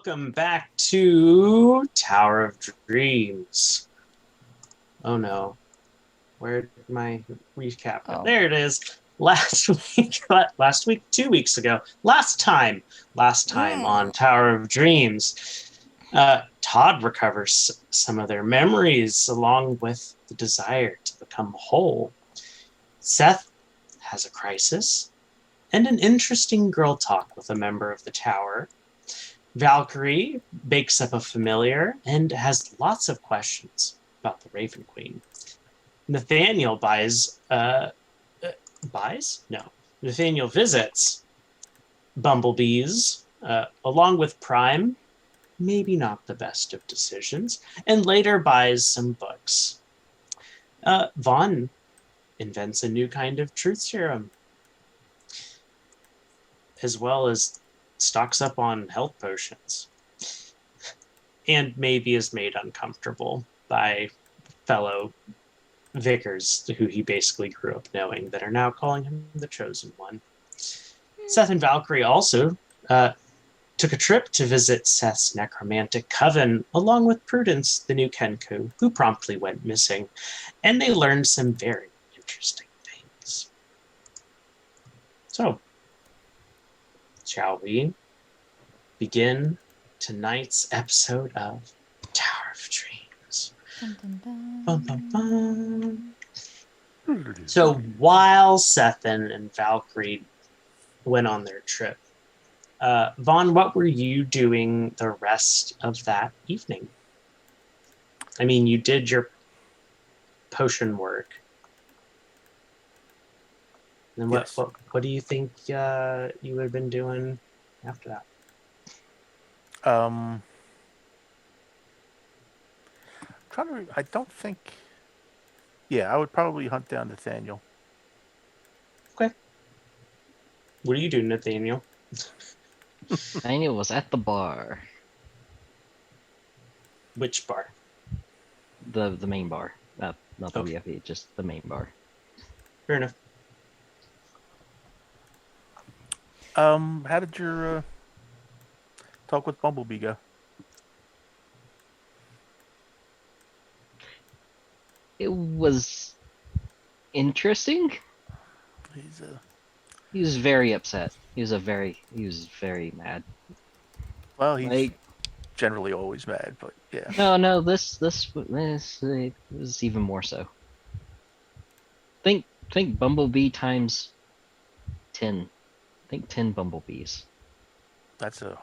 welcome back to Tower of Dreams. Oh no, where'd my recap go? Oh. There it is. Last week, 2 weeks ago, last time on Tower of Dreams, Todd recovers some of their memories along with the desire to become whole. Seth has a crisis and an interesting girl talk with a member of the tower. Valkyrie bakes up a familiar and has lots of questions about the Raven Queen. Nathaniel Nathaniel visits Bumblebees along with Prime, maybe not the best of decisions, and later buys some books. Vaughan invents a new kind of truth serum, as well as stocks up on health potions, and maybe is made uncomfortable by fellow vicars who he basically grew up knowing that are now calling him the Chosen One. Cethen and Valkyrie also took a trip to visit Seth's necromantic coven along with Prudence, the new Kenku, who promptly went missing, and they learned some very interesting things. So, shall we begin tonight's episode of Tower of Dreams? Dun, dun, dun. Bum, bum, bum. So while Cethen and Valkyrie went on their trip, Vaughan, what were you doing the rest of that evening? I mean, you did your potion work. And Yes. what do you think you would have been doing after that? I don't think. Yeah, I would probably hunt down Nathaniel. Okay. What are you doing, Nathaniel? Nathaniel was at the bar. Which bar? The main bar. Not the Okay. VFE, just the main bar. Fair enough. How did your talk with Bumblebee go? It was interesting. He was very upset. He was very mad. Well, he's Like, generally always mad, but yeah. no, this it was even more so. Think Bumblebee times 10. Think 10 bumblebees. That's a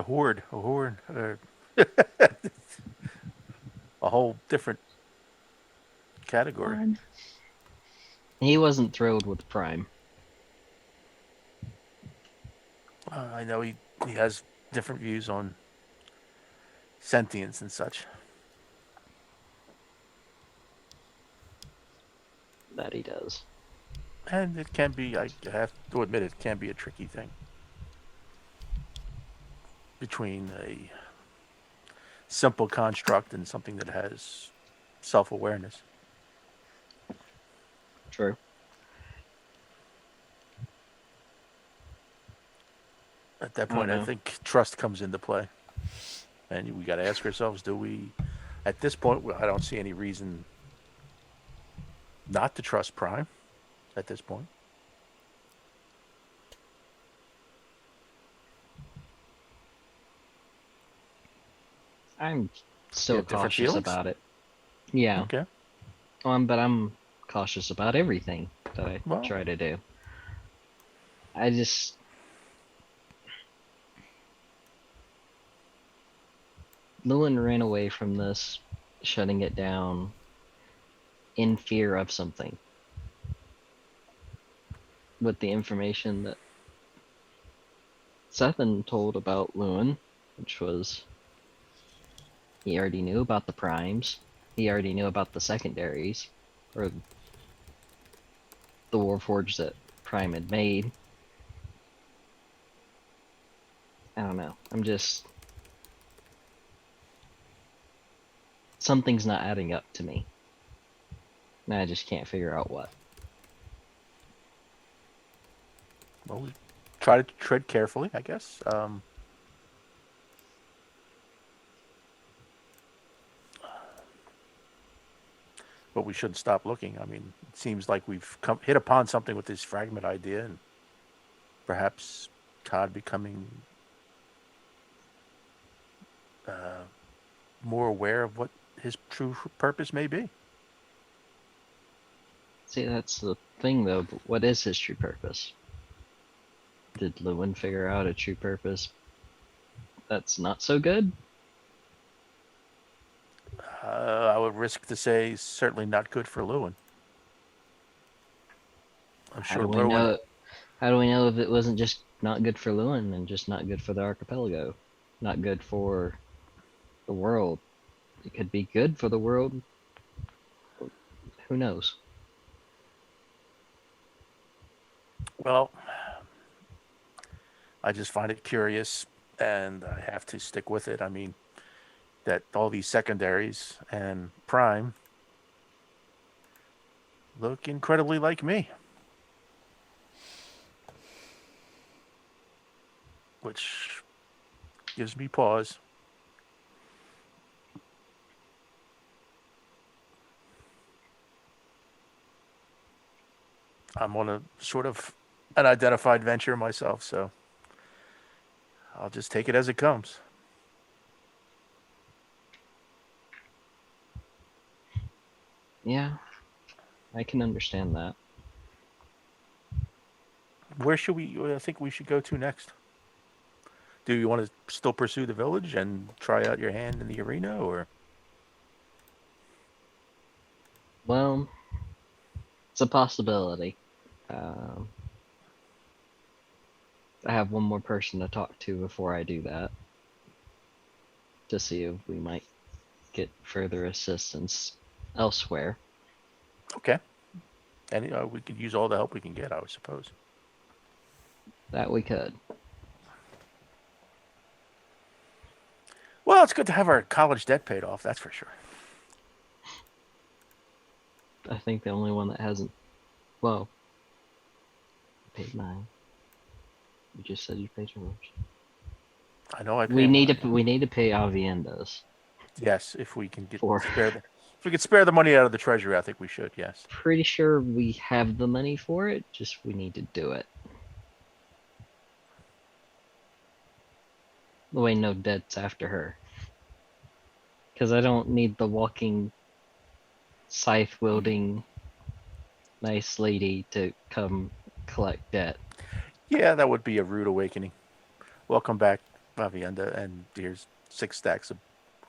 horde. A whole different category. He wasn't thrilled with Prime. I know he has different views on sentience and such. That he does. And it can be, I have to admit, it can be a tricky thing. Between a simple construct and something that has self-awareness. True. At that point, I think trust comes into play. And we got to ask ourselves, do we, at this point, I don't see any reason not to trust Prime at this point. I'm still different cautious feelings? about it. Yeah. Okay. But I'm cautious about everything that I try to do. I just... Llewyn ran away from this, shutting it down in fear of something. With the information that Cethen told about Llewyn, which was he already knew about the primes, he already knew about the secondaries, or the Warforged that Prime had made. I don't know. I'm just... Something's not adding up to me. And I just can't figure out what. Well, we try to tread carefully, I guess. but we shouldn't stop looking. I mean, it seems like we've hit upon something with this fragment idea, and perhaps Todd becoming more aware of what his true purpose may be. See, that's the thing, though. But what is his true purpose? Did Llewyn figure out a true purpose that's not so good? I would risk to say certainly not good for Llewyn. I'm How sure do we Llewyn. know? How do we know if it wasn't just not good for Llewyn and just not good for the archipelago? Not good for the world. It could be good for the world. Who knows? Well, I just find it curious, and I have to stick with it. I mean, that all these secondaries and prime look incredibly like me, which gives me pause. I'm on a sort of unidentified venture myself, so I'll just take it as it comes. Yeah, I can understand that. Where should we? I think we should go to next. Do you want to still pursue the village and try out your hand in the arena, or? Well, it's a possibility. I have one more person to talk to before I do that, to see if we might get further assistance elsewhere. Okay. And we could use all the help we can get, I would suppose. That we could. Well, it's good to have our college debt paid off, that's for sure. I think the only one that hasn't. Well, I paid mine. You just said you paid yours. I know I paid We need mine. to. We need to pay Avienda's. Yes, if we can For- if we could spare the money out of the treasury, I think we should. Yes. Pretty sure we have the money for it. Just we need to do it. The way no debts after her. Because I don't need the walking, scythe wielding, nice lady to come collect debt. Yeah, that would be a rude awakening. Welcome back, Avienda, and here's 6 stacks of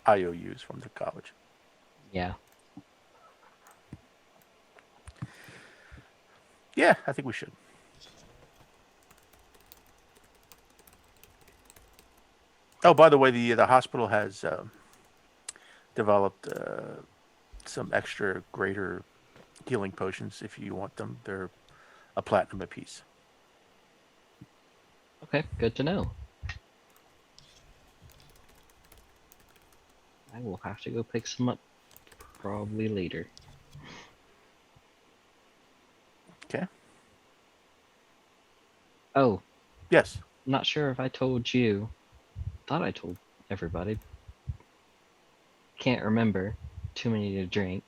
IOUs from the college. Yeah. Yeah, I think we should. Oh, by the way, the hospital has developed some extra greater healing potions if you want them. They're a platinum apiece. Okay, good to know. I will have to go pick some up probably later. Okay. Oh, Yes. not sure if I told you. Thought I told everybody. Can't remember. Too many to drink.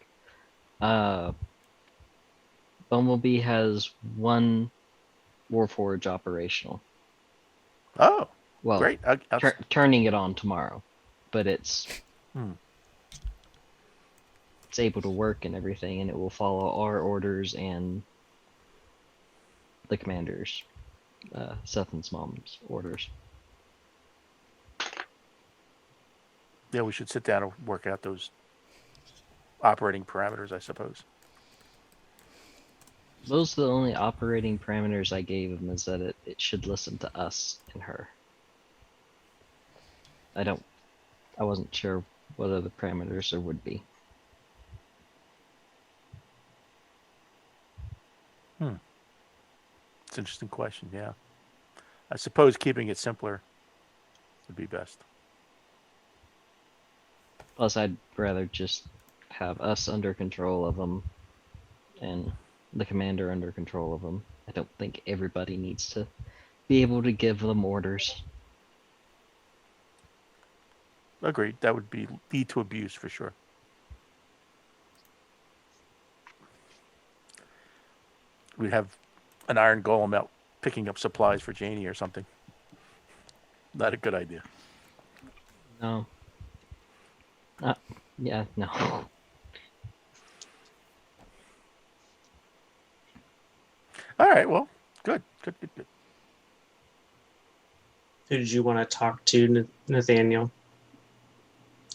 Bumblebee has one Warforge operational. Oh, Well, great. turning it on tomorrow, but it's Hmm. it's able to work and everything, and it will follow our orders and the commander's, Cethen's mom's orders. Yeah, we should sit down and work out those operating parameters, I suppose. Those are the only operating parameters I gave him, is that it should listen to us and her. I wasn't sure what other parameters there would be. It's an interesting question, yeah. I suppose keeping it simpler would be best. Plus, I'd rather just have us under control of them and the commander under control of them. I don't think everybody needs to be able to give them orders. Agreed. That would lead to abuse for sure. we'd have an iron golem out picking up supplies for Janie or something. Not a good idea. No. Yeah, no. All right, well, good. Who did you want to talk to, Nathaniel?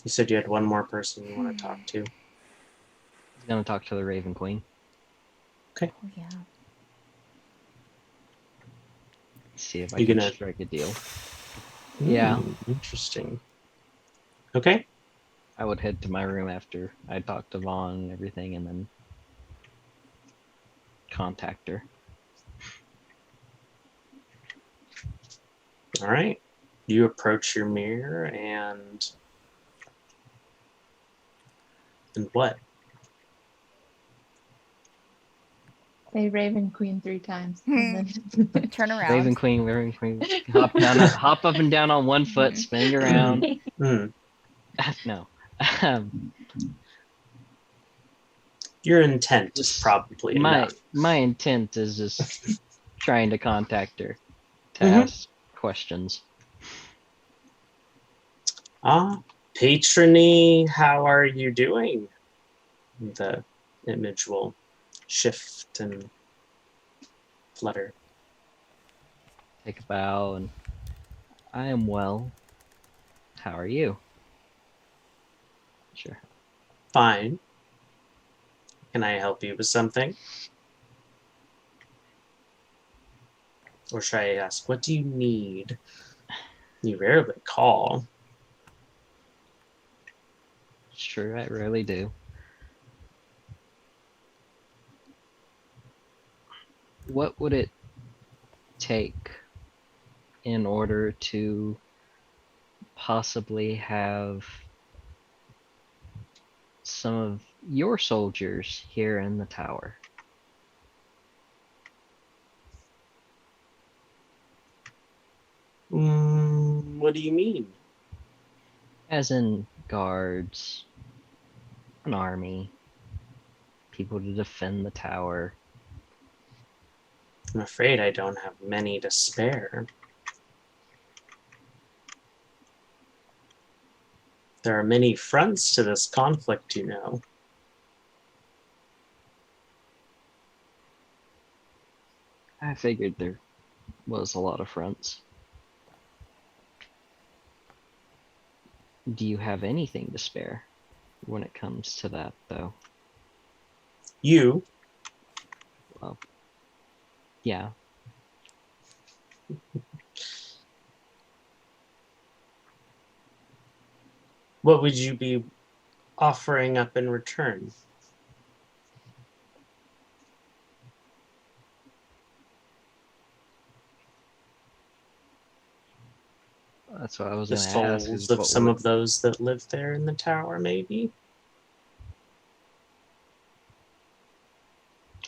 You said you had one more person you want to talk to. He's gonna talk to the Raven Queen. Okay. Oh, yeah. See if I You can gonna- strike a deal. Yeah. Interesting. Okay. I would head to my room after I talk to Vaughan and everything, and then contact her. All right. You approach your mirror and what? Say Raven Queen 3 times. And then Turn around. Raven Queen. Hop up and down on one foot, spinning around. No. Your intent is probably enough. My intent is just trying to contact her to ask questions. Patrony, how are you doing? The image will shift and flutter. Take a bow and I am well. How are you? Sure. Fine. Can I help you with something? Or should I ask, what do you need? You rarely call. Sure, I really do. What would it take in order to possibly have some of your soldiers here in the tower? What do you mean? As in guards, an army, people to defend the tower. I'm afraid I don't have many to spare. There are many fronts to this conflict, you know. I figured there was a lot of fronts. Do you have anything to spare when it comes to that, though? You? Well, yeah. What would you be offering up in return? That's what I was The going to ask. souls of some of those that live there in the tower, maybe?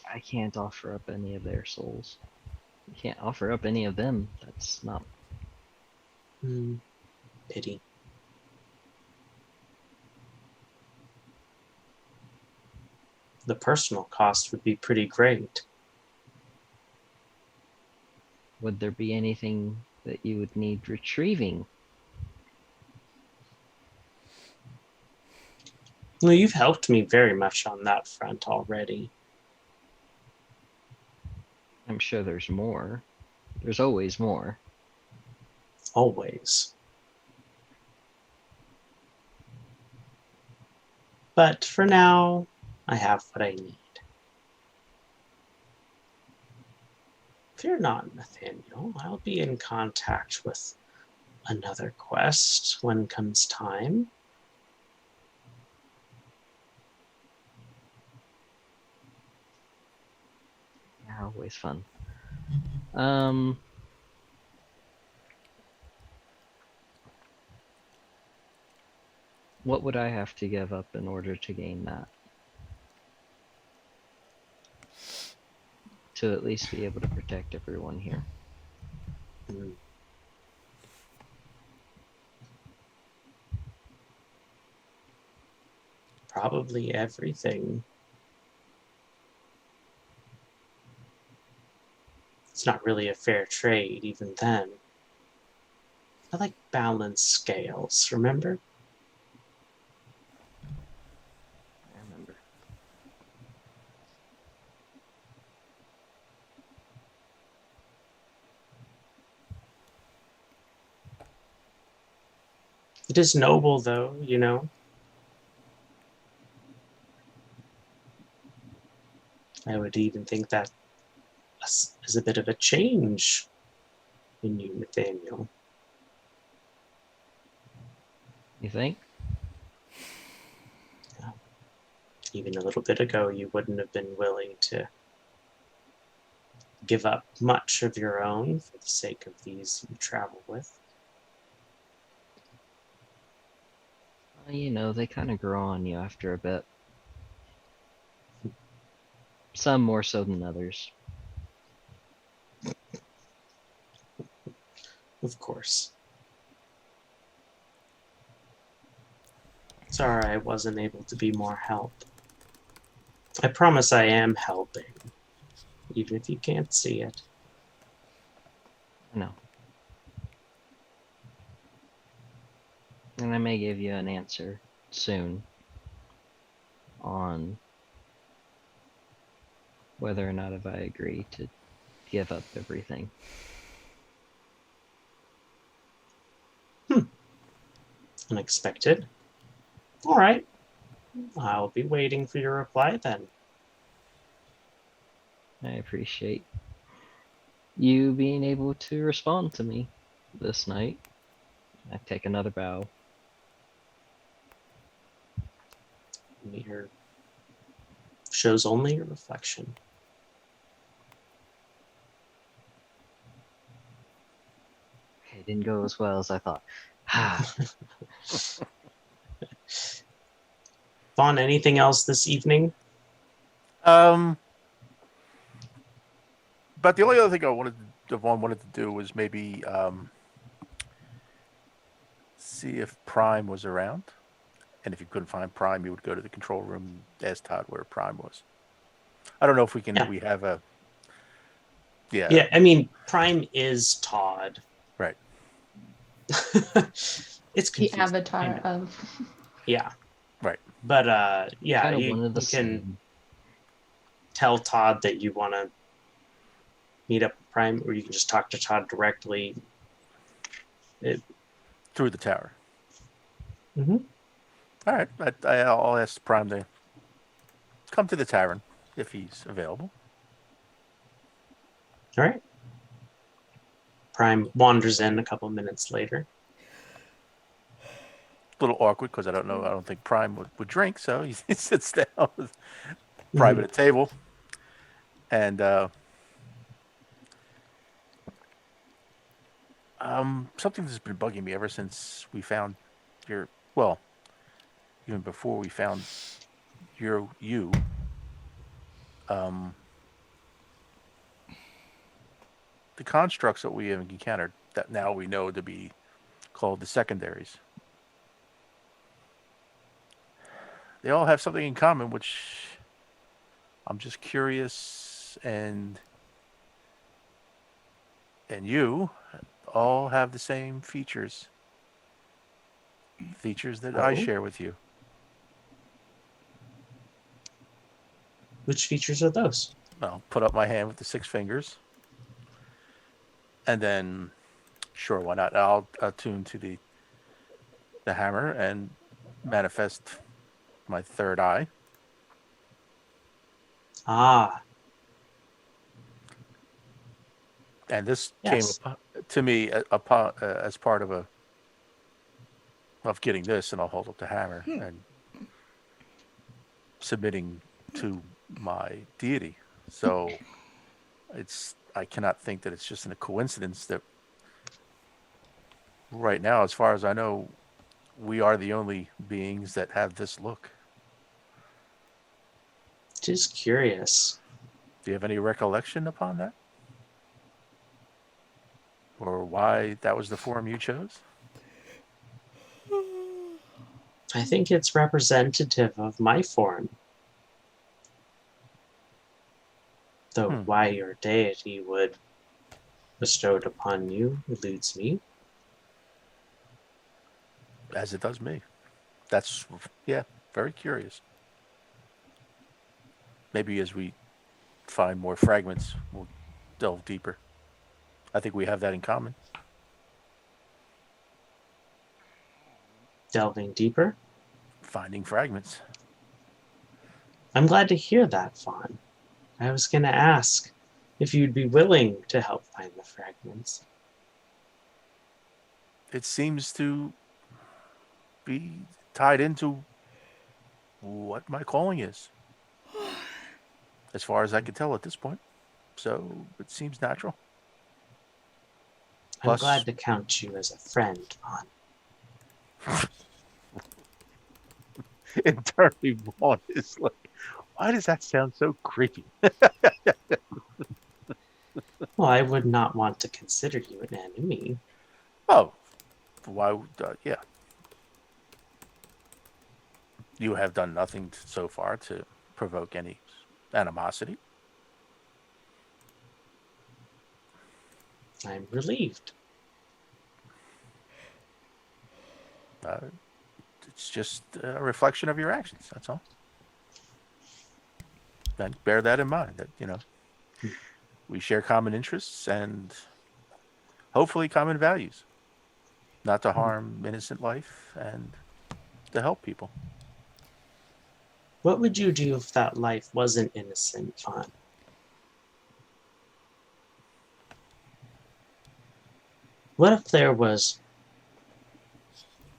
I can't offer up any of their souls. I can't offer up any of them. That's not... Pity. The personal cost would be pretty great. Would there be anything that you would need retrieving? Well, you've helped me very much on that front already. I'm sure there's more. There's always more. Always. But for now, I have what I need. Fear not, Nathaniel. I'll be in contact with another quest when comes time. Yeah, always fun. What would I have to give up in order to gain that? To at least be able to protect everyone here. Probably everything. It's not really a fair trade, even then. I like balanced scales, remember? I remember. It is noble, though, you know? I would even think that is a bit of a change in you, Nathaniel. You think? Even a little bit ago, you wouldn't have been willing to give up much of your own for the sake of these you travel with. Well, you know, they kind of grow on you after a bit. Some more so than others. Of course. Sorry I wasn't able to be more help. I promise I am helping, even if you can't see it. I know. And I may give you an answer soon on whether or not if I agree to give up everything. Unexpected. All right. I'll be waiting for your reply then. I appreciate you being able to respond to me this night. I take another bow. Mirror shows only your reflection. Okay, it didn't go as well as I thought. Vaughan, anything else this evening? But the only other thing Devon wanted to do was maybe see if Prime was around, and if you couldn't find Prime, you would go to the control room, ask Todd where Prime was. I don't know if we can. Yeah. We have a. Yeah. Yeah, I mean, Prime is Todd. Right. It's The confusing. avatar of. Yeah. Right. But yeah, Kind of you one of the can same. tell Todd that you want to meet up with Prime, or you can just talk to Todd directly. Through the tower. Mhm. All right. I'll ask Prime to come to the tavern if he's available. All right. Prime wanders in a couple minutes later. A little awkward because I don't think Prime would drink, so he sits down with Prime at a table, and something that's been bugging me ever since we found even before we found you. The constructs that we have encountered that now we know to be called the secondaries. They all have something in common, which I'm just curious, and you all have the same features that I share with you. Which features are those? I'll put up my hand with the 6 fingers, and then, sure, why not? I'll attune to the hammer and manifest my third eye. Ah. And this Yes. came to me as part of getting this, and I'll hold up the hammer and submitting to my deity. So I cannot think that it's just a coincidence that right now, as far as I know, we are the only beings that have this look. Just curious. Do you have any recollection upon that? Or why that was the form you chose? I think it's representative of my form. Though why your deity would bestowed upon you eludes me. As it does me. That's, yeah, very curious. Maybe as we find more fragments, we'll delve deeper. I think we have that in common. Delving deeper? Finding fragments. I'm glad to hear that, Fawn. I was going to ask if you'd be willing to help find the fragments. It seems to be tied into what my calling is, as far as I can tell at this point. So it seems natural. I'm Plus, glad to count you as a friend, Fawn. internally, Vaughan is like, why does that sound so creepy? Well, I would not want to consider you an enemy. Oh, why would, yeah. You have done nothing so far to provoke any animosity. I'm relieved. It's just a reflection of your actions. That's all. Then bear that in mind. That we share common interests and hopefully common values. Not to harm innocent life and to help people. What would you do if that life wasn't innocent, Fawn? What if there was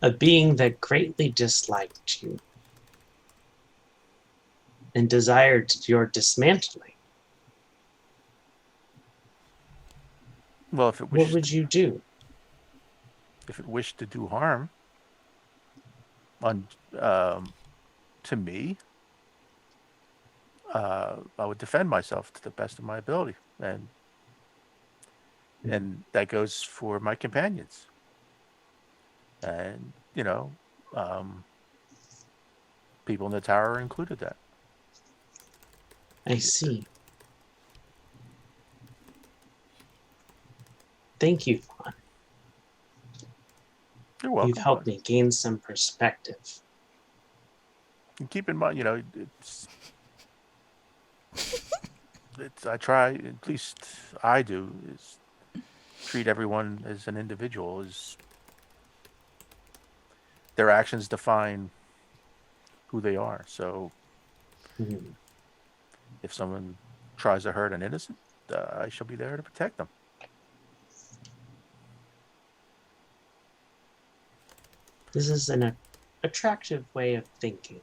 a being that greatly disliked you and desired your dismantling? Well, if it What would you do? if it wished to do harm on to me, I would defend myself to the best of my ability, and that goes for my companions. And people in the tower included that. I see. Thank you, Fawn. You're welcome. You've helped me gain some perspective. And keep in mind, I try, at least I do, is treat everyone as an individual. Is their actions define who they are. So if someone tries to hurt an innocent, I shall be there to protect them. This is an attractive way of thinking.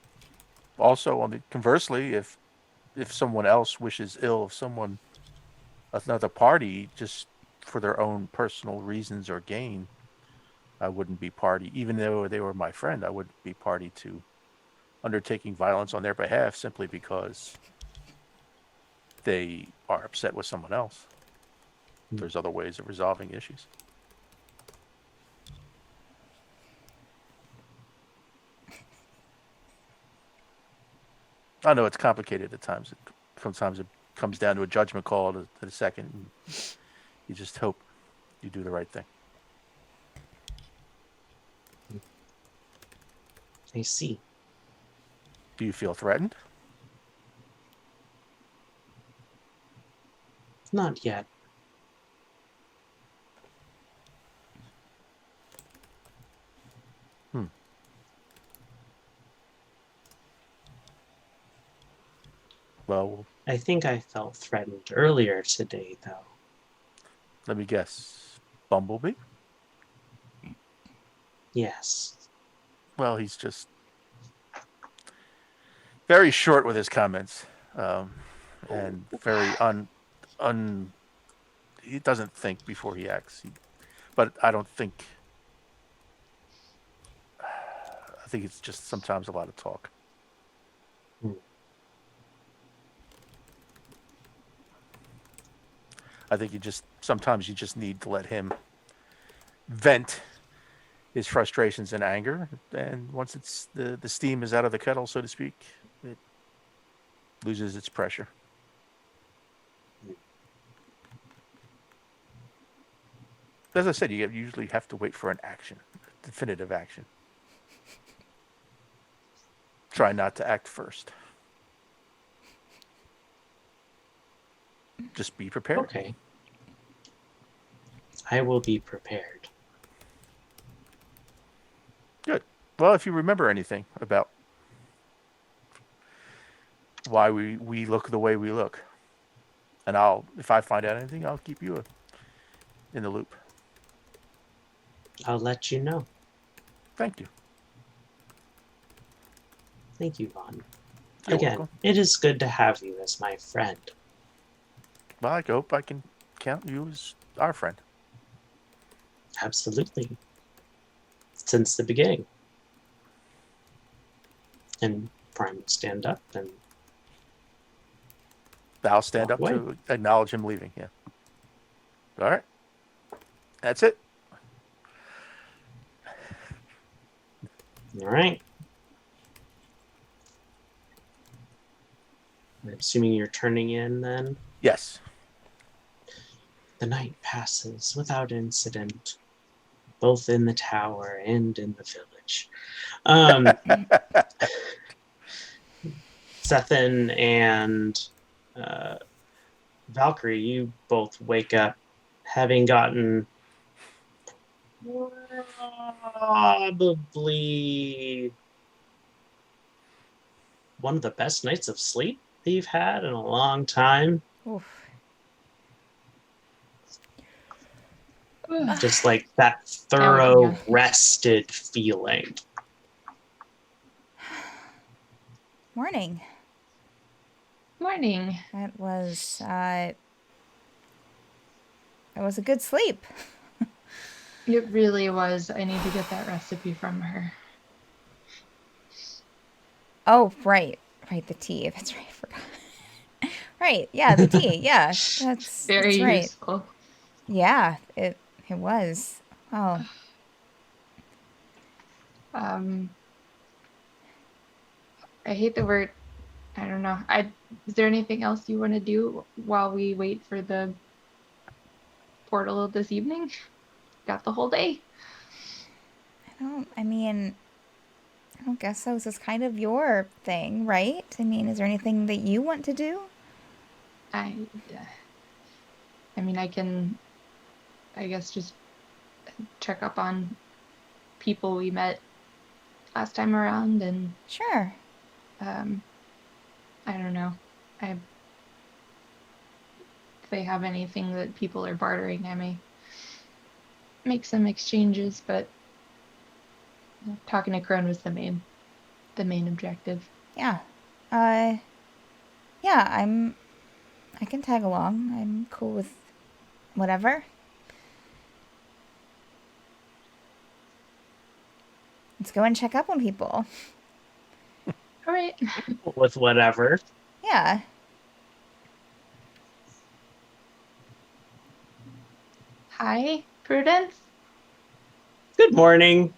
Also, conversely, if someone else wishes ill of another party, just for their own personal reasons or gain, I wouldn't be party. Even though they were my friend, I wouldn't be party to undertaking violence on their behalf simply because they are upset with someone else. There's other ways of resolving issues. I know it's complicated at times. Sometimes it comes down to a judgment call at a second. And you just hope you do the right thing. I see. Do you feel threatened? Not yet. Well, I think I felt threatened earlier today, though. let me guess. Bumblebee? Yes. Well, he's just very short with his comments, and very he doesn't think before he acts. But I think it's just sometimes a lot of talk. I think sometimes you just need to let him vent his frustrations and anger, and once it's the steam is out of the kettle, so to speak, it loses its pressure. As I said, you usually have to wait for an action, definitive action. Try not to act first. Just be prepared. Okay. I will be prepared. Good. Well, if you remember anything about why we look the way we look, and if I find out anything, I'll keep you in the loop. I'll let you know. Thank you. Thank you, Vaughan. You're Again, welcome. it is good to have you as my friend. Well, I hope I can count you as our friend. Absolutely. Since the beginning. And Prime will stand up and I'll stand walk up away. to acknowledge him leaving. Yeah. All right. That's it. All right. I'm assuming you're turning in then? Yes. The night passes without incident, both in the tower and in the village. Cethen and Valkyrie, you both wake up having gotten probably one of the best nights of sleep that you've had in a long time. Oof. Just like that Yeah. thorough rested feeling. Morning. Morning. That was a good sleep. It really was. I need to get that recipe from her. Oh, right. Right, the tea. That's right. I forgot. Right. Yeah, the tea. Yeah. That's Very right. useful. Yeah, it was. Oh. I hate that we're. I don't know. Is there anything else you want to do while we wait for the portal this evening? Got the whole day. I don't guess so. This is kind of your thing, right? I mean, is there anything that you want to do? I mean, I can, I guess, just check up on people we met last time around, and Sure. I don't know. If they have anything that people are bartering, I may make some exchanges, but talking to Crone was the main objective. Yeah. Yeah, I can tag along. I'm cool with whatever. Let's go and check up on people. All right. With whatever. Yeah. Hi, Prudence. Good morning.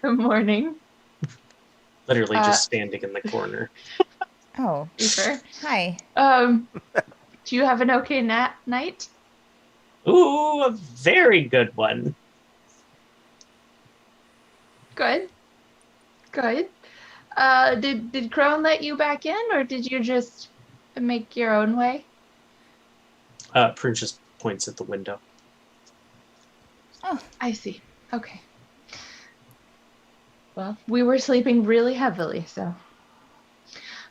Good morning. Literally just standing in the corner. Oh. Sure. Hi. Do you have an okay night? Ooh, a very good one. Good. Good. Did Crone let you back in, or did you just make your own way? Prune just points at the window. Oh, I see. Okay. Well, we were sleeping really heavily, so.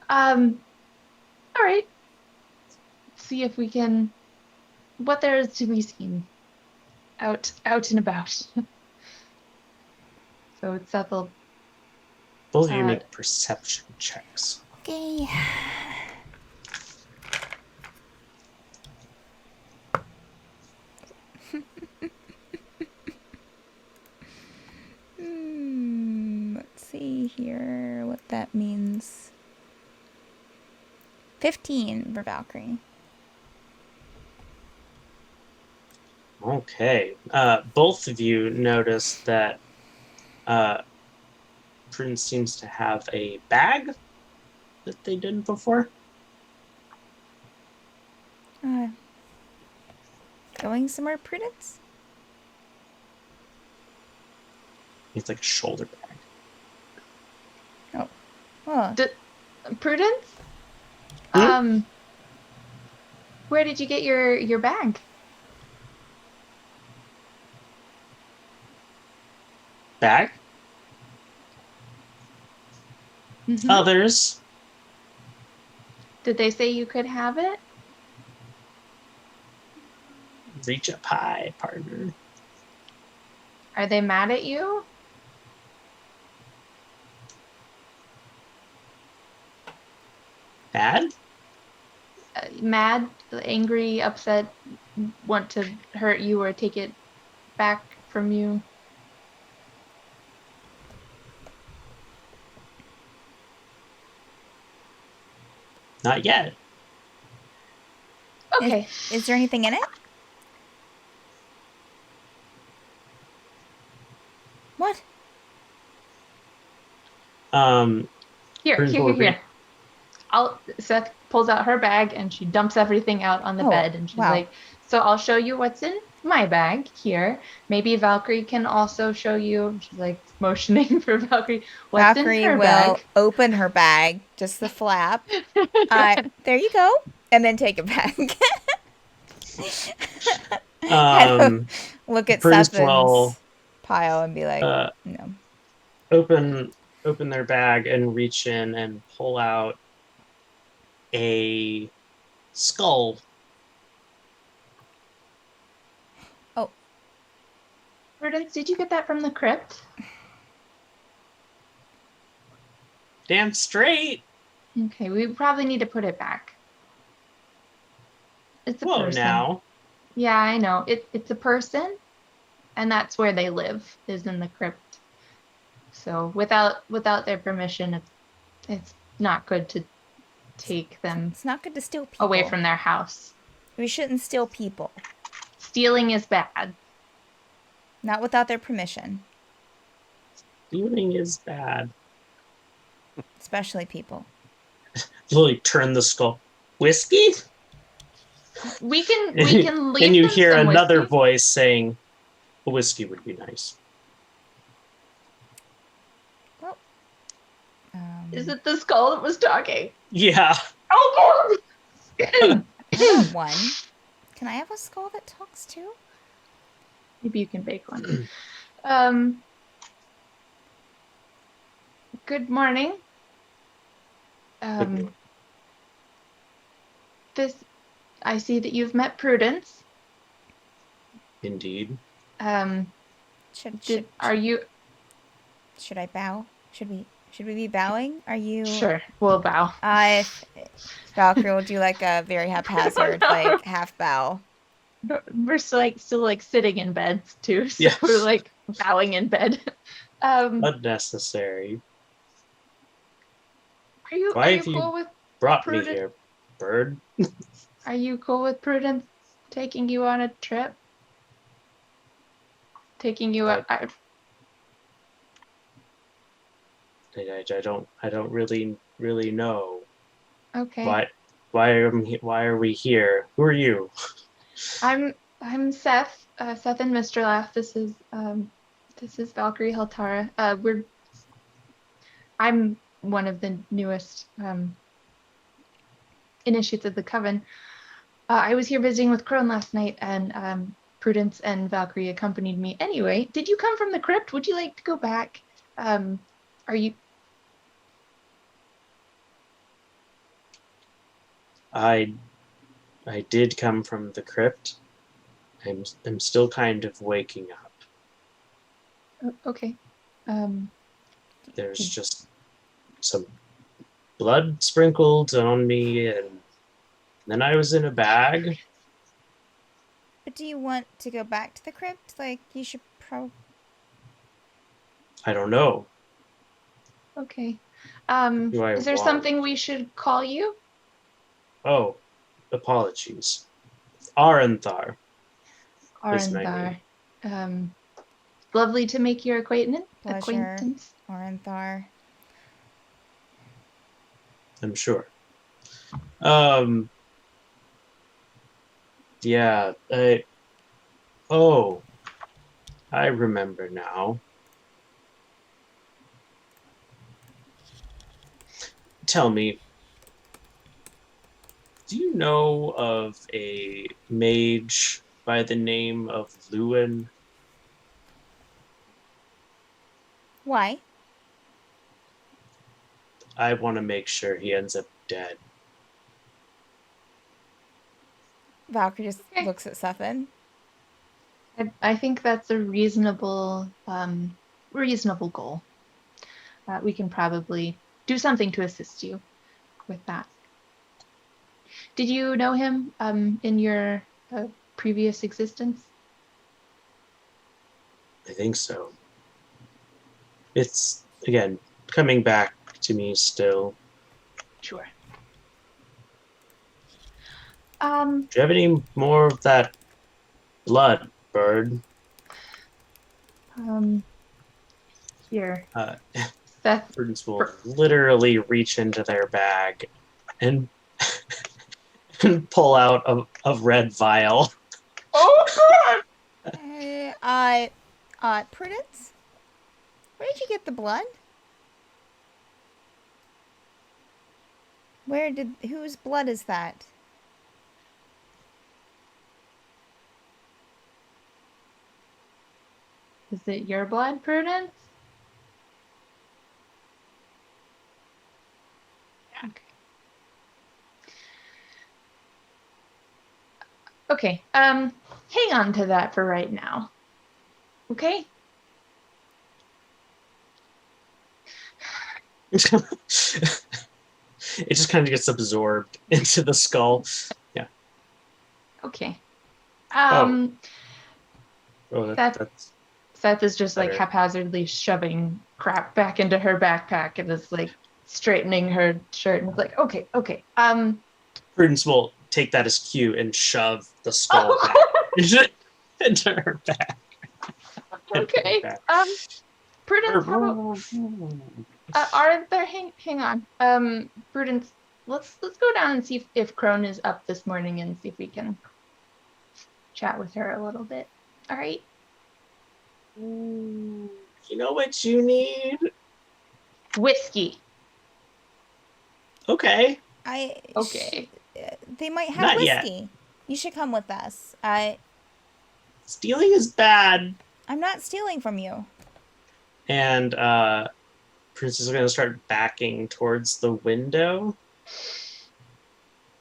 All right. See if we can. What there is to be seen. Out and about. So Cethel. Both of you make perception checks. Okay. Let's see here what that means. 15 for Valkyrie. Okay. Both of you notice that Prudence seems to have a bag that they didn't before. Going somewhere, Prudence? It's like a shoulder bag. Oh, Prudence? Hmm? Where did you get your bag? Bag? Mhm. Others? Did they say you could have it? Reach up high, partner. Are they mad at you? Bad? Mad, angry, upset, want to hurt you or take it back from you? Not yet. Okay. is there anything in it? What? Here. Prudence will reach. Seth pulls out her bag and she dumps everything out on the Oh, bed and she's wow. like, so I'll show you what's in my bag here. Maybe Valkyrie can also show you. She's like motioning for Valkyrie. What's Valkyrie in her will bag? open her bag, just the flap. There you go, and then take it back. Kind of look at Prudence Cethen's will pile and be like, uh, no. open their bag and reach in and pull out a skull. Oh, Prudence, did you get that from the crypt? Damn straight. Okay, we probably need to put it back. It's a Whoa, person. now. Yeah, I know. It's a person, and that's where they live, is in the crypt. So without their permission, it's not good to take them it's not good to steal people. away from their house. We shouldn't steal people. Stealing is bad. Not without their permission. Stealing is bad. Especially people. Lily, turn the skull. Whiskey? We can leave and you them hear some another whiskey. voice saying, a whiskey would be nice. Well, Is it the skull that was talking? Yeah. Oh, I want one. Can I have a skull that talks too? maybe you can bake one. Good morning. Good morning. I see that you've met Prudence. Indeed. Should I bow? Should we be bowing? Are you Sure, we'll bow. Valkyrie will do like a very haphazard, No. like half bow. We're still sitting in beds too, so Yeah. we're like bowing in bed. Unnecessary. Are you cool with Brought Prudence? me here, bird? Are you cool with Prudence taking you on a trip? Taking you I don't really know. Okay. Why are we here? Who are you? I'm Seth. Seth and Mr. Laugh. This is Valkyrie Heltara. I'm one of the newest initiates of the Coven. I was here visiting with Crone last night, and Prudence and Valkyrie accompanied me. Anyway, did you come from the crypt? Would you like to go back? Are you? I did come from the crypt. I'm still kind of waking up. Okay. There's just some blood sprinkled on me, and then I was in a bag. But do you want to go back to the crypt? Like, you should probably... I don't know. Okay. Do I Is there want- something we should call you? Oh, apologies. Arenthar. is my Arendar. Lovely to make your acquaintance. Pleasure. Arenthar. I'm sure. Yeah, I remember now. Tell me, do you know of a mage by the name of Llewyn? Why? I want to make sure he ends up dead. Valkyrie just Okay. looks at Cethen. I think that's a reasonable goal. We can probably do something to assist you with that. Did you know him in your previous existence? I think so. It's, again, coming back to me still. Sure. Do you have any more of that blood, bird? Here, Uh, Seth. Prudence will literally reach into their bag and, and pull out a red vial. Oh God! Prudence? Where did you get the blood? Whose blood is that? Is it your blood, Prudence? Okay. Okay. Hang on to that for right now. Okay? It just kind of gets absorbed into the skull. Yeah. Okay. Oh, Seth is just like better. haphazardly shoving crap back into her backpack and is like straightening her shirt and is like, okay. Prudence will take that as cue and shove the skull back into her back. Okay. Prudence, how about are there hang on. Prudence, let's go down and see if Crone is up this morning and see if we can chat with her a little bit. All right. You know what you need? Whiskey. Okay. Okay. They might have Not whiskey. yet. You should come with us. Stealing is bad. I'm not stealing from you. And Prudence is going to start backing towards the window.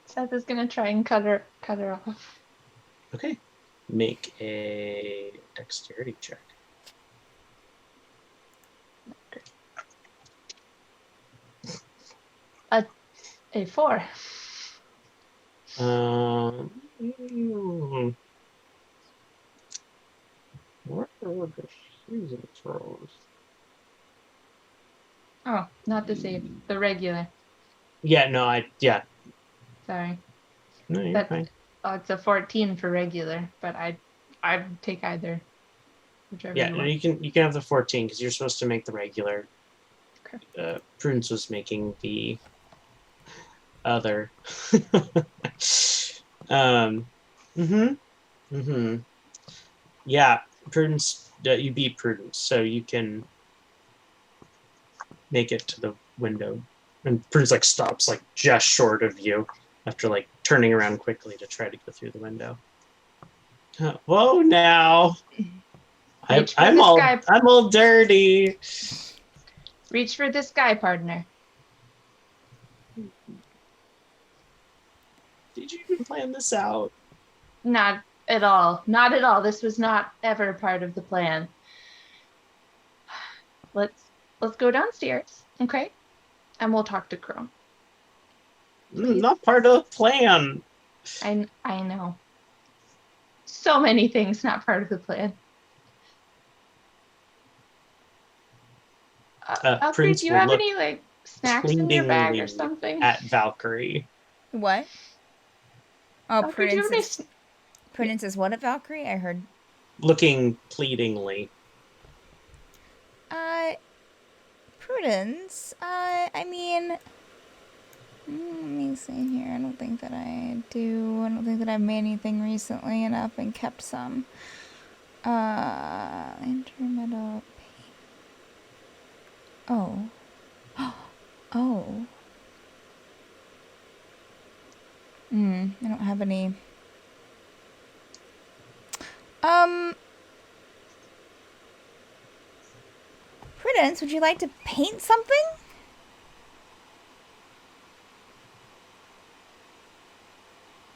Seth is gonna try and cut her off. Okay. Make a dexterity check. A 4. What are the season throws? Oh, not the save. The regular. Yeah, no, Sorry. No, you're That's fine. it's a 14 for regular, but I'd take either. Whichever Yeah, you no, want. you can have the 14 because you're supposed to make the regular. Okay. Prudence was making the other. Yeah, Prudence. You beat Prudence, so you can make it to the window. And Prudence like stops like just short of you after like turning around quickly to try to go through the window. Whoa! Now I'm all dirty. Reach for this guy, partner. Did you even plan this out? Not at all. Not at all. This was not ever part of the plan. Let's go downstairs, okay? And we'll talk to Crone. Not part of the plan. I know. So many things not part of the plan. Valkyrie, do you have any like snacks in your bag or something? At Valkyrie. What? Oh, Valkyrie, Prudence is what at Valkyrie? I heard. Looking pleadingly. Prudence. I mean, let me see here. I don't think that I do. I don't think that I've made anything recently enough and kept some. Intermittent. Oh. Oh. I don't have any. Prudence, would you like to paint something?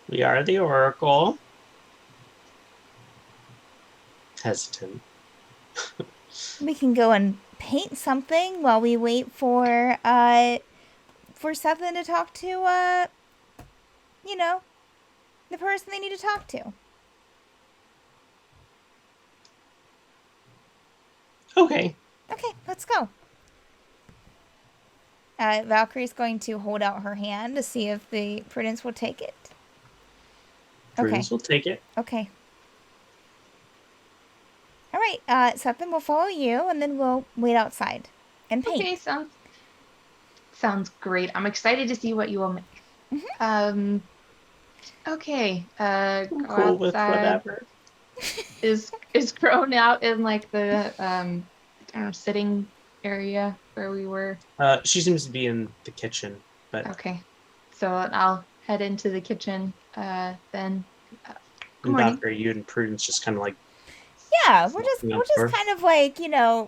We are the Oracle. Hesitant. We can go and paint something while we wait for Cethen to talk to the person they need to talk to. Okay. Okay, let's go. Valkyrie's going to hold out her hand to see if the Prudence will take it. Prudence will take it. Okay. All right, Cethen will follow you, and then we'll wait outside and paint. Okay, sounds great. I'm excited to see what you will make. Okay. I'm Go cool with outside. whatever. Is Crone out in like the I don't know, sitting area where we were? She seems to be in the kitchen, but Okay. So I'll head into the kitchen then. Good and morning. Valkyrie, you and Prudence just kind of like Yeah, we'll just kind of like,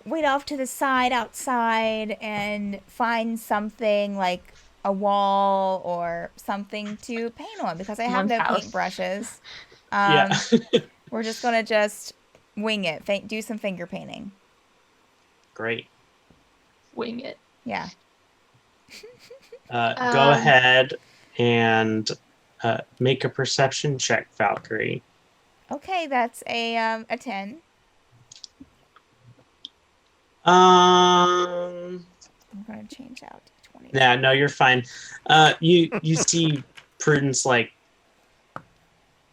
wait off to the side outside and find something like a wall or something to paint on because I have no Someone's paintbrushes. yeah. We're just gonna just wing it, do some finger painting. Great. Wing it. Yeah. Go ahead and make a perception check, Valkyrie. Okay, that's a 10. Um. I'm gonna change out to 20. Yeah, no, you're fine. You see Prudence like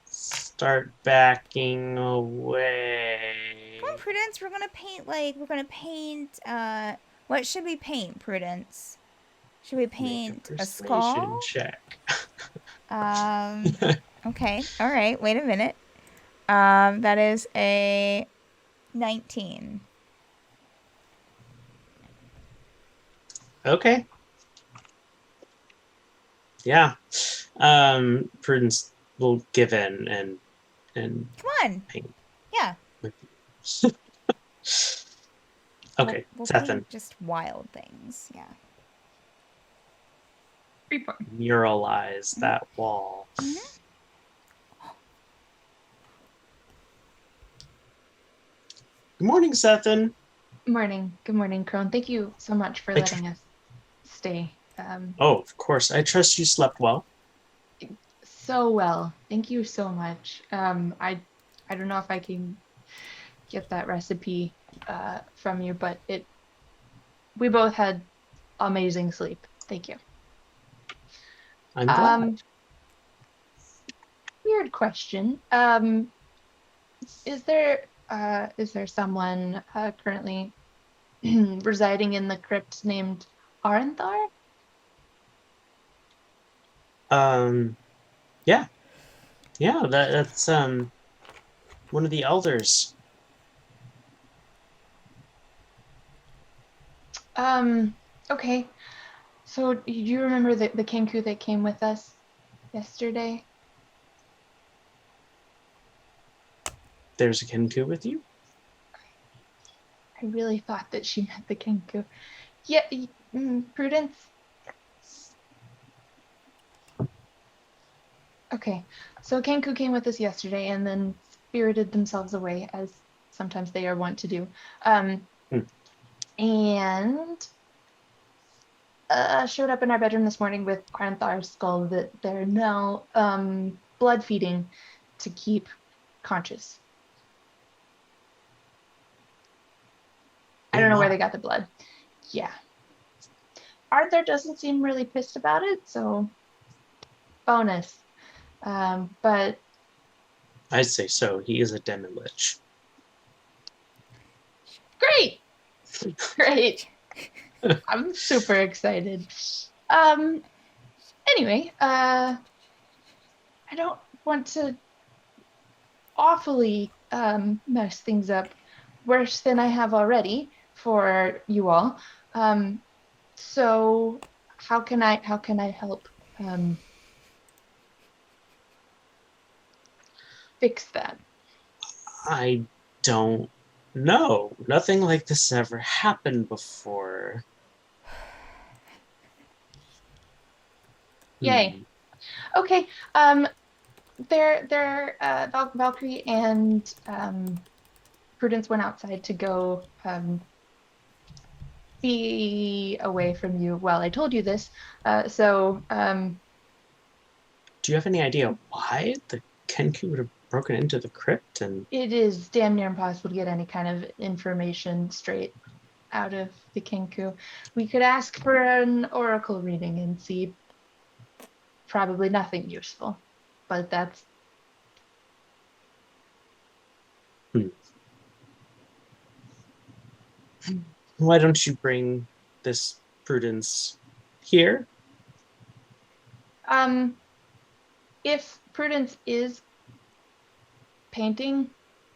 start backing away. Come on, Prudence. We're gonna paint. What should we paint, Prudence? Should we paint a skull? Check. Okay. All right. Wait a minute. That is a 19. Okay. Yeah. Prudence will give in and Come on. paint. Yeah. Okay, we'll Cethen. paint just wild things. Yeah. Muralize that wall. Good morning, Cethen. Morning. Good morning, Crone. Thank you so much for letting us stay. Oh, of course. I trust you slept well. So well. Thank you so much. I don't know if I can get that recipe from you, but we both had amazing sleep. Thank you. I'm glad. Weird question. Is there someone currently residing in the crypt named Arenthar? Yeah. Yeah, that's one of the elders. Okay. So do you remember the Kenku that came with us yesterday? There's a Kenku with you? I really thought that she meant the Kenku. Yeah, Prudence? Okay, so Kenku came with us yesterday and then spirited themselves away, as sometimes they are wont to do. And showed up in our bedroom this morning with Aranthar's skull that they're now blood feeding to keep conscious. I don't know where they got the blood. Yeah. Arthur doesn't seem really pissed about it, so bonus. But I'd say so. He is a demilich. Great. Great. I'm super excited. Anyway, I don't want to awfully mess things up worse than I have already for you all. So how can I help? fix that? I don't know. Nothing like this ever happened before. Yay. Okay. Valkyrie and Prudence went outside to go be away from you. Well, I told you this. Do you have any idea why the Kenku would have broken into the crypt? And it is damn near impossible to get any kind of information straight out of the Kenku. We could ask for an oracle reading and see. Probably nothing useful, but that's. Why don't you bring this Prudence here? If Prudence is painting,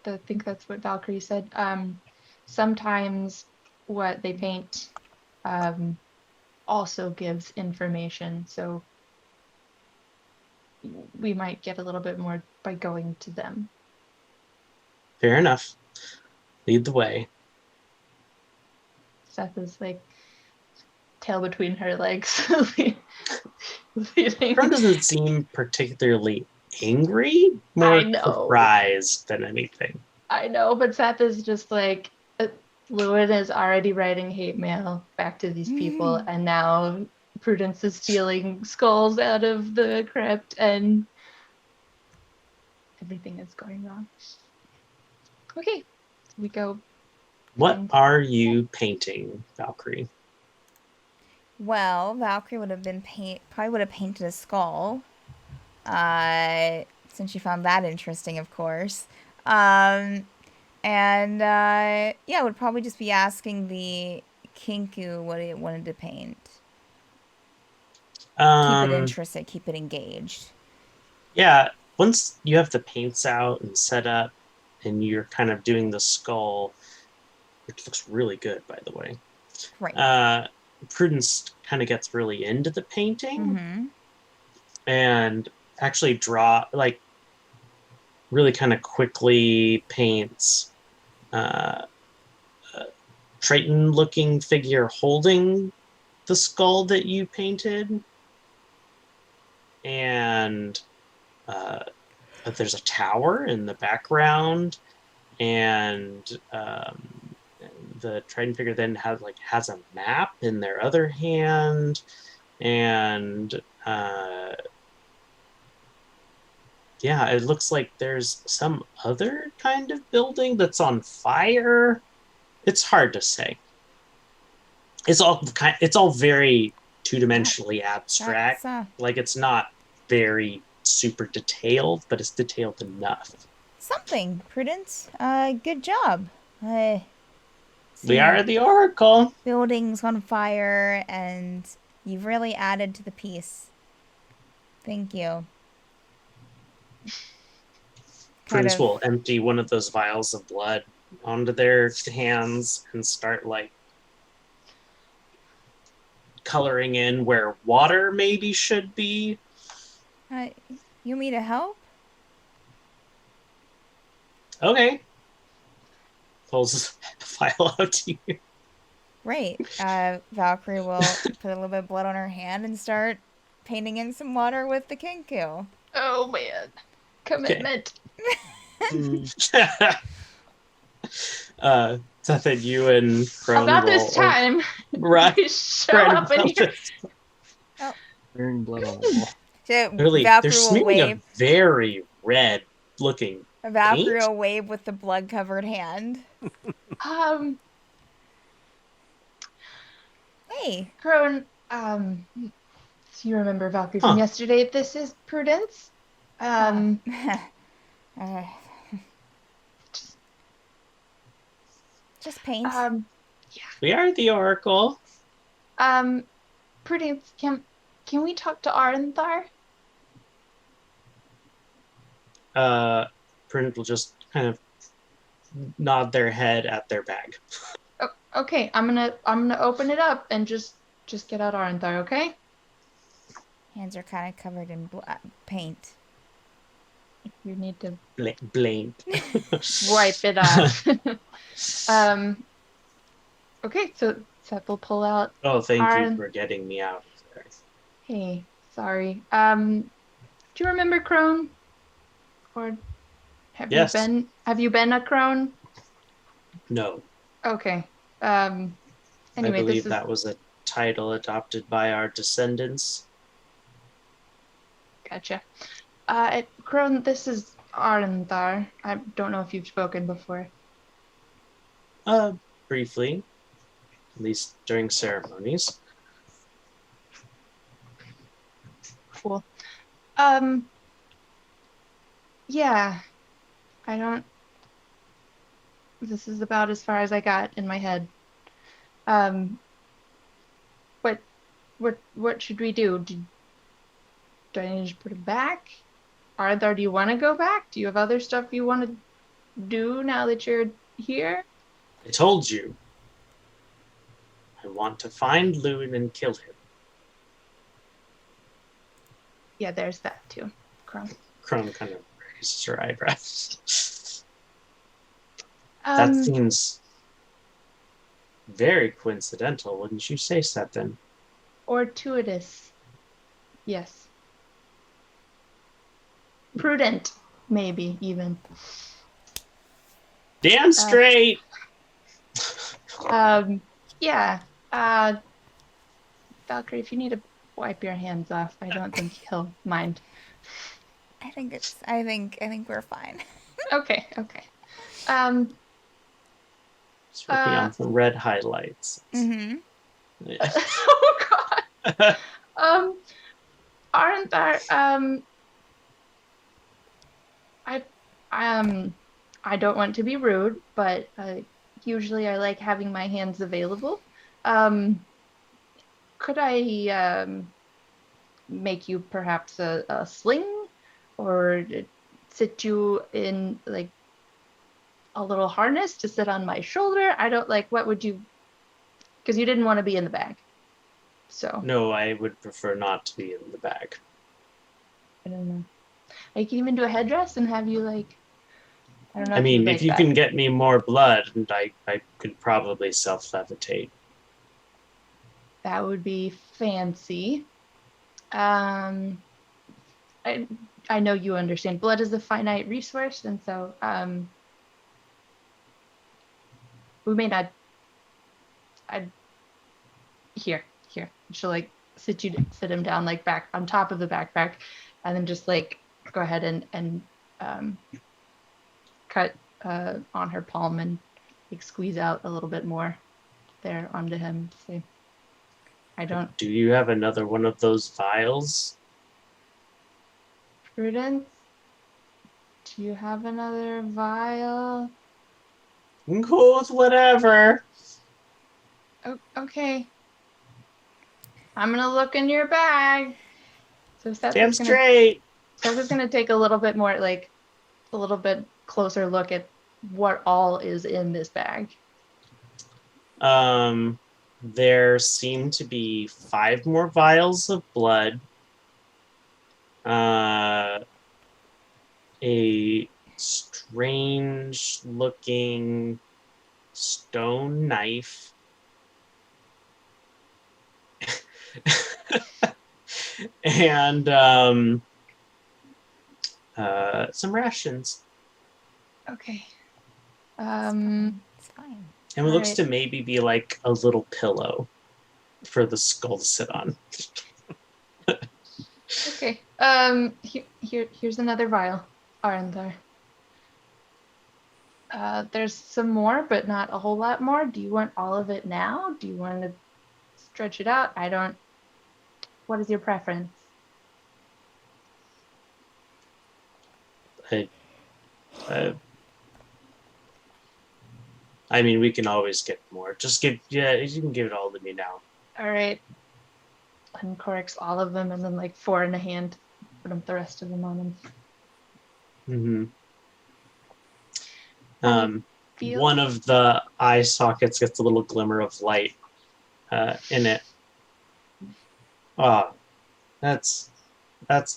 I think that's what Valkyrie said. Sometimes what they paint also gives information, so we might get a little bit more by going to them. Fair enough. Lead the way. Seth is like tail between her legs. Leading. Crown doesn't seem particularly angry, more surprised than anything. I know, but Seth is just like, Llewyn is already writing hate mail back to these people, and now Prudence is stealing skulls out of the crypt, and everything is going wrong. Okay, we go. What are you painting, Valkyrie? Well, Valkyrie would have been probably would have painted a skull, since she found that interesting, of course. Yeah, would probably just be asking the Kenku what he wanted to paint. Keep it interested, keep it engaged. Yeah, once you have the paints out and set up, and you're kind of doing the skull, which looks really good, by the way. Right. Prudence kind of gets really into the painting, and actually really kind of quickly paints a Triton-looking figure holding the skull that you painted, and there's a tower in the background, and the Triton figure then has a map in their other hand, and it looks like there's some other kind of building that's on fire. It's hard to say. It's all very two-dimensionally abstract. Like, it's not very super detailed, but it's detailed enough. Something, Prudence. Good job. We are the Oracle. Buildings on fire, and you've really added to the piece. Thank you. Prudence will empty one of those vials of blood onto their hands and start coloring in where water maybe should be. You want me to help? Okay. Pulls the file out to you. Right. Valkyrie will put a little bit of blood on her hand and start painting in some water with the Kenku. Oh man. Commitment. Cethen, you and Crone about this time. Right. Show up in here. Burn blood on the wall. So really, Valkyrie they're will smearing wave. a very red looking Valkyrie will wave with the blood covered hand. Hey. Crone, so you remember Valkyrie from yesterday. This is Prudence. Just paint. Yeah. We are the Oracle. Prudence, can we talk to Arenthar? Prudence will just kind of nod their head at their bag. Oh, okay, I'm gonna open it up and just get out Arenthar, okay? Hands are kind of covered in paint. You need to Blink. wipe it off. Okay, so Seth will pull out Oh, thank you our. for getting me out of there. Hey, sorry. Do you remember Crone? Or Yes. have you been a Crone? No. Okay. I Anyway, this believe is that was a title adopted by our descendants. gotcha. Crone, this is Arenthar. I don't know if you've spoken before. Briefly, at least during ceremonies. Cool. Yeah, I don't. This is about as far as I got in my head. Um, what, what should we do? Do I need to put it back? Arthur, do you want to go back? Do you have other stuff you want to do now that you're here? I told you. I want to find Llewyn and kill him. Yeah, there's that too. Crone. Crone kind of raises her eyebrows. That Um, seems very coincidental, wouldn't you say, Cethen? Fortuitous. Yes. Prudent, maybe even. Damn straight! Yeah. Valkyrie, if you need to wipe your hands off, I don't think he'll mind. I think we're fine. Okay. Just working on some red highlights. Mm-hmm. Yeah. Oh God. Aren't there? I don't want to be rude, but usually I like having my hands available. Could I make you perhaps a sling, or sit you in like a little harness to sit on my shoulder? I don't like. What would you? Because you didn't want to be in the bag. So No, I would prefer not to be in the bag. I don't know. I can even do a headdress and have you like. I don't know I if you mean, like if you that. can get me more blood, and I could probably self-levitate. That would be fancy. I know you understand. Blood is a finite resource, and so we may not. I here. She'll like sit him down like back on top of the backpack, and then just like go ahead and cut on her palm and like squeeze out a little bit more there onto him. See, I don't. Do you have another one of those vials? Prudence, do you have another vial? I'm cool with whatever. Oh, okay. I'm gonna look in your bag. So Damn straight. Seth is gonna take a little bit more, like a little bit closer look at what all is in this bag. There seem to be 5 more vials of blood. A strange looking stone knife. And some rations. Okay. It's fine. And it looks Alright. to maybe be like a little pillow for the skull to sit on. Okay. Here's another vial. Arndar. There's some more, but not a whole lot more. Do you want all of it now? Do you want to stretch it out? What is your preference? I mean, we can always get more. Just you can give it all to me now. All right. Uncorks all of them and then like 4 in a hand. Put the rest of them on him. One of the eye sockets gets a little glimmer of light in it. Ah, that's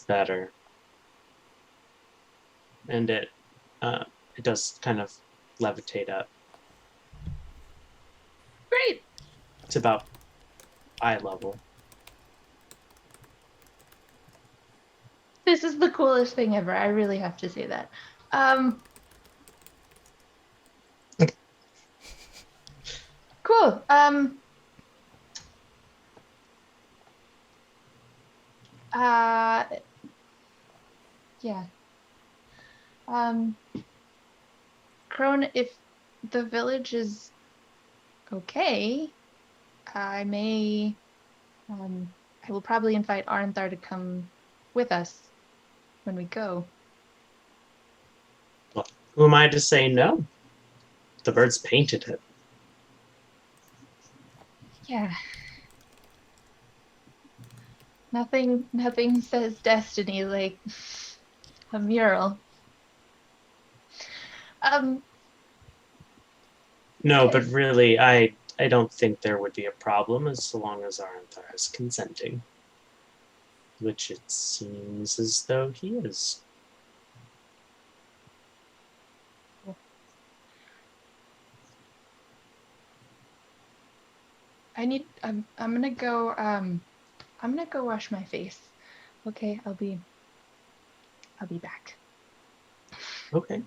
better. and it does kind of levitate up. Great. It's about eye level. This is the coolest thing ever. I really have to say that. Cool. Yeah. Crone, if the village is okay, I will probably invite Arnthar to come with us when we go. Well, who am I to say no? The birds painted it. Yeah. Nothing says destiny like a mural. No, Yes. but really, I don't think there would be a problem as long as Arnthar is consenting. Which it seems as though he is. I'm gonna go wash my face. Okay, I'll be back. Okay.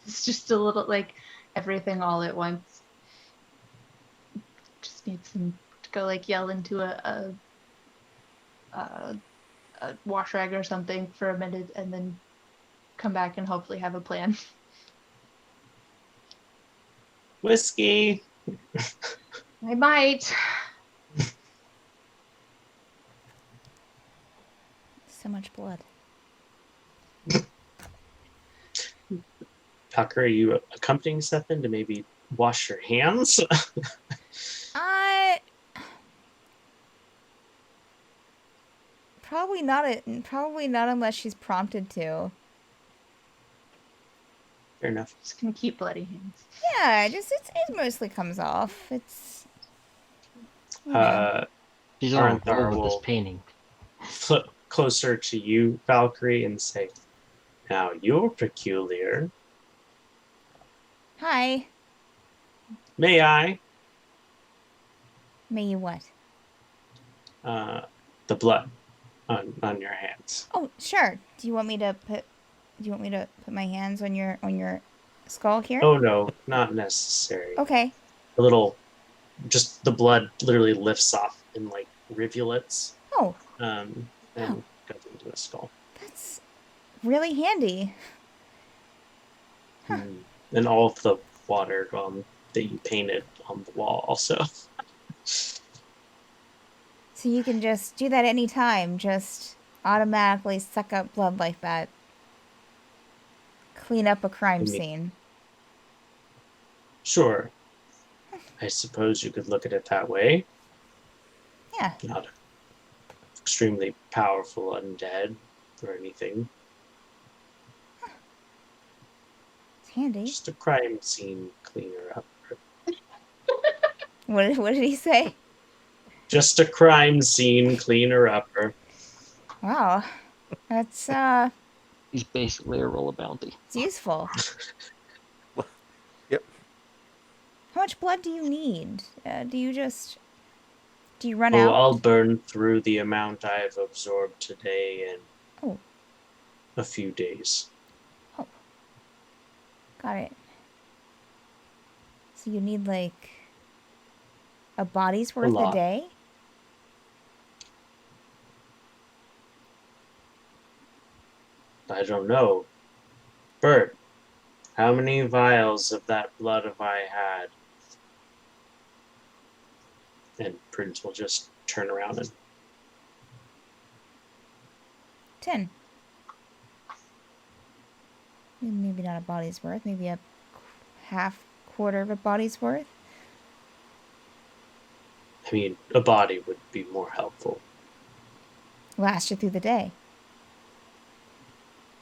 It's just a little like everything all at once. Just need to go like yell into a wash rag or something for a minute and then come back and hopefully have a plan. Whiskey. I might. So much blood. Tucker, are you accompanying Cethen to maybe wash your hands? Probably not. Probably not unless she's prompted to. Fair enough. Just gonna keep bloody hands. Yeah, it mostly comes off. It's. You know. She's on a Arnthar roll with this will painting. flip closer to you, Valkyrie, and say, "Now you're peculiar. Hi. May I?" May you what? The blood on your hands. Oh, sure. Do you want me to put my hands on your skull here? Oh no, not necessary. Okay. A little, just the blood literally lifts off in like rivulets. Oh. And goes into a skull. That's really handy. Huh. And all of the water that you painted on the wall also. So you can just do that anytime. Just automatically suck up blood like that. Clean up a crime scene. Sure. I suppose you could look at it that way. Yeah. Not extremely powerful undead or anything. It's handy. Just a crime scene cleaner up. What did he say? Just a crime scene cleaner upper. Wow. That's He's basically a roll of bounty. it's useful. Yep. How much blood do you need? Do you run Oh, out? I'll burn through the amount I've absorbed today in a few days. Oh. Got it. So you need like a body's worth a day? I don't know. Bert, how many vials of that blood have I had? And Prince will just turn around and 10. Maybe not a body's worth. Maybe a quarter of a body's worth. I mean, a body would be more helpful. Last you through the day.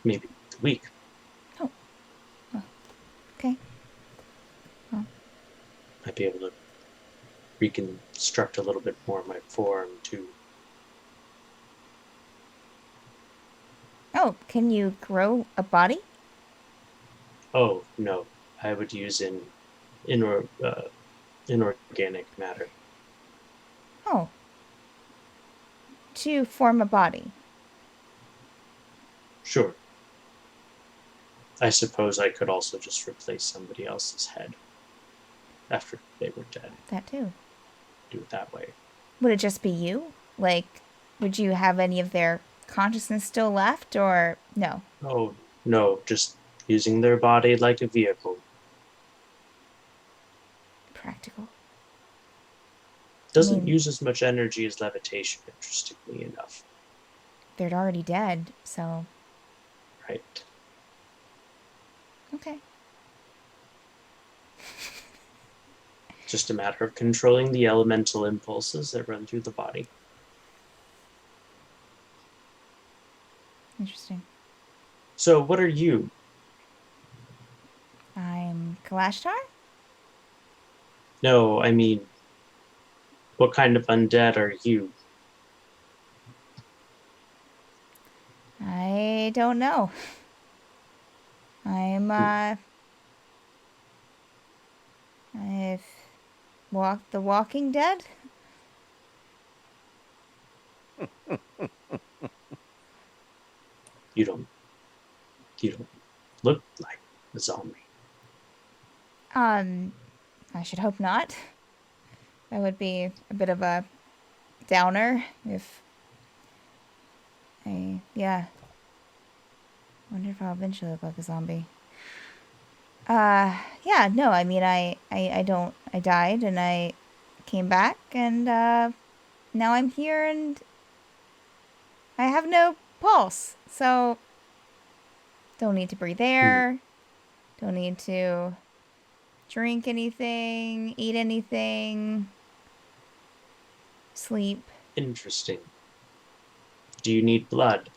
Maybe a week. Oh. Okay. Well. Might be able to reconstruct a little bit more of my form, too. Oh, can you grow a body? Oh, no. I would use inorganic matter. Oh. To form a body. Sure. I suppose I could also just replace somebody else's head after they were dead. That too. Do it that way. Would it just be you? Like, would you have any of their consciousness still left, or no? Oh, no, just using their body like a vehicle. Practical. Doesn't use as much energy as levitation, interestingly enough. They're already dead, so... Right. Okay. Just a matter of controlling the elemental impulses that run through the body. Interesting. So, what are you? I'm Kalashtar? No, I mean, what kind of undead are you? I don't know. I've walked the Walking Dead? You don't look like a zombie. I should hope not. That would be a bit of a downer if yeah. Wonder if I'll eventually look like a zombie. Yeah, no, I mean, I died and I came back and, now I'm here and I have no pulse, so don't need to breathe air, don't need to drink anything, eat anything, sleep. Interesting. Do you need blood?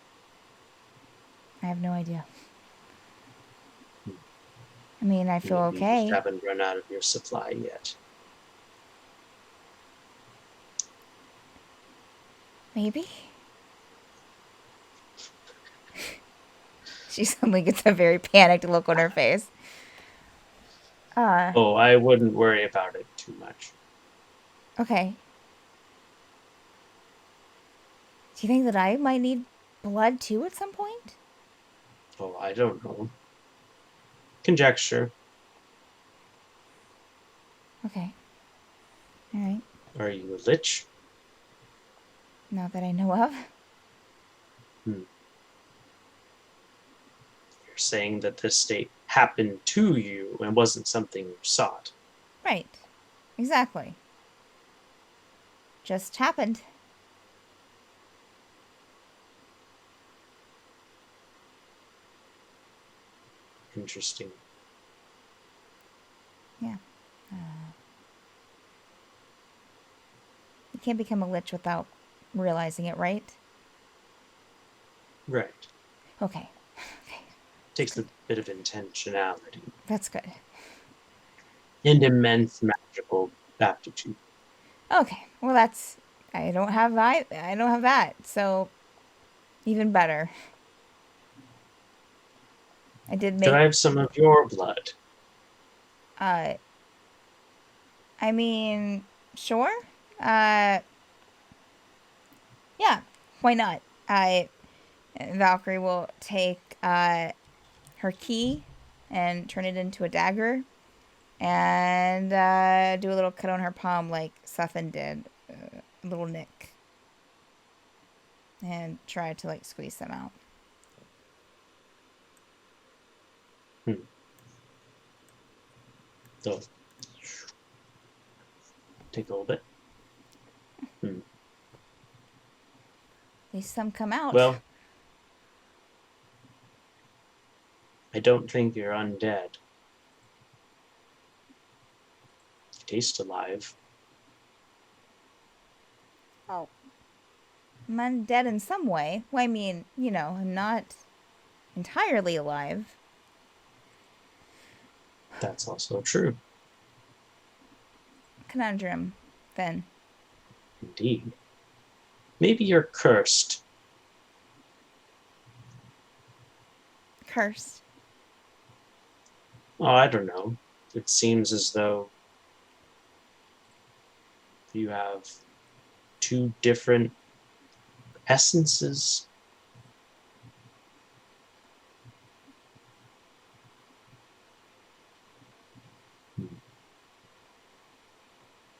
I have no idea. I mean, I feel Maybe you okay. just haven't run out of your supply yet. Maybe. She suddenly gets a very panicked look on her face. Oh, I wouldn't worry about it too much. Okay. Do you think that I might need blood too at some point? Oh, I don't know. Conjecture. Okay. Alright. Are you a lich? Not that I know of. You're saying that this state happened to you and wasn't something you sought. Right. Exactly. Just happened. Interesting. Yeah. You can't become a lich without realizing it, right? Right. Okay. Takes a bit of intentionality. That's good. And immense magical aptitude. Okay. Well, that's... I don't have that, so even better. I did make... Could I have some of your blood? I mean, sure. Yeah, why not? Valkyrie will take her key and turn it into a dagger and do a little cut on her palm like Cethen did. A little nick. And try to like squeeze them out. So, take a little bit. At least some come out. Well, I don't think you're undead. You taste alive. Oh. I'm undead in some way. Well, I mean, you know, I'm not entirely alive. That's also true. Conundrum, then. Indeed. Maybe you're cursed. Cursed. Oh, I don't know. It seems as though you have two different essences.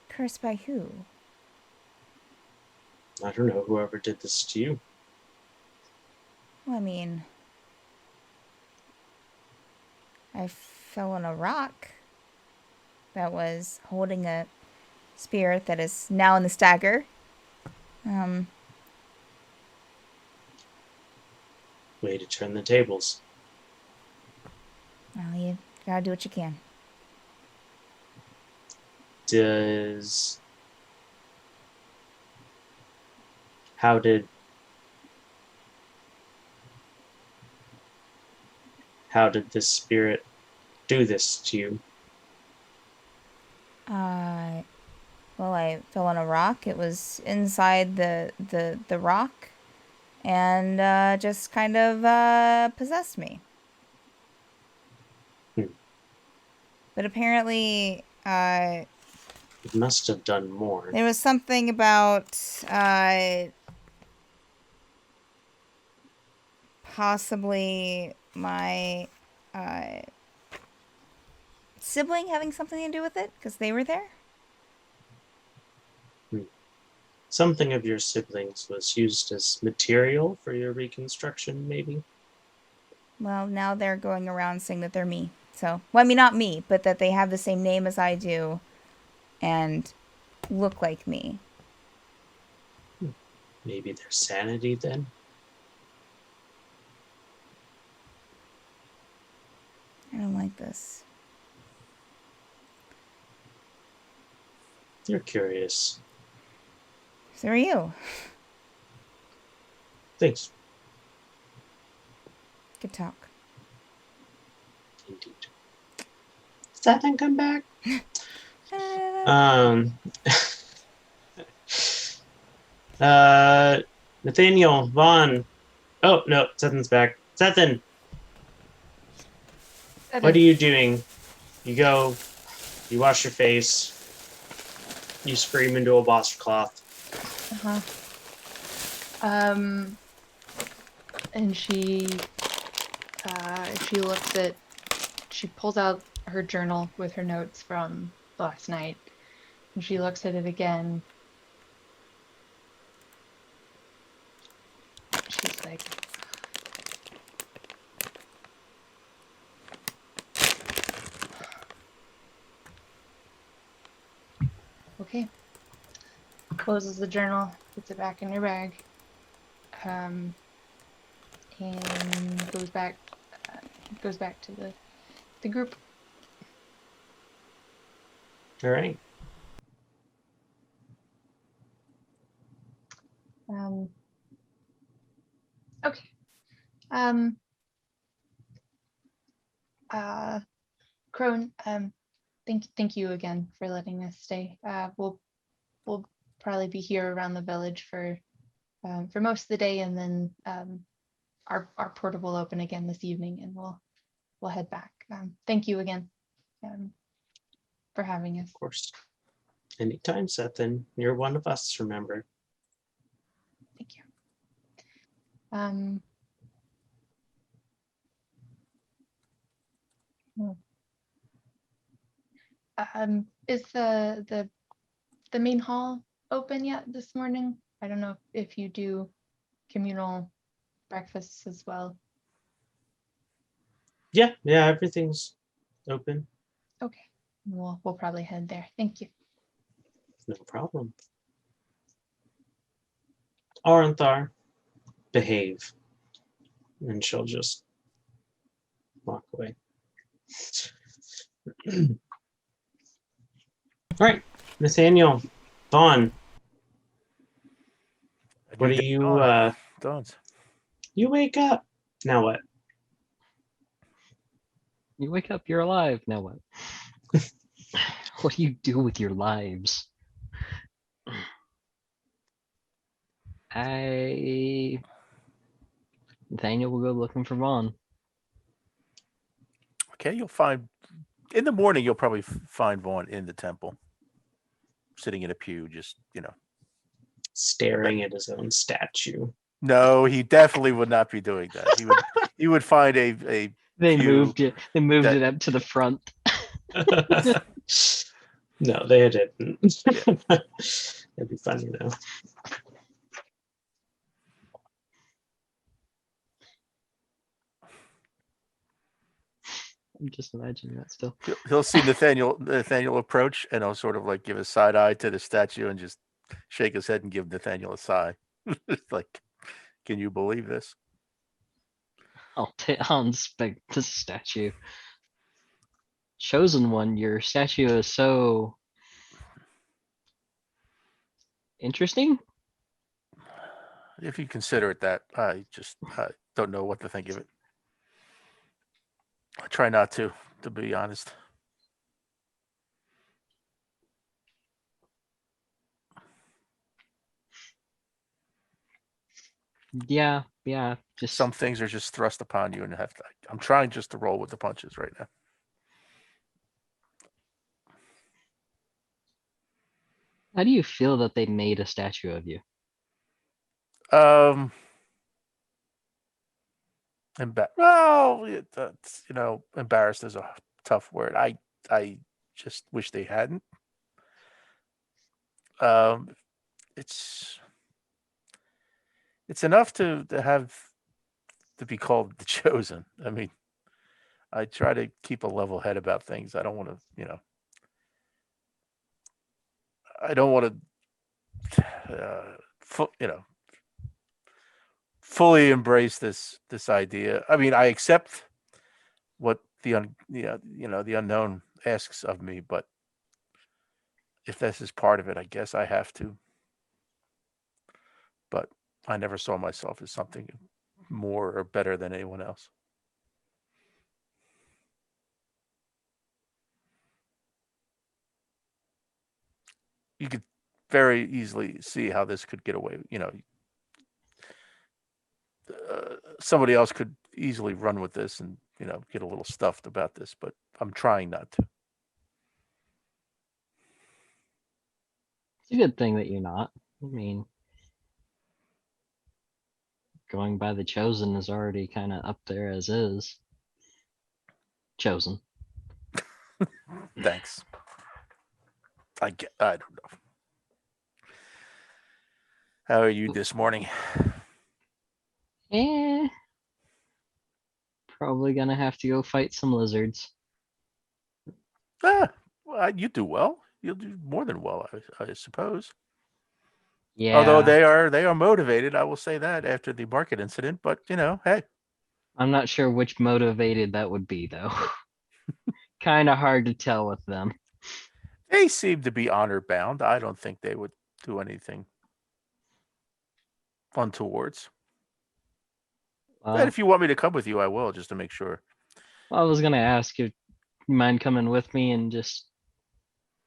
Cursed by who? I don't know, whoever did this to you. Well, I mean, I fell on a rock that was holding a spirit that is now in the stagger. Way to turn the tables. Well, you gotta do what you can. How did this spirit do this to you? Well, I fell on a rock. It was inside the rock, and just kind of possessed me. But apparently, It must have done more. there was something about possibly my sibling having something to do with it because they were there. Something of your siblings was used as material for your reconstruction, maybe? Well, now they're going around saying that they're me. So, well, I mean, not me, but that they have the same name as I do and look like me. Maybe their sanity then? I don't like this. You're curious. So are you. Thanks. Good talk. Indeed. Cethen come back? Nathaniel, Vaughan. Oh, no, Cethen's back. Cethen, what are you doing? You go, you wash your face, you scream into a washcloth. And she looks at, she pulls out her journal with her notes from last night, and she looks at it again. She's like, okay. Closes the journal, puts it back in her bag, and goes back to the group. All right. Okay. Crone, thank you again for letting us stay. We'll probably be here around the village for most of the day, and then our portal will open again this evening, and we'll head back. Thank you again for having us. Of course. Anytime, Cethen. You're one of us, remember. Thank you. Is the main hall open yet this morning? I don't know if you do communal breakfasts as well. Yeah, everything's open. Okay, we'll probably head there. Thank you. No problem. Aranthar, behave. And she'll just walk away. All right, Nathaniel, Vaughan. What do you, Don't. You wake up. Now what? You wake up, you're alive. Now what? What do you do with your lives? Nathaniel will go looking for Vaughan. Okay, you'll find in the morning. You'll probably find Vaughan in the temple, sitting in a pew, just staring at his own statue. No, he definitely would not be doing that. He would find a They pew moved it. They moved that- it up to the front. No, they didn't. Yeah. It'd be funny though. I'm just imagining that still. He'll see Nathaniel approach, and he'll sort of like give a side eye to the statue and just shake his head and give Nathaniel a sigh. It's like, can you believe this? I'll inspect the statue. Chosen one, your statue is so interesting. If you consider it that, I don't know what to think of it. I try not to be honest. Yeah. Just Some things are just thrust upon you, and I'm trying just to roll with the punches right now. how do you feel that they made a statue of you? That's embarrassed is a tough word. I just wish they hadn't. It's enough to be called the chosen. I mean, I try to keep a level head about things. I don't want to, I don't want to, fully embrace this idea. I mean, I accept what the unknown asks of me, but if this is part of it, I guess I have to. But I never saw myself as something more or better than anyone else. You could very easily see how this could get away. Somebody else could easily run with this and get a little stuffed about this, but I'm trying not to. It's a good thing that you're not. I mean, going by the chosen is already kind of up there as is. Chosen. Thanks. I don't know. How are you this morning? Probably gonna have to go fight some lizards. Well, you do well. You'll do more than well, I suppose. Yeah. Although they are motivated, I will say that after the market incident. But hey, I'm not sure which motivated that would be, though. Kind of hard to tell with them. they seem to be honor bound. I don't think they would do anything untowards. And if you want me to come with you, I will, just to make sure. I was gonna ask if you mind coming with me and just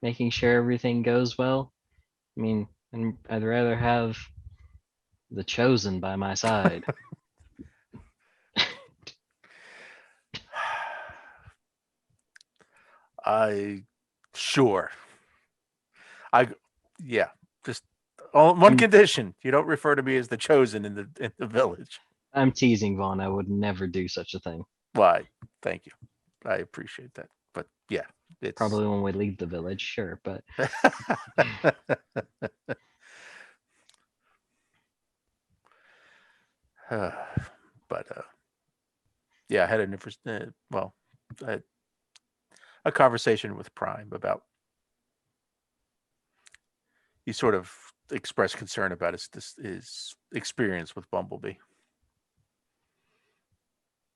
making sure everything goes well. I mean, I'd rather have the chosen by my side. Sure. Just on one condition: you don't refer to me as the chosen in the village. I'm teasing, Vaughn. I would never do such a thing. Why? Thank you. I appreciate that. But yeah, it's probably when we leave the village, sure, but yeah, I had a conversation with Prime about. He sort of expressed concern about his experience with Bumblebee.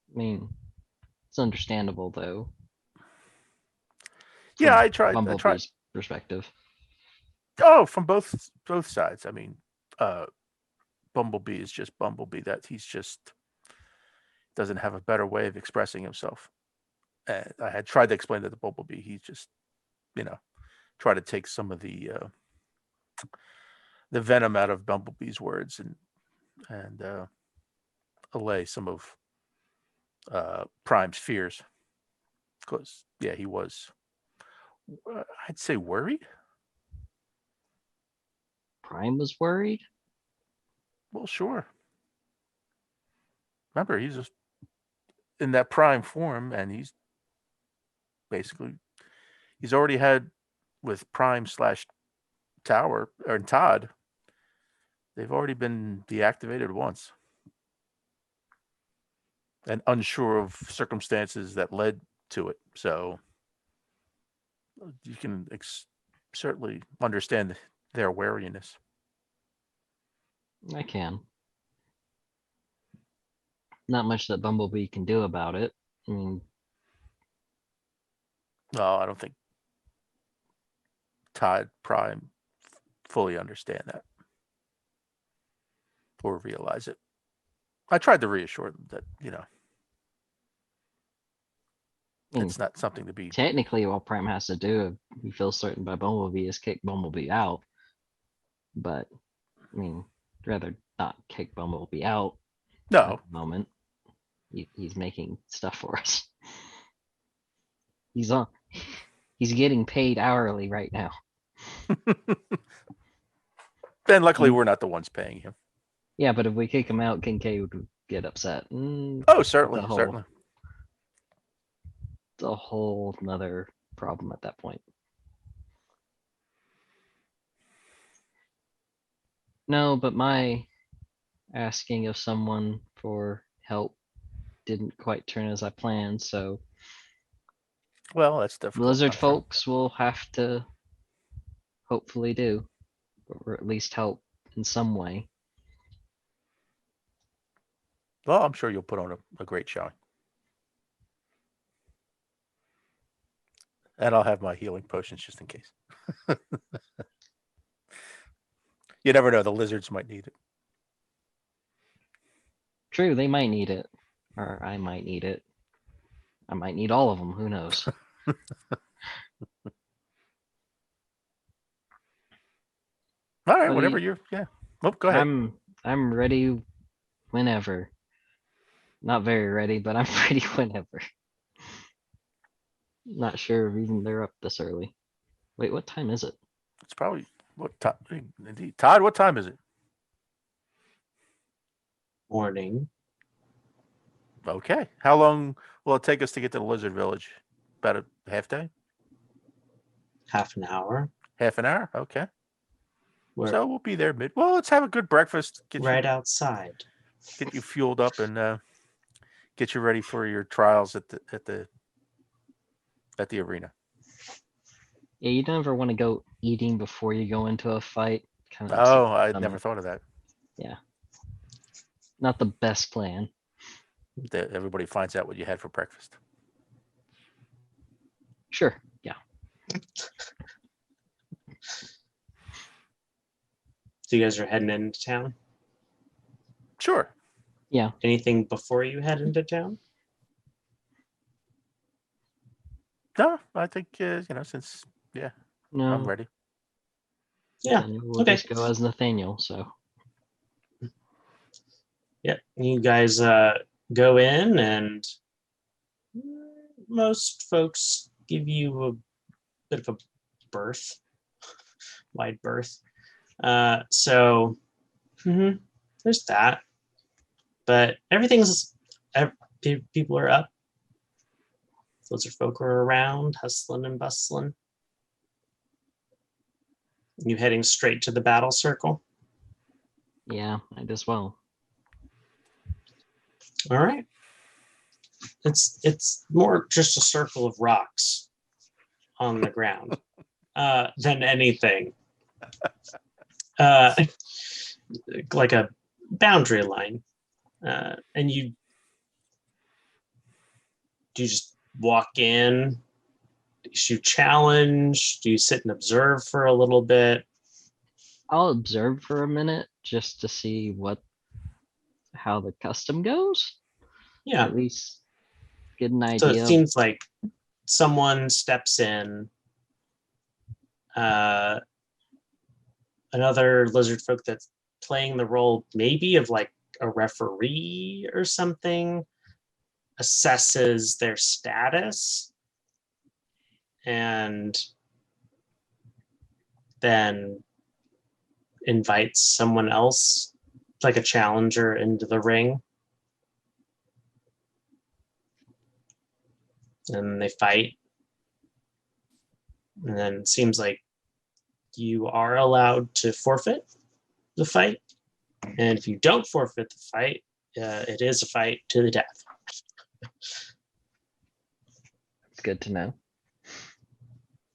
I mean, it's understandable though. Yeah, I tried. Bumblebee's perspective. Oh, from both sides. I mean, Bumblebee is just Bumblebee. That he's just doesn't have a better way of expressing himself. And I had tried to explain that to Bumblebee. He just, try to take some of the venom out of Bumblebee's words and allay some of Prime's fears. Because, yeah, he was, I'd say, worried. Prime was worried. Well, sure. Remember, he's just in that prime form, and he's already had with Prime / Tower or Todd. They've already been deactivated once, and unsure of circumstances that led to it. So you can certainly understand their wariness. I can. Not much that Bumblebee can do about it. I mean, No, I don't think Todd Prime fully understand that or realize it. I tried to reassure them that, it's not something to be. Technically, all Prime has to do, if he feels certain by Bumblebee, is kick Bumblebee out. But, I mean, rather not kick Bumblebee out at No, the moment. He's making stuff for us. He's getting paid hourly right now. then luckily we're not the ones paying him. Yeah, but if we kick him out, Kincaid would get upset. Oh, certainly, certainly. It's a whole nother problem at that point. No, but my asking of someone for help didn't quite turn as I planned, so Well, that's difficult. Lizardfolks will have to hopefully do, or at least help in some way. Well, I'm sure you'll put on a great showing. And I'll have my healing potions just in case. You never know. The lizards might need it. True, they might need it. Or I might need it. I might need all of them. Who knows? All right, whatever you're. Yeah. Oh, go ahead. I'm ready whenever. Not very ready, but I'm ready whenever. Not sure if even they're up this early. Wait, what time is it? It's probably what time? Indeed, Todd. What time is it? Morning. Okay. How long will it take us to get to the lizard village? About a half day? Half an hour. Half an hour? Okay. We're So we'll be there Well, let's have a good breakfast. outside. Get you fueled up and get you ready for your trials at the arena. Yeah, you don't ever want to go eating before you go into a fight. Oh, I never thought of that. Yeah. Not the best plan. That everybody finds out what you had for breakfast. Sure. Yeah. So you guys are heading into town? Sure. Yeah. Anything before you head into town? No, I think since No. I'm ready. Yeah. We'll just go as Nathaniel. So. Yeah. You guys go in, and most folks give you a bit of a berth, wide berth. So there's that. But people are up. Lizardfolk are around, hustling and bustling. You heading straight to the battle circle? Yeah, might as well. All right. It's more just a circle of rocks on the ground than anything. Like a boundary line. And you just walk in? Do you challenge? Do you sit and observe for a little bit? I'll observe for a minute just to see how the custom goes. Yeah. At least get an idea. So it seems like someone steps in. Another lizardfolk that's playing the role maybe of like a referee or something assesses their status and then invites someone else, like a challenger, into the ring. And they fight. And then it seems like you are allowed to forfeit the fight. And if you don't forfeit the fight, it is a fight to the death. It's good to know.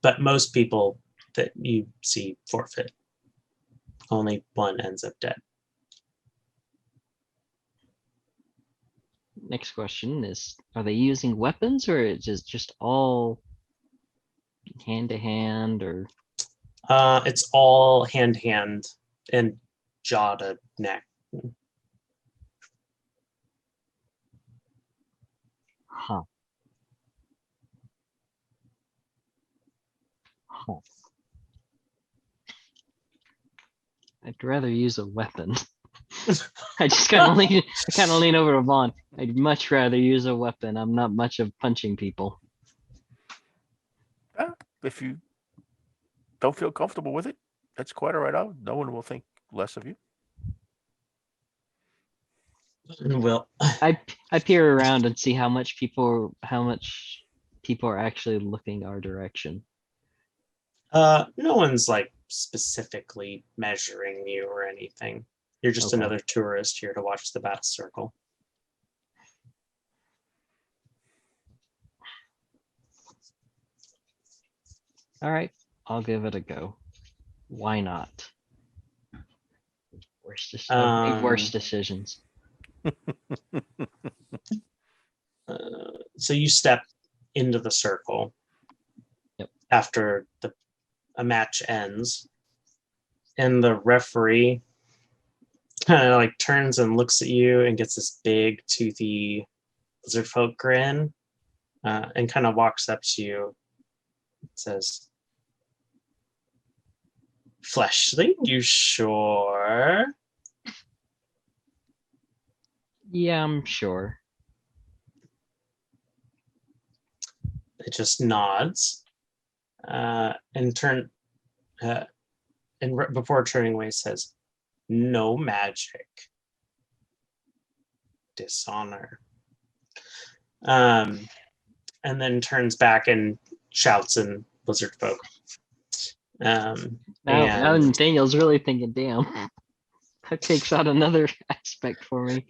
But most people that you see forfeit. Only one ends up dead. Next question is, are they using weapons or is it just all hand to hand or? It's all hand and jaw to neck. Huh. Huh. I'd rather use a weapon. I just kind of lean over to Vaughan. I'd much rather use a weapon. I'm not much of punching people. If you don't feel comfortable with it, that's quite all right. No one will think less of you. Well, I peer around and see how much people are actually looking our direction. no one's like specifically measuring you or anything. You're just Okay. another tourist here to watch the bat circle. All right, I'll give it a go. Why not? I've made worse decisions. So you step into the circle. Yep. After a match ends, and the referee kind of like turns and looks at you and gets this big toothy Lizardfolk grin, and kind of walks up to you and says, "Fleshly, you sure?" Yeah, I'm sure. It just nods, and before turning away says, "No magic, dishonor." And then turns back and shouts in Lizardfolk. Now And Nathaniel's really thinking, damn, that takes out another aspect for me.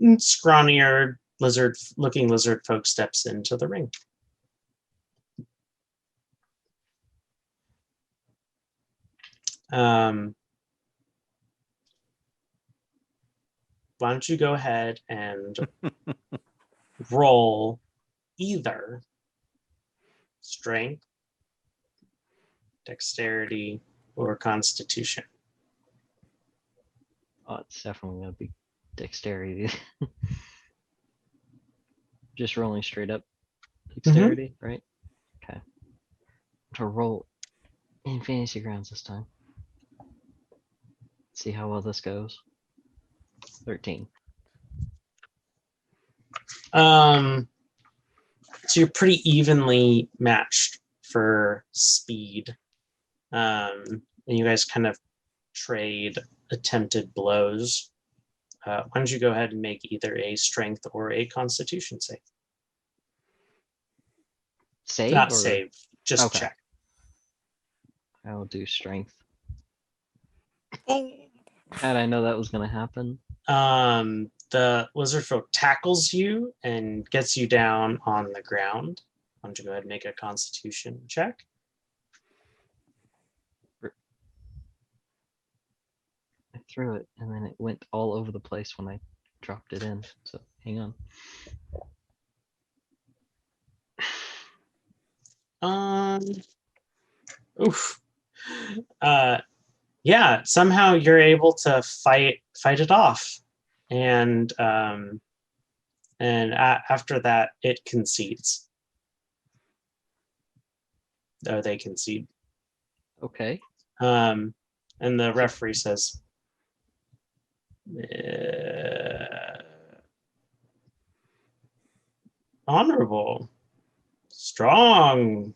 scrawnier looking lizard folk steps into the ring. Why don't you go ahead and roll either strength, dexterity, or constitution. Oh, it's definitely gonna be dexterity. Just rolling straight up dexterity, right? Okay. To roll in fantasy grounds this time. See how well this goes. 13. So you're pretty evenly matched for speed. And you guys kind of trade attempted blows. Why don't you go ahead and make either a strength or a constitution save? Save? Not or... save, just Okay. check. I will do strength. Oh. How did I know that was gonna happen? The lizardfolk tackles you and gets you down on the ground. Why don't you go ahead and make a constitution check? I threw it and then it went all over the place when I dropped it in. So hang on. Oof. Yeah, somehow you're able to fight it off, and after that, it concedes. Or they concede. Okay. And the referee says, Honorable. Strong.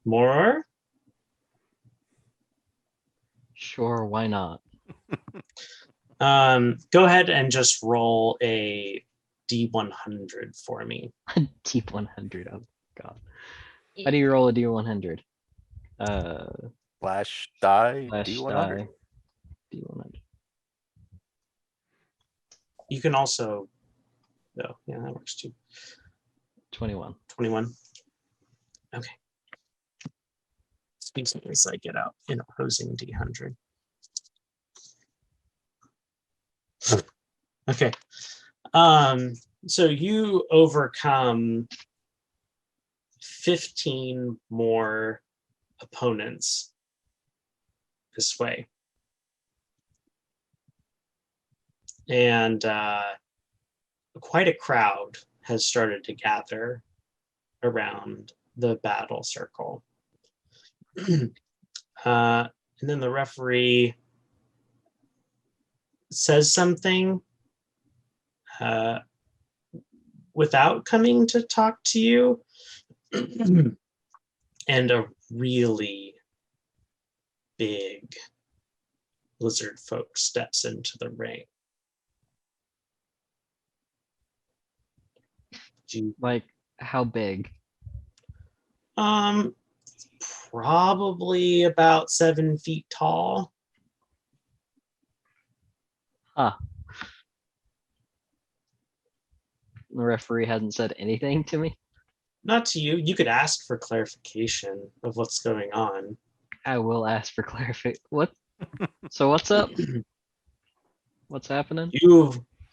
More? Sure, why not? Go ahead and just roll a D100 for me. Deep 100. Oh god. How do you roll a D100? Flash die Flash D100. die. D100. You can also. Oh, yeah, that works too. 21. 21. Okay. Speaks as I get out an opposing D100. Okay. So you overcome 15 more opponents this way. And quite a crowd has started to gather around the battle circle. And then the referee says something without coming to talk to you. And a really big lizard folk steps into the ring. Like, how big? Probably about 7 feet tall. Huh. The referee hasn't said anything to me. Not to you. You could ask for clarification of what's going on. I will ask for clarification. What? So what's up? What's happening?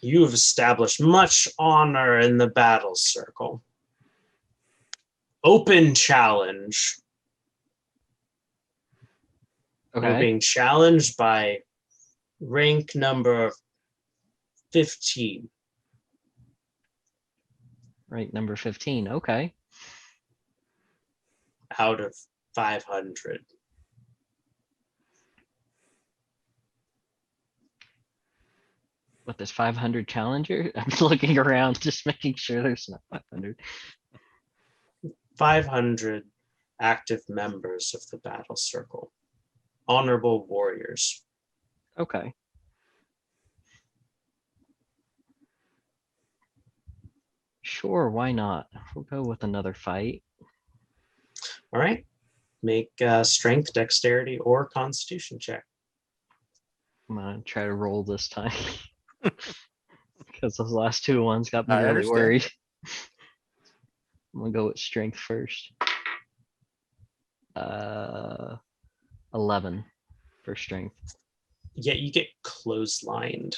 You've established much honor in the battle circle. Open challenge. Okay. You're being challenged by rank number 15. Rank number 15. Okay. Out of 500. What, there's 500 challenger? I'm looking around, just making sure there's not 500. 500 active members of the battle circle. Honorable warriors. Okay. Sure, why not? We'll go with another fight. All right. Make strength, dexterity, or constitution check. I'm gonna try to roll this time. Because those last two ones got me I really understand. worried. I'm gonna go with strength first. 11 for strength. Yeah, you get clotheslined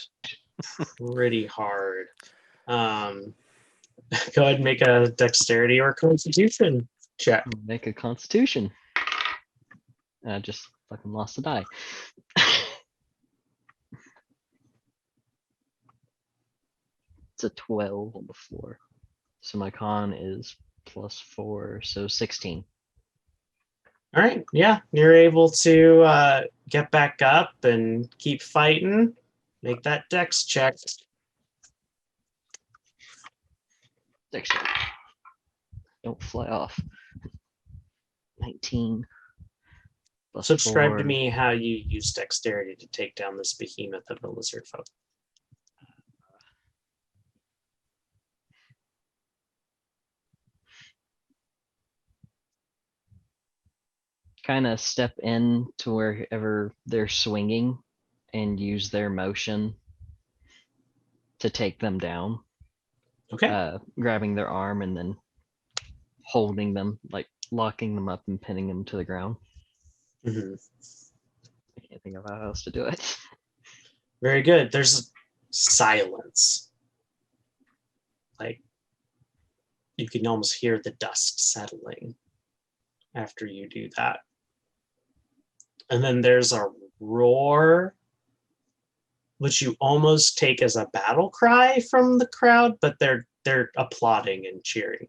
pretty hard. Go ahead and make a dexterity or constitution check. Make a constitution. I just fucking lost a die. It's a 12 on the floor. So my con is +4, so 16. All right. Yeah, you're able to get back up and keep fighting. Make that dex check. Dexter. Don't fly off. 19. Plus Subscribe 4. to me how you use dexterity to take down this behemoth of a lizard folk. Kind of step in to wherever they're swinging and use their motion to take them down. Okay. Grabbing their arm and then holding them, like locking them up and pinning them to the ground. Mm-hmm. I can't think of how else to do it. Very good. There's silence. Like, you can almost hear the dust settling after you do that. And then there's a roar, which you almost take as a battle cry from the crowd, but they're applauding and cheering.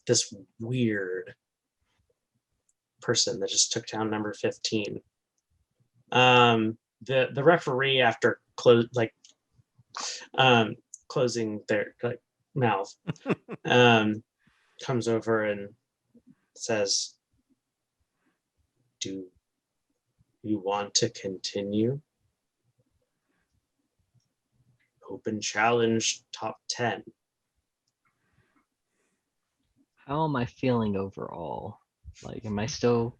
This weird person that just took down number 15. The referee, after closing their mouth, comes over and says, "Do you want to continue? Open challenge top 10." How am I feeling overall? Like, am I still?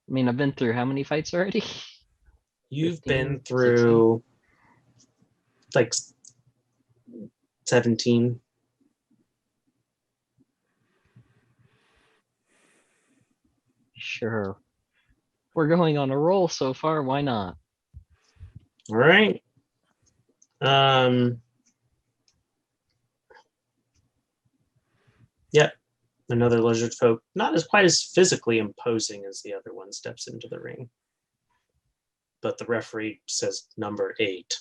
I mean, I've been through how many fights already? You've 15, been through 17. Sure. We're going on a roll so far. Why not? All right. Yep. Another lizard folk, not as quite as physically imposing as the other one, steps into the ring. But the referee says number 8.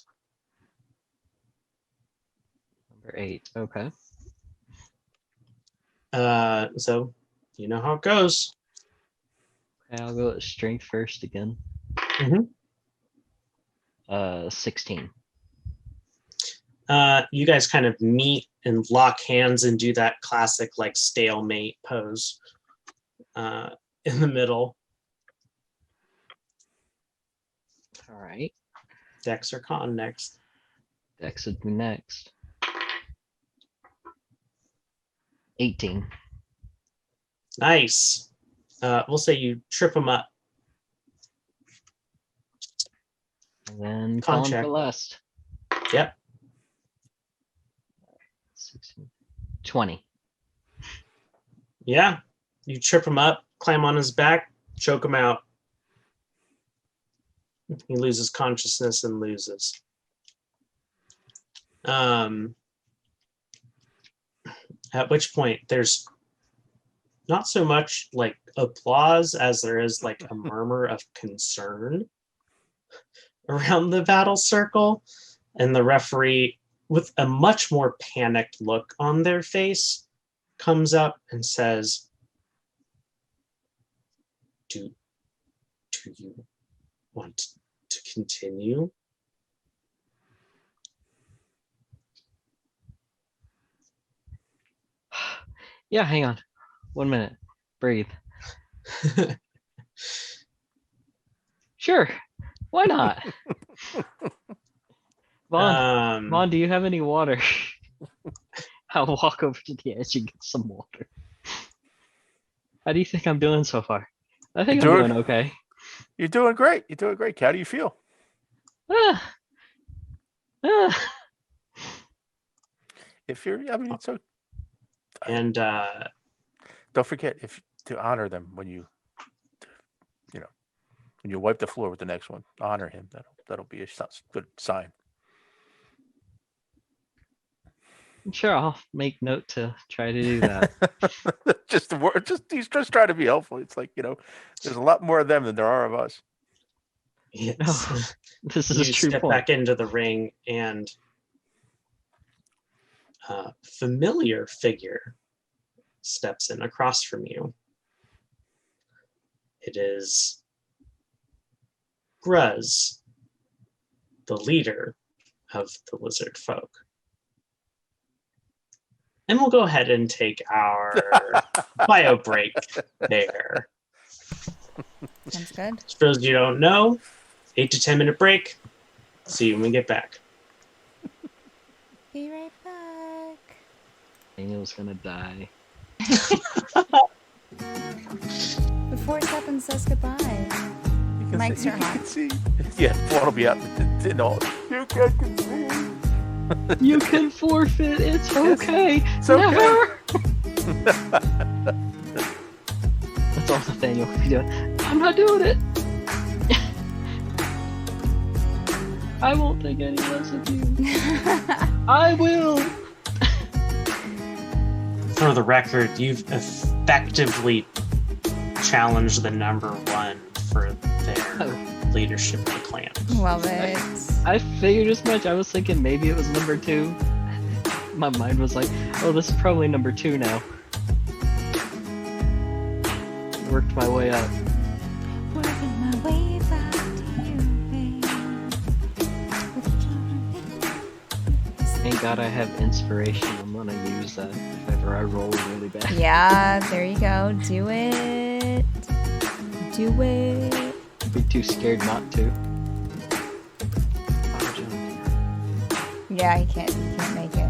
Number 8. Okay. So you know how it goes. Okay, I'll go with strength first again. Mhm. 16. You guys kind of meet and lock hands and do that classic stalemate pose in the middle. All right. Dex or con next. Dex would be next. 18. Nice. We'll say you trip them up. And then Con calling check. for lust. Yep. 16. 20. Yeah. You trip him up, climb on his back, choke him out. He loses consciousness and loses. At which point there's not so much applause as there is a murmur of concern around the battle circle, and the referee, with a much more panicked look on their face, comes up and says, do you want to continue? Yeah, hang on. 1 minute. Breathe. Sure. Why not? Vaughn, do you have any water? I'll walk over to the edge and get some water. How do you think I'm doing so far? I think I'm doing okay. You're doing great. You're doing great. How do you feel? If you're, I mean, so. And don't forget to honor them when you wipe the floor with the next one. Honor him. That'll be a good sign. Sure, I'll make note to try to do that. He's just trying to be helpful. It's there's a lot more of them than there are of us. Yes. No, this is you a true step point. back into the ring, and a familiar figure steps in across from you. It is Gruz, the leader of the Lizardfolk. And we'll go ahead and take our bio break there. Sounds good. For those you don't know, 8 to 10 minute break. See you when we get back. Be right back. Nathaniel's gonna die. Before Cethen says goodbye. Mics are hot. Yeah, Vaughn will be out. You can see. You can forfeit. It's okay. It's okay. Never. That's all Nathaniel can be doing. I'm not doing it. I won't think any less of you. I will. For the record, you've effectively challenged the number 1 for their leadership of the clan. Love it. I figured as much. I was thinking maybe it was number 2. My mind was like, oh, this is probably number 2 now. Worked my way up. Working my way back to you, babe. Thank God I have inspiration. I'm gonna use that if ever I roll really bad. Yeah, there you go. Do it. Do it. I'd be too scared not to. Yeah, you can't make it.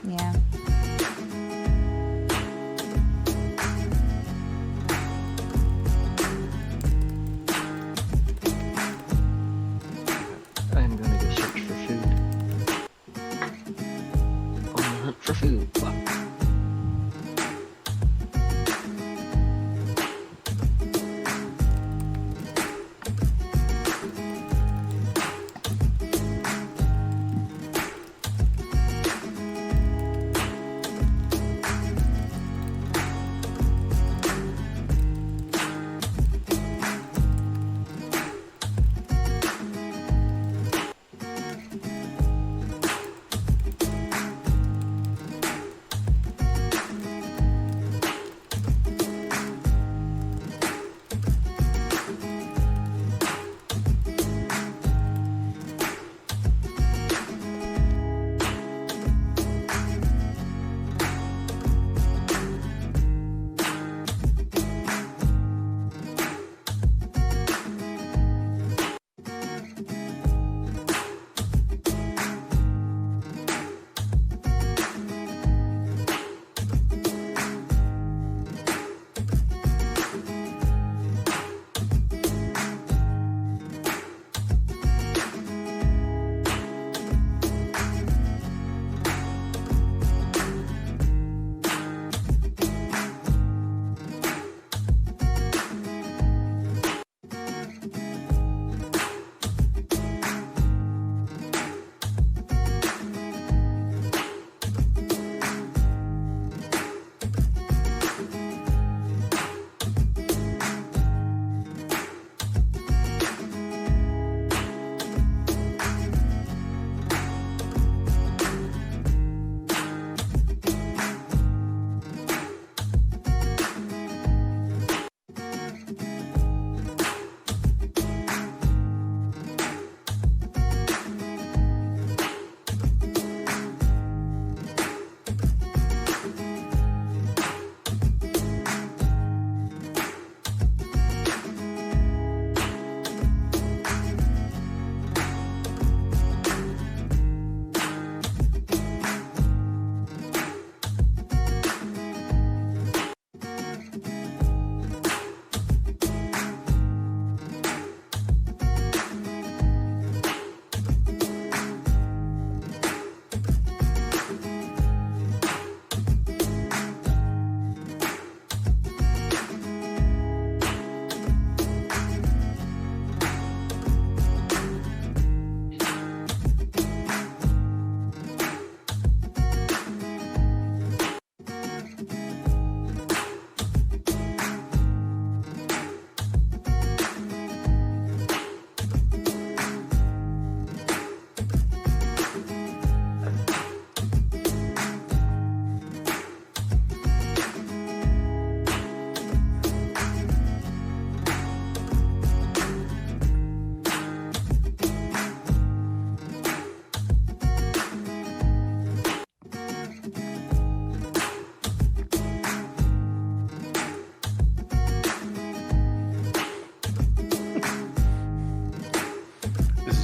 Yeah. I'm gonna go search for food. On the hunt for food. Wow.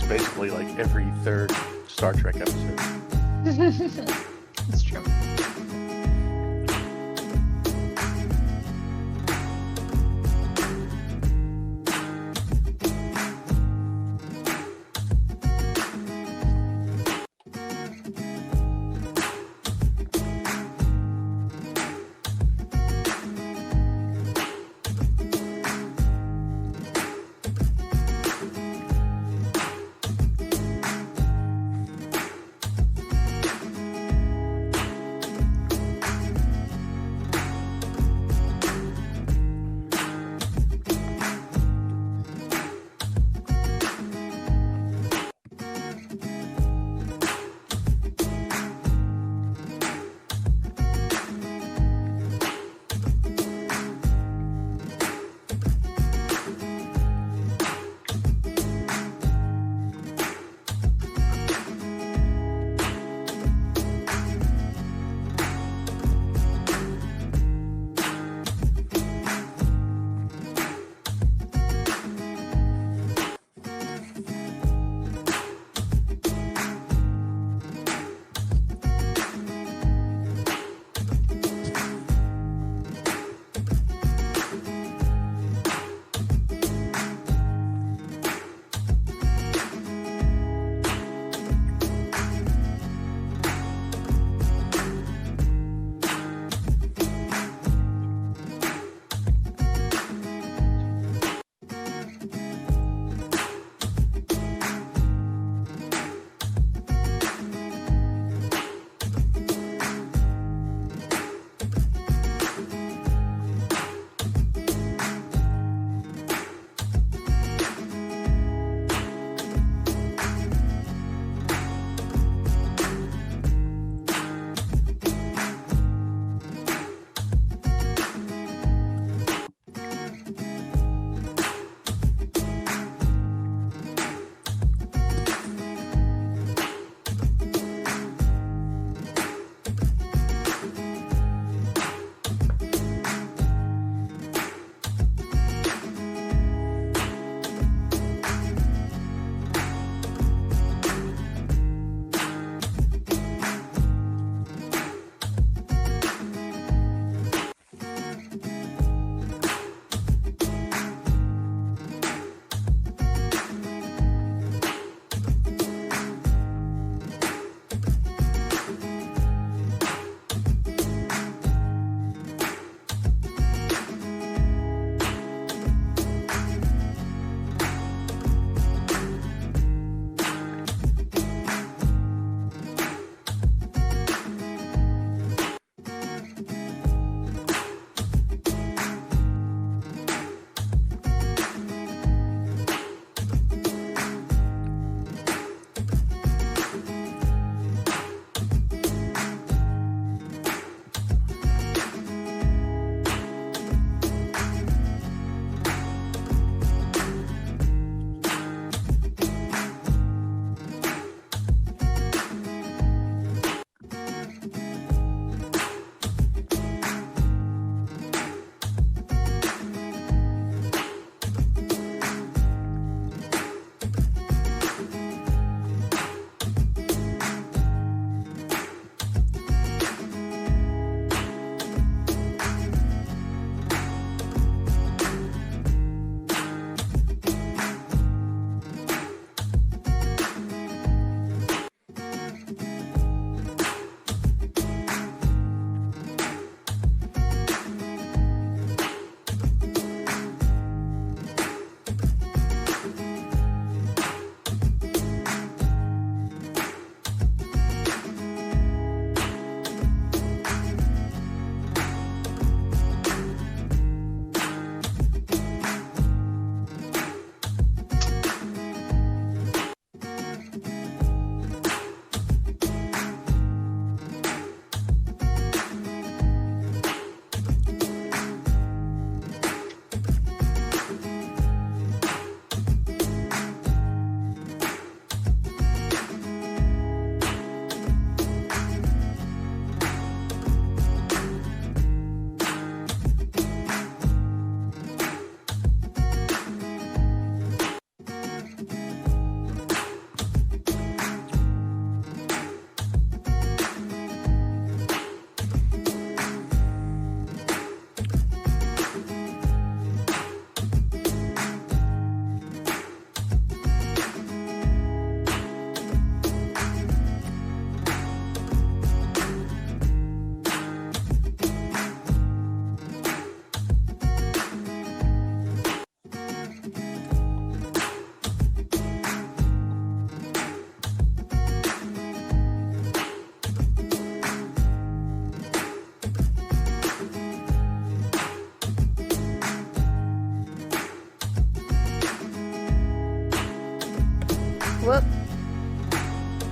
basically like every third Star Trek episode. That's true.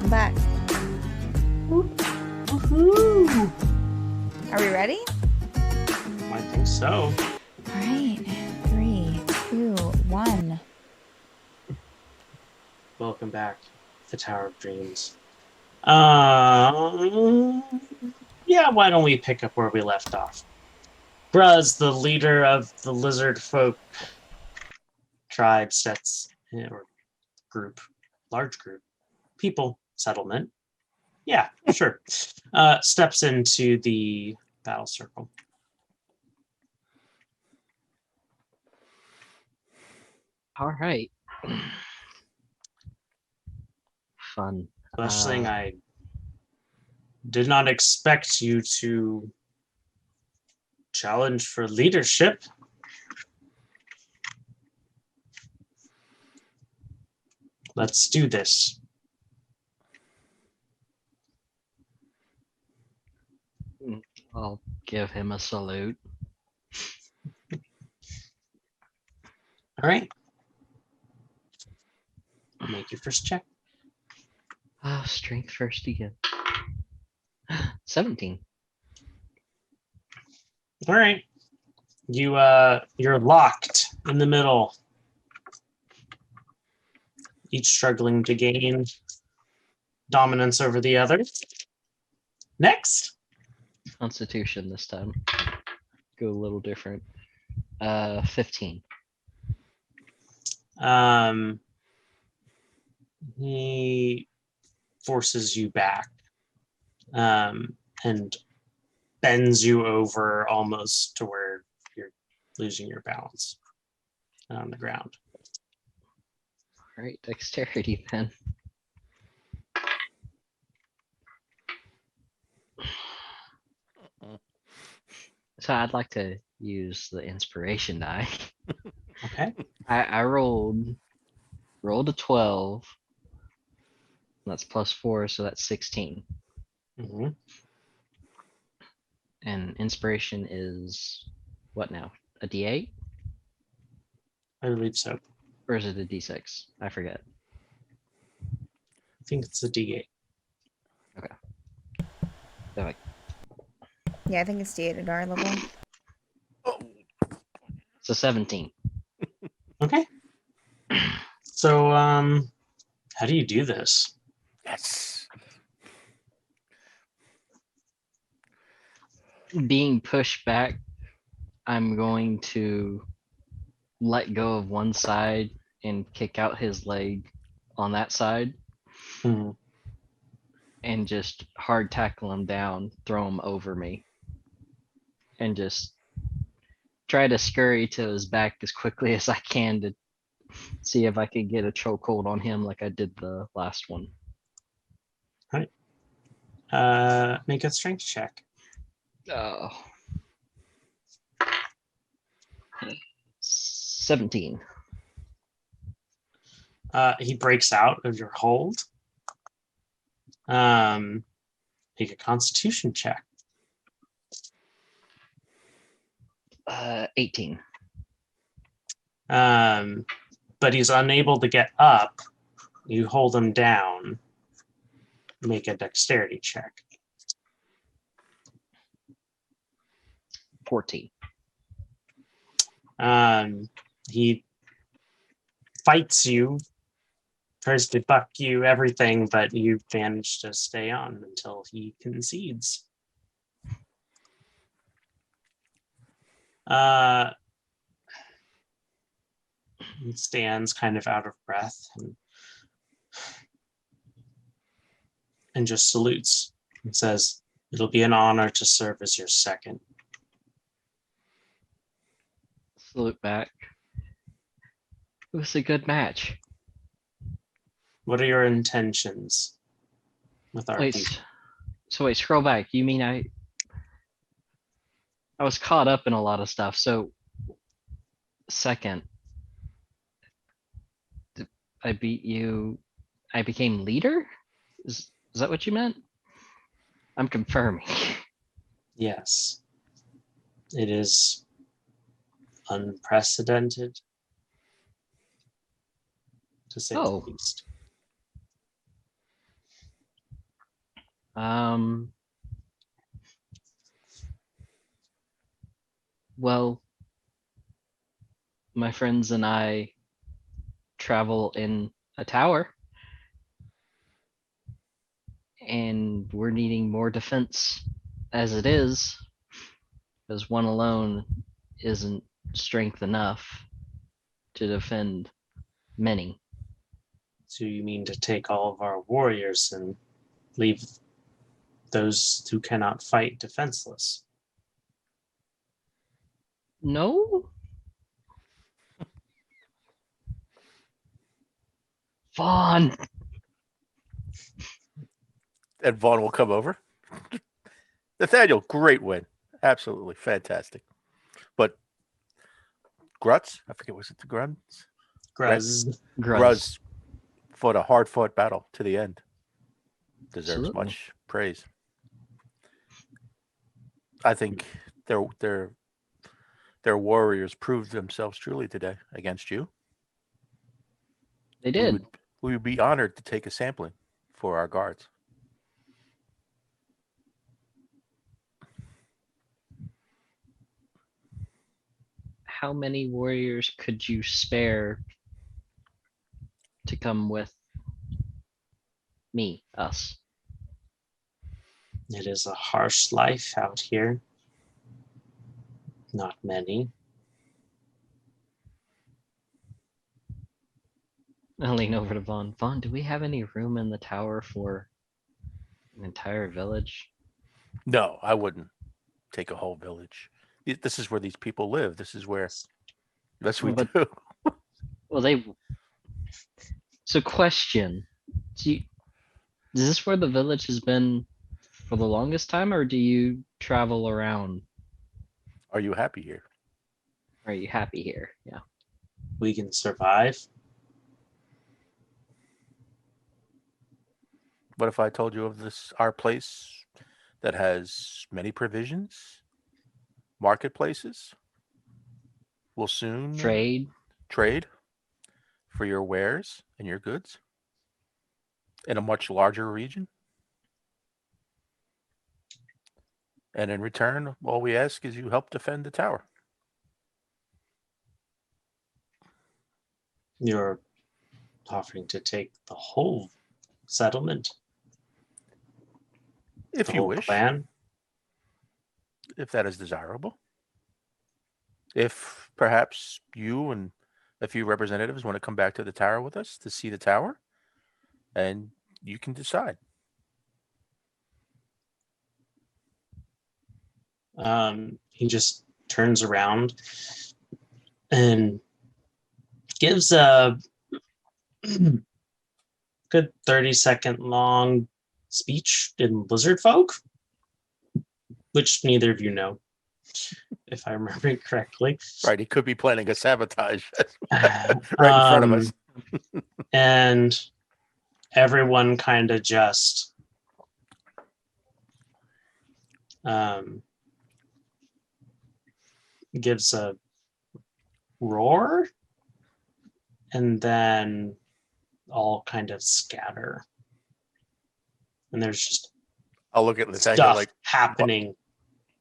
Welcome back. Woohoo! Are we ready? I think so. All right. 3, 2, 1. Welcome back to the Tower of Dreams. Yeah, why don't we pick up where we left off? Bruz, the leader of the Lizardfolk tribe, or group, large group, people, settlement. Yeah, sure. Steps into the battle circle. All right. Fun. Blessing, I did not expect you to challenge for leadership. Let's do this. I'll give him a salute. All right. Make your first check. Strength first again. 17. All right. You're locked in the middle. Each struggling to gain dominance over the other. Next. Constitution this time. Go a little different. 15. He forces you back and bends you over almost to where you're losing your balance on the ground. All right, dexterity then. So I'd like to use the inspiration die. Okay. I rolled a 12. That's +4, so that's 16. Mm-hmm. And inspiration is what now? A D8? I believe so. Or is it a D6? I forget. I think it's a D8. Like, Yeah, I think it's D8 at our level. it's a 17. Okay. So, how do you do this? Yes. Being pushed back, I'm going to let go of one side and kick out his leg on that side Hmm. and just hard tackle him down, throw him over me, and just try to scurry to his back as quickly as I can to see if I could get a chokehold on him like I did the last one. Make a strength check. Oh. 17. He breaks out of your hold. Make a Constitution check. 18. But he's unable to get up. You hold him down. Make a dexterity check. 14. He fights you, tries to buck you, everything, but you manage to stay on until he concedes. He stands kind of out of breath and just salutes and says, "It'll be an honor to serve as your second." Salute back. It was a good match. What are your intentions with our people? Wait, scroll back. You mean I was caught up in a lot of stuff. So second, I beat you. I became leader? Is that what you meant? I'm confirming. Yes. It is unprecedented, to say the least. Well, my friends and I travel in a tower, and we're needing more defense as it is, because one alone isn't strength enough to defend many. So you mean to take all of our warriors and leave those who cannot fight defenseless? No? Vaughan! And Vaughn will come over. Nathaniel, great win. Absolutely fantastic. But Grutz, I forget, was it the Grunts? Gruz. Gruz fought a hard-fought battle to the end. Deserves Absolutely. much praise. I think their warriors proved themselves truly today against you. They did. We would be honored to take a sampling for our guards. How many warriors could you spare to come with me, us? It is a harsh life out here. Not many. I'll lean over to Vaughn. Vaughn, do we have any room in the tower for an entire village? No, I wouldn't take a whole village. This is where these people live. This is where that's what we do. Well, So, question: is this where the village has been for the longest time, or do you travel around? Are you happy here? Are you happy here? Yeah. We can survive. What if I told you of our place that has many provisions, marketplaces? We'll soon Trade for your wares and your goods in a much larger region. And in return, all we ask is you help defend the tower. You're offering to take the whole settlement? If the you whole wish. Clan? If that is desirable. If perhaps you and a few representatives want to come back to the tower with us to see the tower, and you can decide. He just turns around and gives a good 30-second long speech in Lizardfolk, which neither of you know, if I remember it correctly. Right, he could be planning a sabotage right in front of us. And everyone kind of just gives a roar, and then all kind of scatter. And there's just I'll look at Nathaniel stuff like happening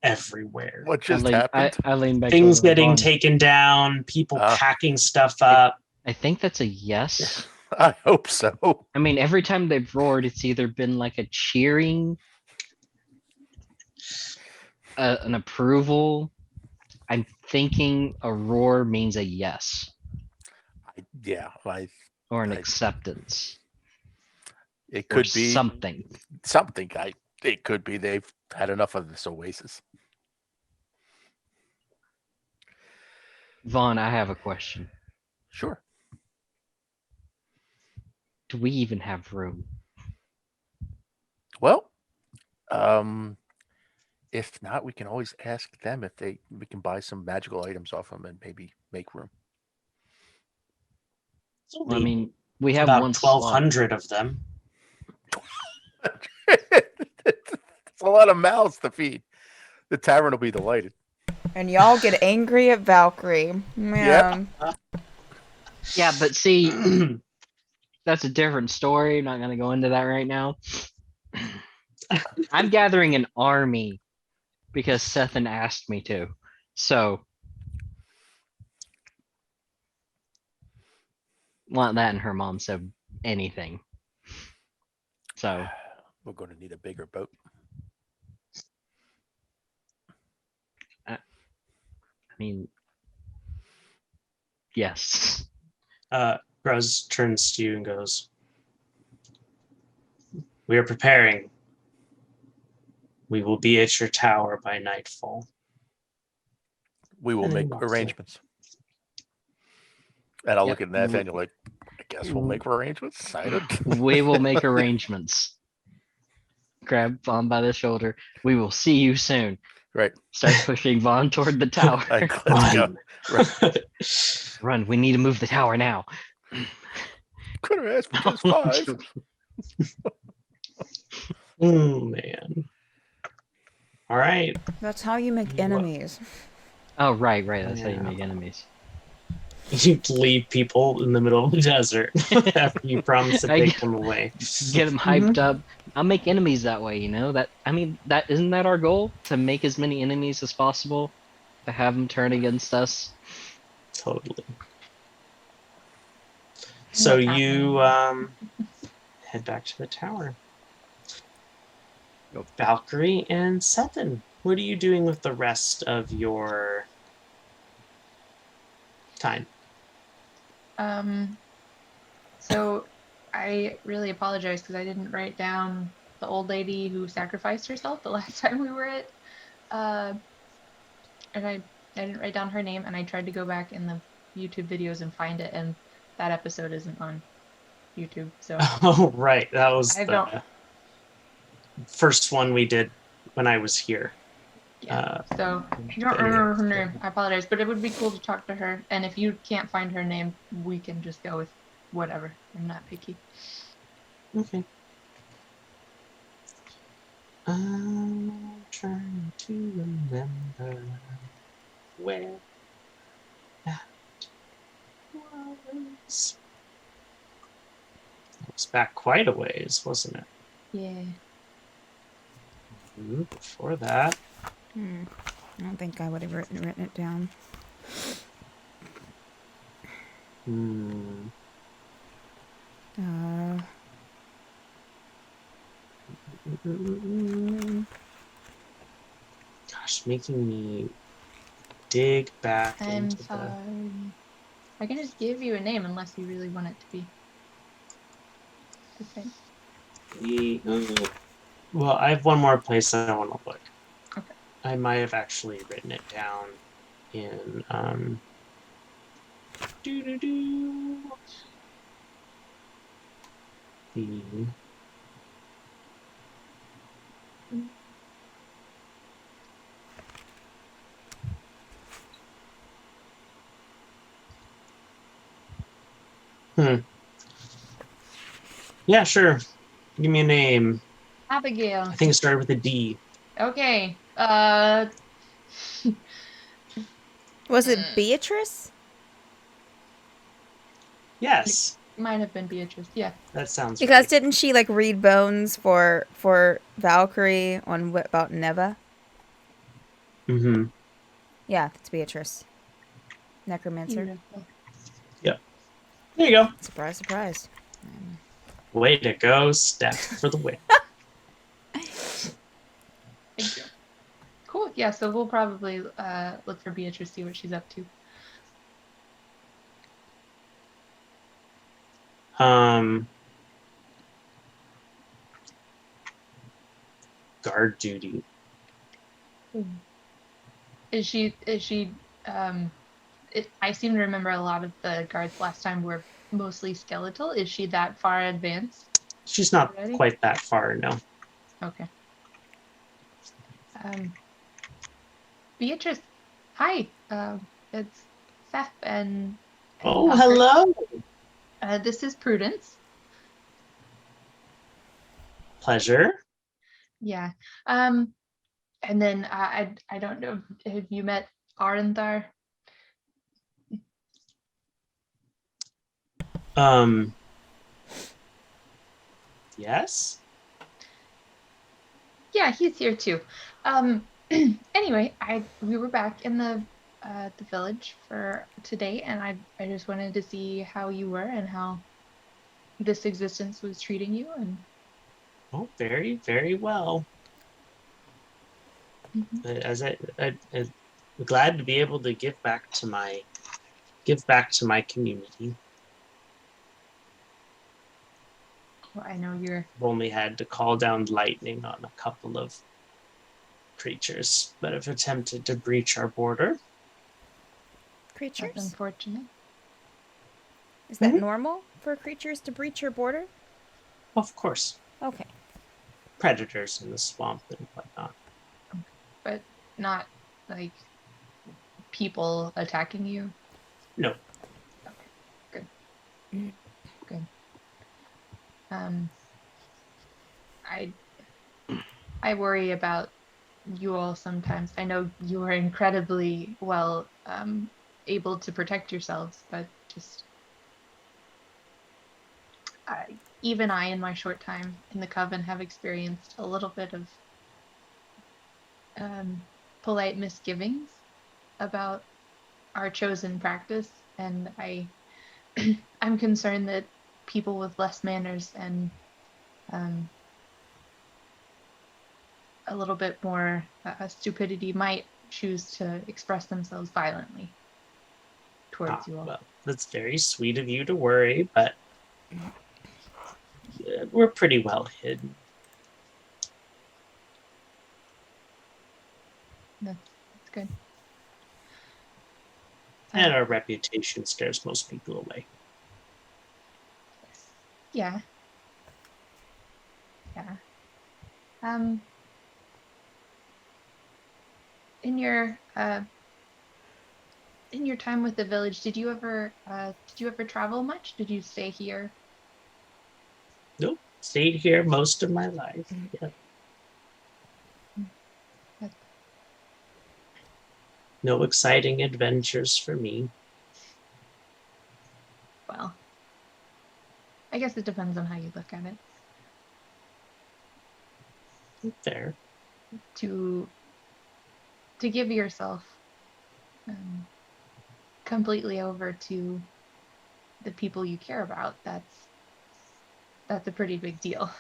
everywhere. What just happened? I lean back. Things over getting Vaughn. taken down, people packing stuff up. I think that's a yes. I hope so. I mean, every time they've roared, it's either been like a cheering, an approval. I'm thinking a roar means a yes or an acceptance. It could be something. It could be they've had enough of this oasis. Vaughn, I have a question. Sure. Do we even have room? Well, if not, we can always ask them if we can buy some magical items off them and maybe make room. Well, I mean, we have about 1,200 of them. It's a lot of mouths to feed. The tavern will be delighted. And y'all get angry at Valkyrie. Yeah. Yeah, but see, that's a different story. I'm not going to go into that right now. I'm gathering an army because Cethen asked me to. So, want that and her mom said anything. So, We're going to need a bigger boat. I mean, yes. Rose turns to you and goes, "We are preparing. We will be at your tower by nightfall." We will And then make walks away. arrangements. And I'll Yep. look at Nathaniel like, I guess we'll make arrangements. Excited. We will make arrangements. Grab Vaughn by the shoulder. We will see you soon. Right. Start pushing Vaughn toward the tower. Let's go. Right. Run, we need to move the tower now. Could have asked for just 5. Oh man. All right. That's how you make enemies. Oh, right. That's how you make enemies. You leave people in the middle of the desert after you promise to take them away. Get them hyped up. I'll make enemies that way, you know? That isn't that our goal? To make as many enemies as possible? To have them turn against us? Totally. So you head back to the tower. Yep. Valkyrie and Cethen, what are you doing with the rest of your time? So I really apologize because I didn't write down the old lady who sacrificed herself the last time we were at, and I didn't write down her name, and I tried to go back in the YouTube videos and find it, and that episode isn't on YouTube. So Oh, right. That was I the don't- first one we did when I was here. yeah. So I don't remember her name. I apologize, but it would be cool to talk to her. And if you can't find her name, we can just go with whatever. I'm not picky. Okay. I'm trying to remember where that was. It was back quite a ways, wasn't it? Yeah. Before that. I don't think I would have written it down. Gosh, making me dig back I'm into sorry. I can just give you a name unless you really want it to be the same. Well, I have one more place that I want to look. Okay. I might have actually written it down in the Yeah, sure. Give me a name. Abigail. I think it started with a D. Okay. Was it Beatrice? Yes. Might have been Beatrice. Yeah. That sounds Because right. didn't she like read bones for Valkyrie on what about Neva? Mm-hmm. Yeah, that's Beatrice. Necromancer. Beautiful. Yep. There you go. Surprise, surprise. Way to go, Steph, for the win. Thank you. Cool. Yeah. So we'll probably look for Beatrice, see what she's up to. Guard duty. Is she? I seem to remember a lot of the guards last time were mostly skeletal. Is she that far advanced? She's not Already? quite that far, no. Okay. Beatrice, hi. It's Seth and Oh, Valkyrie. hello. This is Prudence. Pleasure. Yeah. And then I don't know. Have you met Arenthar? Yes. Yeah, he's here too. Anyway, we were back in the village for today, and I just wanted to see how you were and how this existence was treating you. And Oh, very, very well. As I'm glad to be able to give back to my community. well, I know you're. I've only had to call down lightning on a couple of creatures that have attempted to breach our border. Creatures? That's unfortunate. Is that normal for creatures to breach your border? Of course. Okay. Predators in the swamp and whatnot. But not like people attacking you. No. Okay. Good. Good. I worry about you all sometimes. I know you are incredibly well able to protect yourselves, but just even I, in my short time in the Coven, have experienced a little bit of polite misgivings about our chosen practice, and I'm concerned that people with less manners and a little bit more stupidity might choose to express themselves violently towards you all. Well, that's very sweet of you to worry, but we're pretty well hidden. That's good. And our reputation scares most people away. Yeah. Yeah. In your time with the village, did you ever travel much? Did you stay here? Nope. Stayed here most of my life. Yeah. No exciting adventures for me. Well, I guess it depends on how you look at it. Fair. To give yourself completely over to the people you care about, that's a pretty big deal.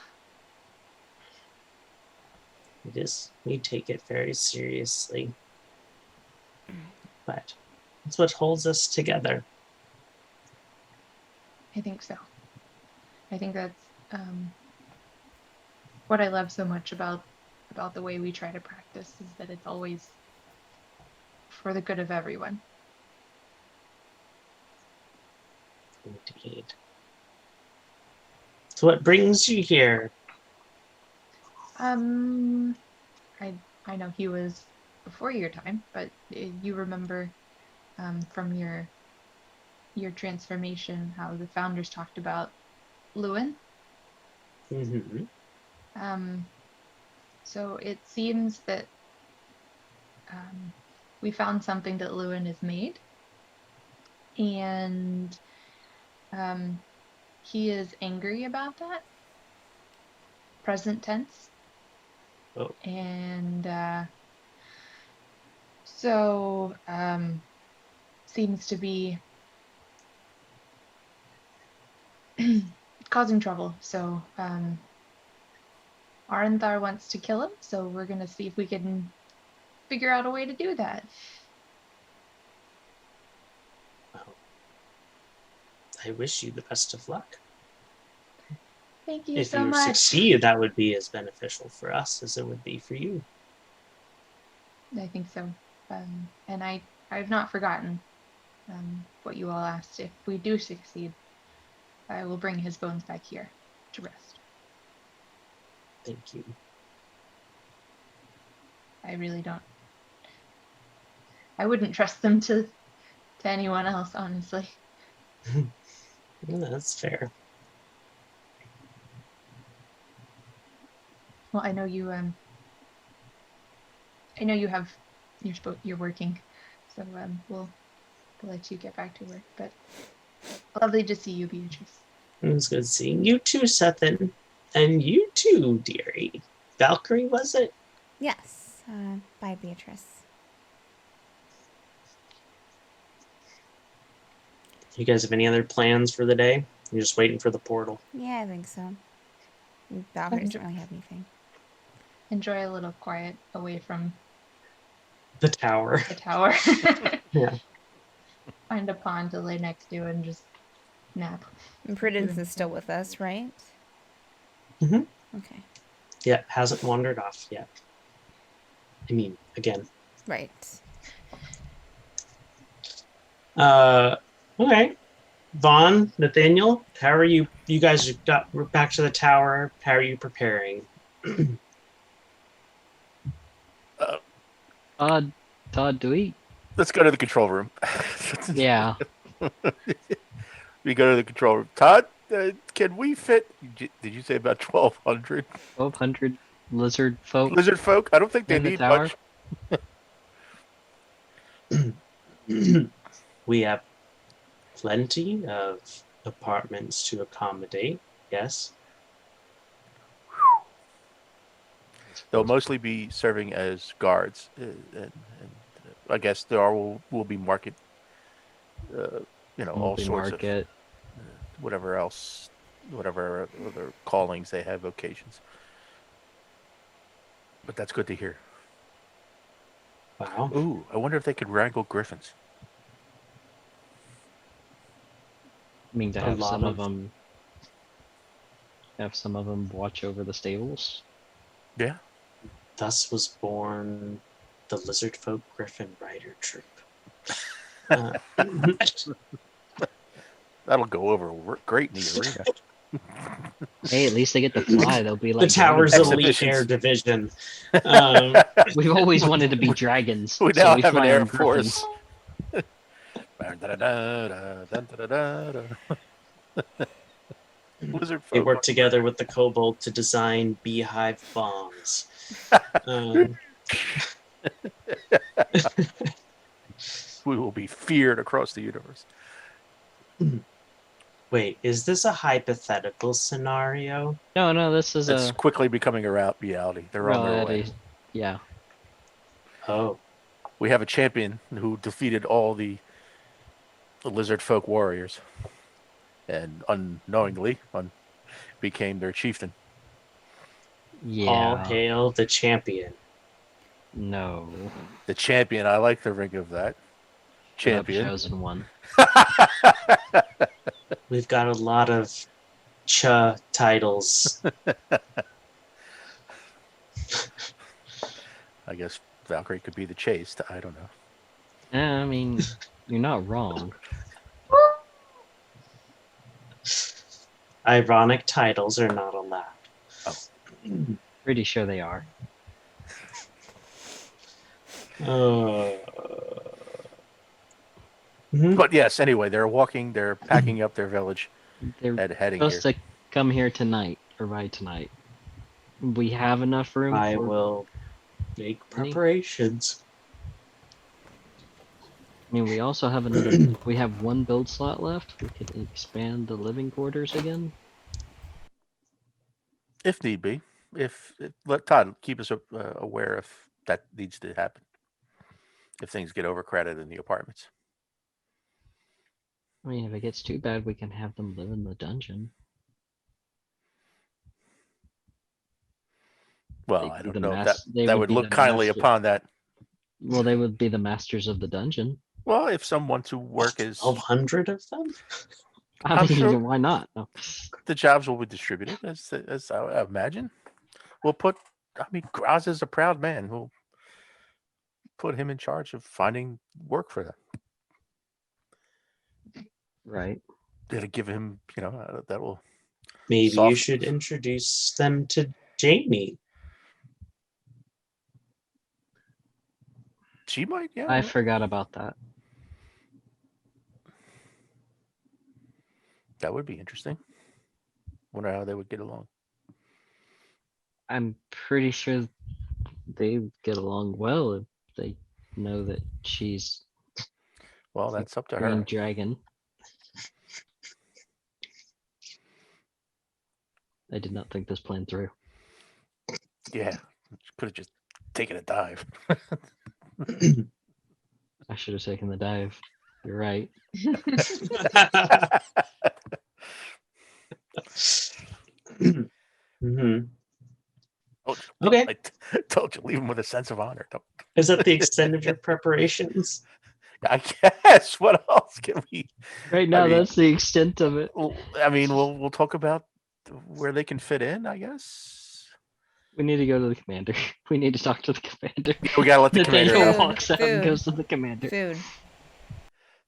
It is. We take it very seriously. But it's what holds us together. I think so. I think that's what I love so much about the way we try to practice, is that it's always for the good of everyone. Indeed. So what brings you here? I know he was before your time, but you remember from your transformation how the founders talked about Llewyn. Mm-hmm. So it seems that we found something that Llewyn has made, and he is angry about that. Present tense. Oh. And so seems to be causing trouble. So Arenthar wants to kill him, so we're gonna see if we can figure out a way to do that. Well, I wish you the best of luck. Thank you if so you much. succeed, that would be as beneficial for us as it would be for you. I think so. And I've not forgotten what you all asked. If we do succeed, I will bring his bones back here to rest. Thank you. I really don't. I wouldn't trust them to anyone else, honestly. Well, that's fair. Well, I know you. I know you have. You're working, so we'll let you get back to work. But lovely to see you, Beatrice. It was good seeing you too, Cethen, and you too, dearie. Valkyrie, was it? Yes, by Beatrice. You guys have any other plans for the day? You're just waiting for the portal. Yeah, I think so. Valkyrie doesn't really have anything. Enjoy a little quiet away from The tower. the tower. Yeah. Find a pond to lay next to and just nap. And Prudence is still with us, right? Mm-hmm. Okay. Yeah, hasn't wandered off yet. I mean, again. Right. Okay. Vaughan, Nathaniel, how are you? You guys we're back to the tower. How are you preparing? Todd, do we? Let's go to the control room. Yeah. We go to the control room. Todd, can we fit? Did you say about 1,200? 1,200 lizard folk. Lizard folk? I don't think they In the need tower? much. We have plenty of apartments to accommodate. Yes. They'll mostly be serving as guards, and I guess there will be market, all sorts of whatever else, whatever other callings they have, vocations. But that's good to hear. Wow. Ooh, I wonder if they could wrangle griffins. I mean, to have some of them watch over the stables. Yeah. Thus was born the Lizardfolk Griffin Rider Troop. That'll go over great in the arena. Hey, at least they get to fly. They'll be like the tower's elite Exhibitions. air division. We've always wanted to be dragons. We now have an fly air on griffins. force. Lizard They folk. work together with the kobold to design beehive bombs. We will be feared across the universe. Wait, is this a hypothetical scenario? No, this is It's quickly becoming a reality. They're on their way. Yeah. Oh. We have a champion who defeated all the lizard folk warriors, and unknowingly became their chieftain. Yeah. All hail the champion. No. The champion. I like the ring of that. Champion. Chosen one. We've got a lot of titles. I guess Valkyrie could be the chased. I don't know. I mean, you're not wrong. Ironic titles are not allowed. Oh. Pretty sure they are. But yes, anyway, they're packing up their village They're and heading here. supposed to come here tonight, or by tonight. We have enough room. I will make preparations. I mean, we also have another. We have one build slot left. We could expand the living quarters again. If need be. Let Todd keep us aware if that needs to happen. If things get overcrowded in the apartments. I mean, if it gets too bad, we can have them live in the dungeon. Well, I don't know if that would look kindly upon that. Well, they would be the masters of the dungeon. Well, if someone to work is 1,200 of them? I mean, sure why not? No. The jobs will be distributed, as I imagine. Graz is a proud man. We'll put him in charge of finding work for them. Right. It'll give him, that will. Maybe you should introduce them to Jamie. She might, yeah. I forgot about that. That would be interesting. Wonder how they would get along. I'm pretty sure they get along well if they know that she's. Well, that's up to Green her. Dragon. I did not think this plan through. Yeah, could have just taken a dive. I should have taken the dive. You're right. hmm Told you, Okay. I told you, leave him with a sense of honor. Don't. Is that the extent of your preparations? I guess. What else can we? Right now, I mean, that's the extent of it. we'll talk about where they can fit in. I guess We need to go to the commander. We need to talk to the commander. we gotta let the commander Nathaniel know. walks out and Food. goes to the commander. Food.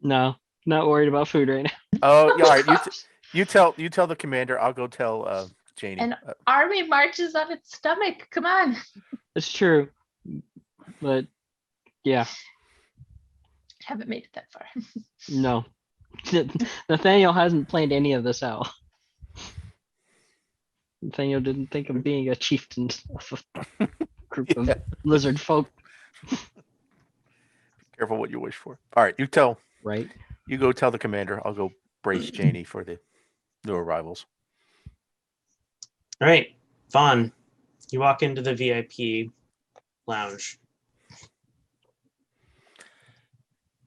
No, not worried about food right now. Oh, yeah. All right. You tell the commander. I'll go tell Janie. An army marches on its stomach. Come on. It's true, but yeah, Haven't made it that far. no. Nathaniel hasn't planned any of this out. Nathaniel didn't think of being a chieftain of a group of lizard folk. Careful what you wish for. All right. You tell. Right. You go tell the commander. I'll go brace Janie for the new arrivals. All right, Vaughan, you walk into the VIP lounge.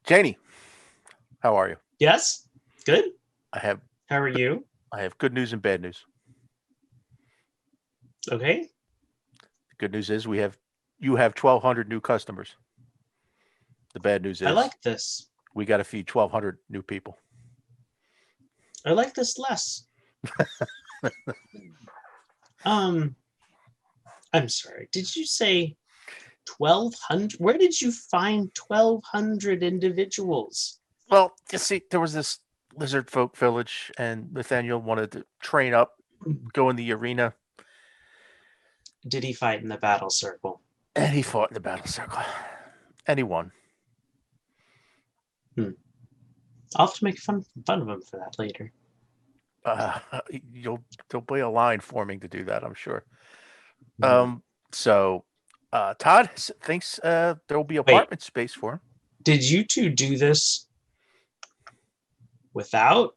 Janie, how are you? Yes? Good? How are you? I have good news and bad news. Okay. The good news is you have 1,200 new customers. The bad news is I like this. We got to feed 1,200 new people. I like this less. I'm sorry. Did you say 1,200? Where did you find 1,200 individuals? Well, you see, there was this Lizardfolk village, and Nathaniel wanted to train up, go in the arena. Did he fight in the battle circle? And he fought in the battle circle. And he won. I'll have to make fun of him for that later. There'll be a line forming to do that, I'm sure. So Todd thinks there will be apartment space for him. Did you two do this without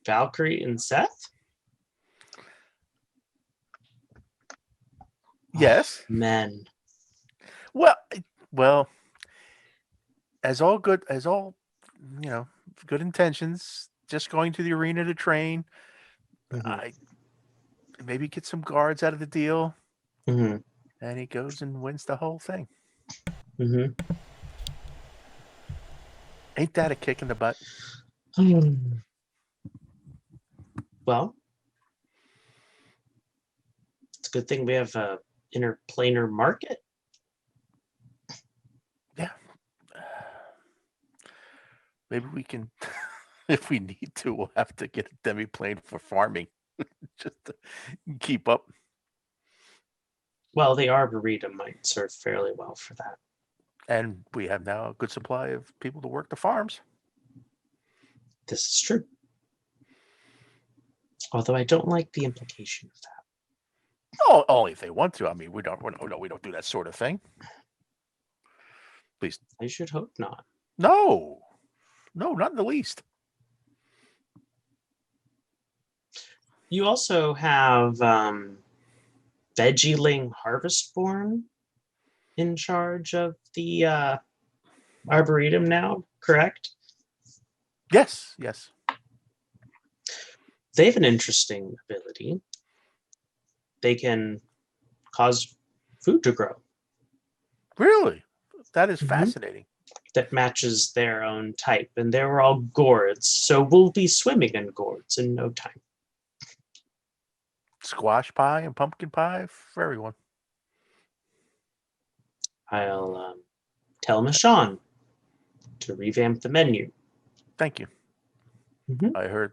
Valkyrie and Seth? Yes. Oh, men. Well, as all good intentions, just going to the arena to train. I maybe get some guards out of the deal. And he goes and wins the whole thing. Ain't that a kick in the butt? Well, it's a good thing we have a interplanar market. Yeah. Maybe we can, if we need to, we'll have to get a demiplane for farming just to keep up. Well, the Arboretum might serve fairly well for that. And we have now a good supply of people to work the farms. This is true. Although I don't like the implication of that. Oh, only if they want to. I mean, we don't do that sort of thing. Please. I should hope not. No, not in the least. You also have Veggieling Harvestborn in charge of the Arboretum now, correct? Yes. They have an interesting ability. They can cause food to grow. Really? That is fascinating. That matches their own type. And they were all gourds, so we'll be swimming in gourds in no time. Squash pie and pumpkin pie for everyone. I'll tell Michonne to revamp the menu. Thank you. I heard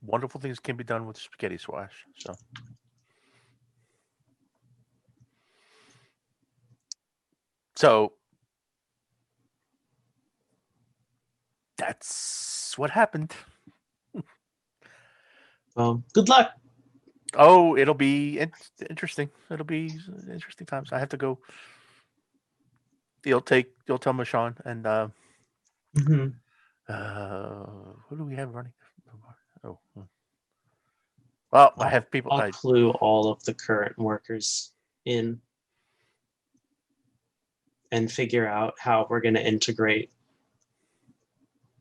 wonderful things can be done with spaghetti squash. So that's what happened. Well, good luck. Oh, it'll be interesting. It'll be interesting times. I have to go. You'll tell Michonne and who do we have running? Oh, well, I have people. I'll clue all of the current workers in and figure out how we're going to integrate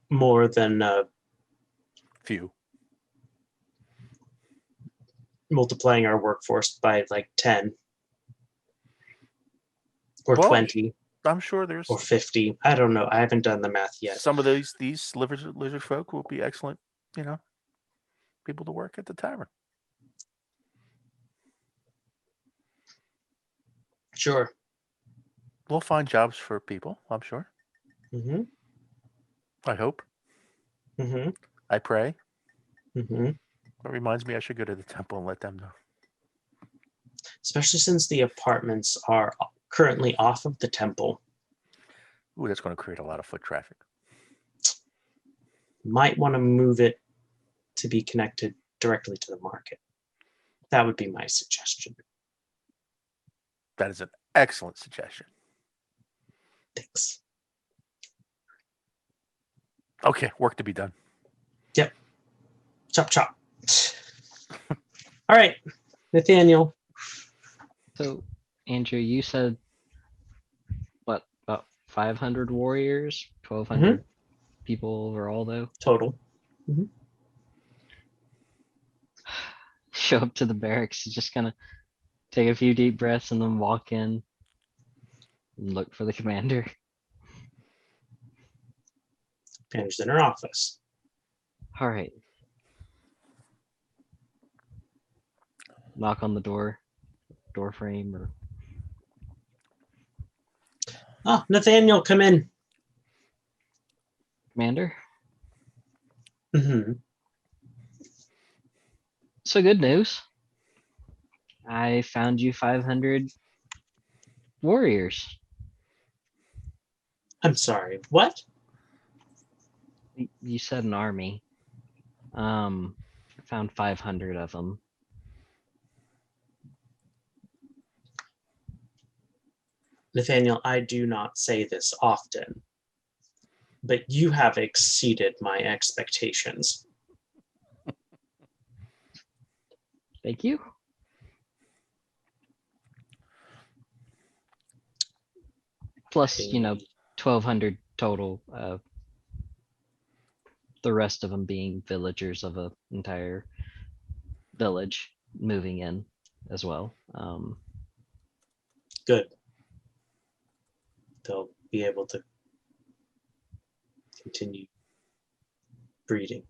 more than Few. multiplying our workforce by like 10 or Well, 20 I'm sure there's or 50. I don't know. I haven't done the math yet. some of these lizard folk will be excellent, people to work at the tavern. Sure. We'll find jobs for people, I'm sure. Mm-hmm. I hope. Mm-hmm. I pray. Mm-hmm. That reminds me I should go to the temple and let them know. Especially since the apartments are currently off of the temple. Ooh, that's going to create a lot of foot traffic. Might want to move it to be connected directly to the market. That would be my suggestion. That is an excellent suggestion. Thanks. Okay, work to be done. Yep. Chop, chop. All right, Nathaniel. So, Andrew, you said what, about 500 warriors, 1,200 people overall, though? Total. Show up to the barracks, just kind of take a few deep breaths and then walk in and look for the commander. Commander's in her office. All right. Knock on the door frame, or Nathaniel, come in. commander. Mm-hmm. So good news. I found you 500 warriors. I'm sorry. What? You said an army. I found 500 of them. Nathaniel, I do not say this often, but you have exceeded my expectations. Thank you. Plus, 1,200 total. The rest of them being villagers of an entire village moving in as well. Good. They'll be able to continue breeding.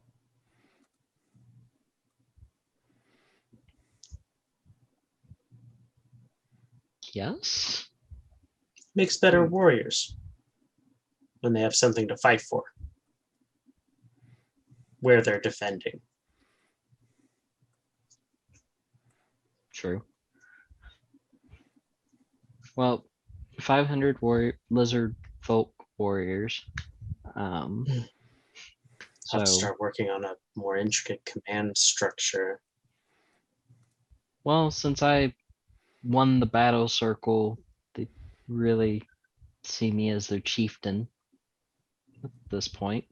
Yes. Makes better warriors when they have something to fight for, where they're defending. True. Well, 500 Lizardfolk warriors. I'll have to start working on a more intricate command structure. Well, since I won the battle circle, they really see me as their chieftain at this point.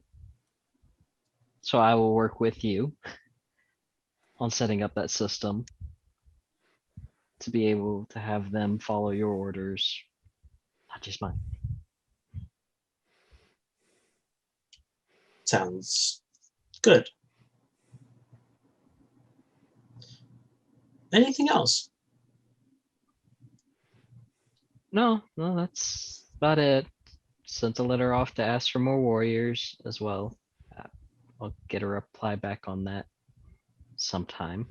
So I will work with you on setting up that system to be able to have them follow your orders, not just mine. Sounds good. Anything else? No, that's about it. Sent a letter off to ask for more warriors as well. I'll get a reply back on that sometime.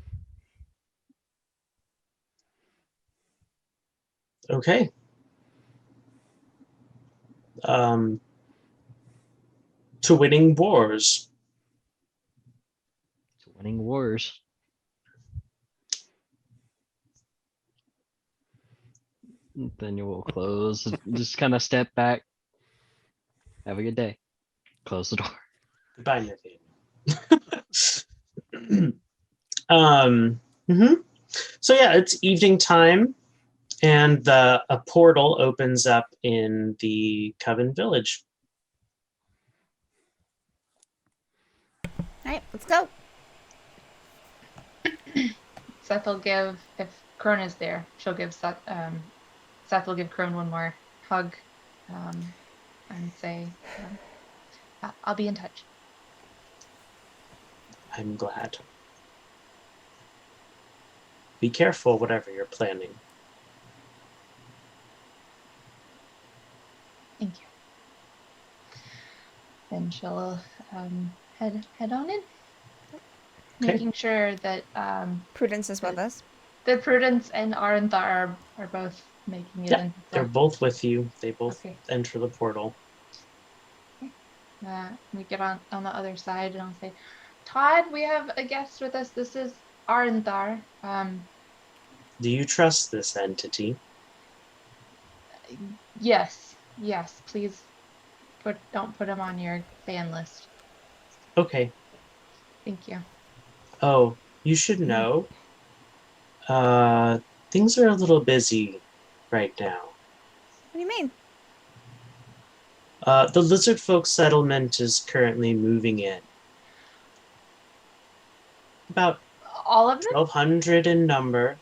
Okay. To winning wars. To winning wars. Then you will close. Just kind of step back. Have a good day. Close the door. Goodbye, Nathaniel. So yeah, it's evening time, and a portal opens up in the Coven village. All right, let's go. Seth will give, if Crone is there, she'll give Seth. Seth will give Crone one more hug, and say, "I'll be in touch." I'm glad. Be careful, whatever you're planning. Thank you. Then she'll head on in, Okay. making sure that Prudence is with us. the Prudence and Arenthar are both making it Yeah, in. they're both with you. They both Okay. enter the portal. We get on the other side, and I'll say, "Todd, we have a guest with us. This is Arenthar. Do you trust this entity? Yes, please don't put him on your ban list. Okay. Thank you." Oh, you should know. Things are a little busy right now. What do you mean? The Lizardfolk settlement is currently moving in. About All of them? 1,200 in number.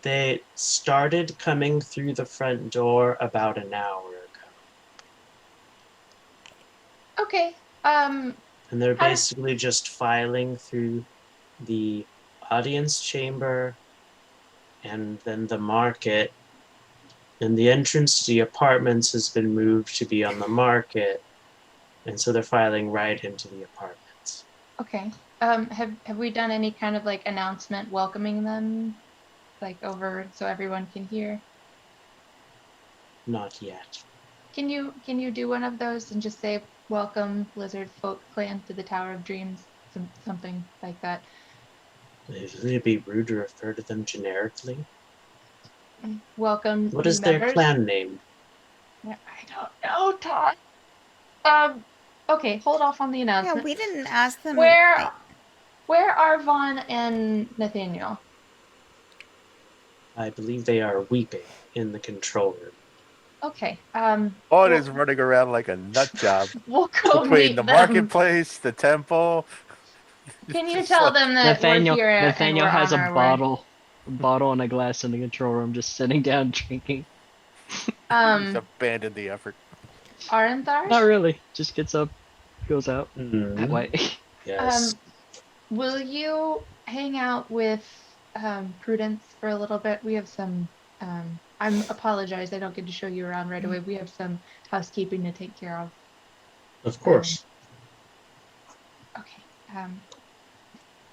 They started coming through the front door about an hour ago. Okay. And they're How- basically just filing through the audience chamber and then the market. And the entrance to the apartments has been moved to be on the market. And so they're filing right into the apartments. Okay. Have we done any kind of like announcement welcoming them, like over so everyone can hear? Not yet. Can you do one of those and just say welcome Lizardfolk clan to the Tower of Dreams, something like that? It'd be rude to refer to them generically. Welcome. What new is their members. clan name? I don't know, Todd. Okay, hold off on the Yeah, announcement. we didn't ask them. Where are Vaughan and Nathaniel? I believe they are weeping in the control room. Okay. Vaughn is running around like a nut job We'll go between meet the them. marketplace, the temple. Can you Just tell like- them that Nathaniel we're here Nathaniel and we're has on a our bottle and a glass in the control room, just sitting down drinking. way? He's abandoned the effort. Arenthar? Not really. Just gets up, goes out that way. Yes. Will you hang out with Prudence for a little bit? We have some. I'm apologize. I don't get to show you around right away. We have some housekeeping to take care of. Of course. Okay.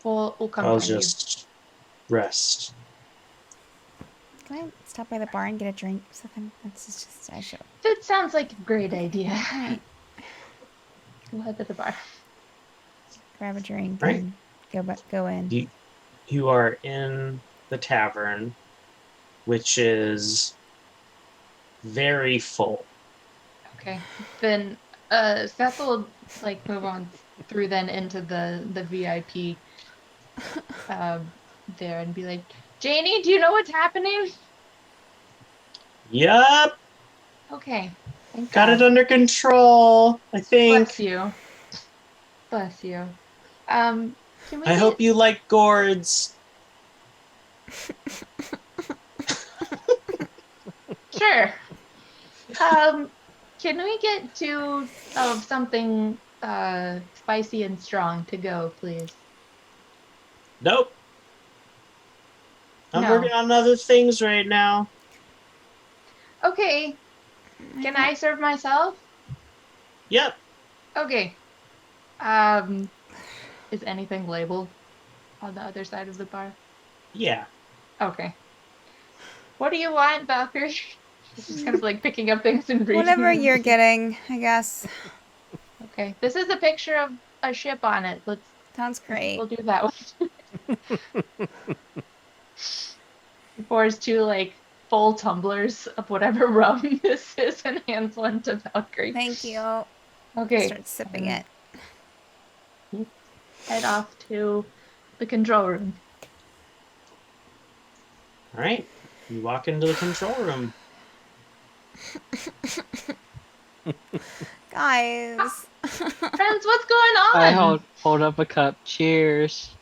We'll come I'll find just rest. Can I stop by the bar and get a drink or something? That's just I should. you. That sounds like a great idea. All right, We'll head to the bar. grab a drink Right. and go in. You are in the tavern, which is very full. Okay. Then Seth will like move on through then into the VIP there and be like, Janie, do you know what's happening? Yup, Okay. Thank got it God. under control, I think. Bless you. Bless you. Can we I hope you like gourds. Sure. Can we get two of something spicy and strong to go, please? Nope. I'm No. working on other things right now. Okay. Can I serve myself? Yep. Okay. Is anything labeled on the other side of the bar? Yeah. Okay. What do you want, Valkyrie? She's just kind of like picking up things and reading. Whatever them. you're getting, I guess. Okay. This is a picture of a ship on it. Sounds great. We'll do that one. He pours two like full tumblers of whatever rum this is and hands one to Valkyrie. Thank you. Okay. Start sipping it. Head off to the control room. All right. You walk into the control room. Guys. Friends, what's going on? I hold up a cup. Cheers.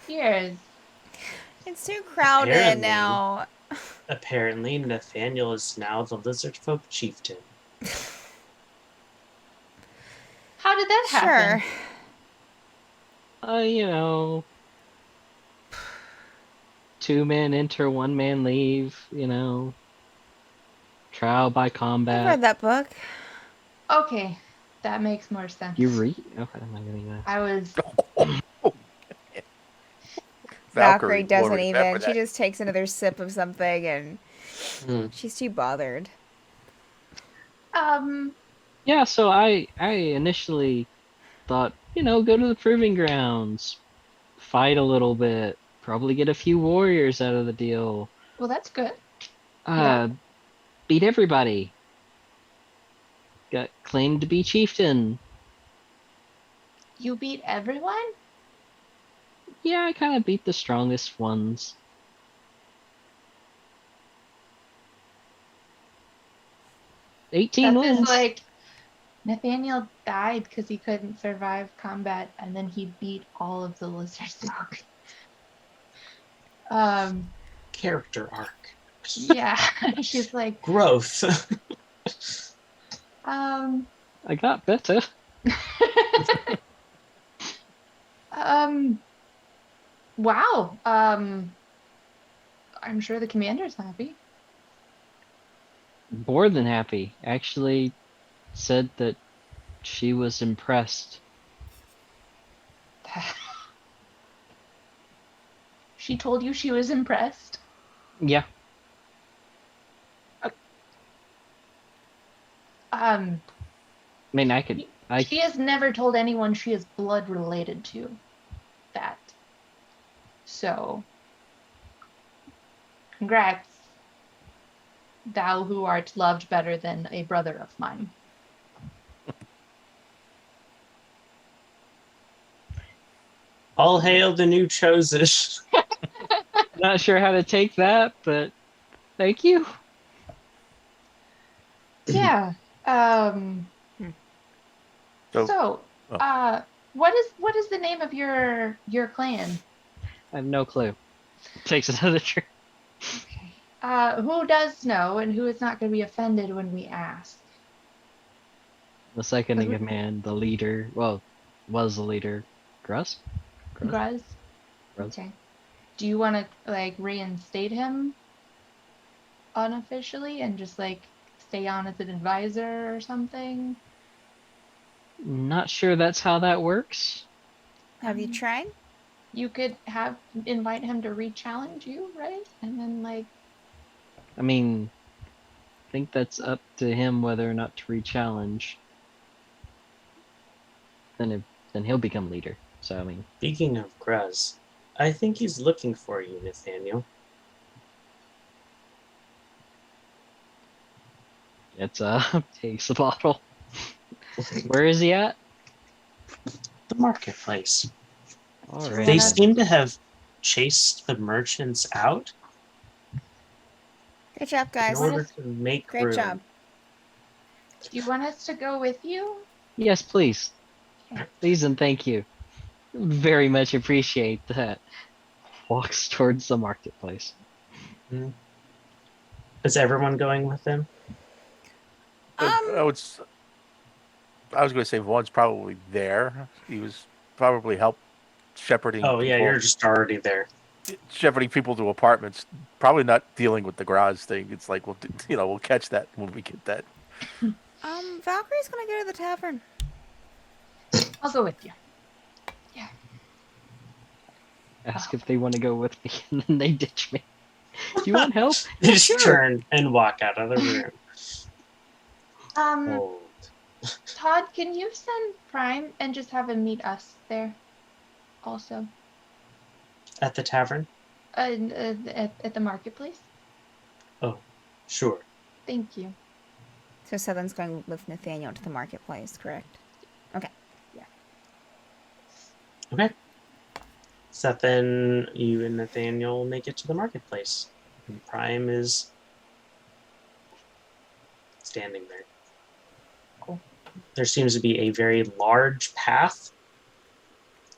years. It's too crowded Apparently. now. Apparently, Nathaniel is now the Lizardfolk chieftain. How did that happen? Sure. You know, 2 men enter, 1 man leave. You know, trial by I've combat. read that book. Okay, that makes more sense. You read? Okay, I'm not getting that. I was. Valkyrie will doesn't remember even. She that. just takes another sip of something and Hmm. she's too bothered. Yeah, so I initially thought, you know, go to the proving grounds, fight a little bit, probably get a few warriors out of the deal. Well, that's good. Yeah. Beat everybody. Got claimed to be chieftain. You beat everyone? Yeah, I kind of beat the strongest ones. That 18 wins. is like Nathaniel died because he couldn't survive combat, and then he beat all of the Lizardfolk. Character arc. Yeah, she's like, Growth. I got better. wow. I'm sure the commander's happy. More than happy. Actually said that she was impressed. She told you she was impressed? Yeah. I mean, She has never told anyone she is blood related to that. So, congrats, thou who art loved better than a brother of mine. All hail the new chosen. Not sure how to take that, but thank you. Yeah. So, what is the name of your clan? I have no clue. Takes another turn. Okay. Who does know and who is not going to be offended when we ask? The second in command, the leader, well, was the leader, Gruz? Gruz? Okay. Do you want to like reinstate him unofficially and just like stay on as an advisor or something? Not sure that's how that works. Have you tried? You could invite him to re-challenge you, right? And then like. I mean, I think that's up to him whether or not to re-challenge. Then he'll become leader. So I mean. Speaking of Gruz, I think he's looking for you, Nathaniel. It's takes the bottle. Where is he at? The marketplace. All right. They seem to have chased the merchants out. Good job, guys. In order to make Great room. job. Do you want us to go with you? Yes, please. Okay. Please and thank you. Very much appreciate that. Walks towards the marketplace. Mm. Is everyone going with him? I was going to say Vaughan's probably there. He was probably shepherding. Oh yeah, you're just already there. Shepherding people to apartments. Probably not dealing with the garage thing. It's like we'll catch that when we get that. Valkyrie's gonna go to the tavern. I'll go with you. Yeah. Ask if they want to go with me, and then they ditch me. Do you want help? They just turn and walk out of the room. Old. Todd, can you send Prime and just have him meet us there also? At the tavern? At the marketplace? Oh, sure. Thank you. So Cethen's going with Nathaniel to the marketplace, correct? Okay. Yeah. Okay. Cethen, you and Nathaniel make it to the marketplace. And Prime is standing there. Cool. There seems to be a very large path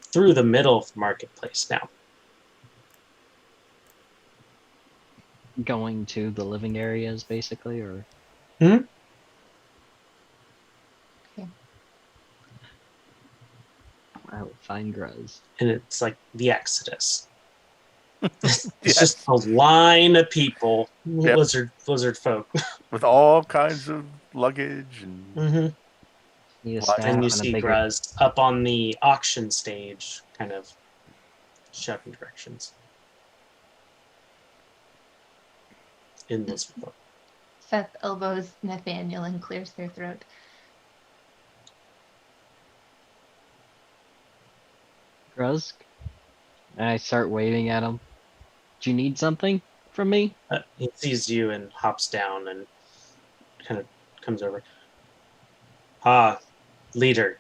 through the middle of the marketplace now. going to the living areas, basically, or? Hmm? Okay. I will find Gruz. And it's like the Exodus. It's Yes. just a line of people, Yep. lizard folk. With all kinds of luggage and Hmm. Need a Why- staff And you and a see bigger. Gruz up on the auction stage, kind of shouting directions in Lizardfolk. Seth elbows Nathaniel and clears their throat. Gruz? And I start waving at him. Do you need something from me? He sees you and hops down and kind of comes over. Ah, leader.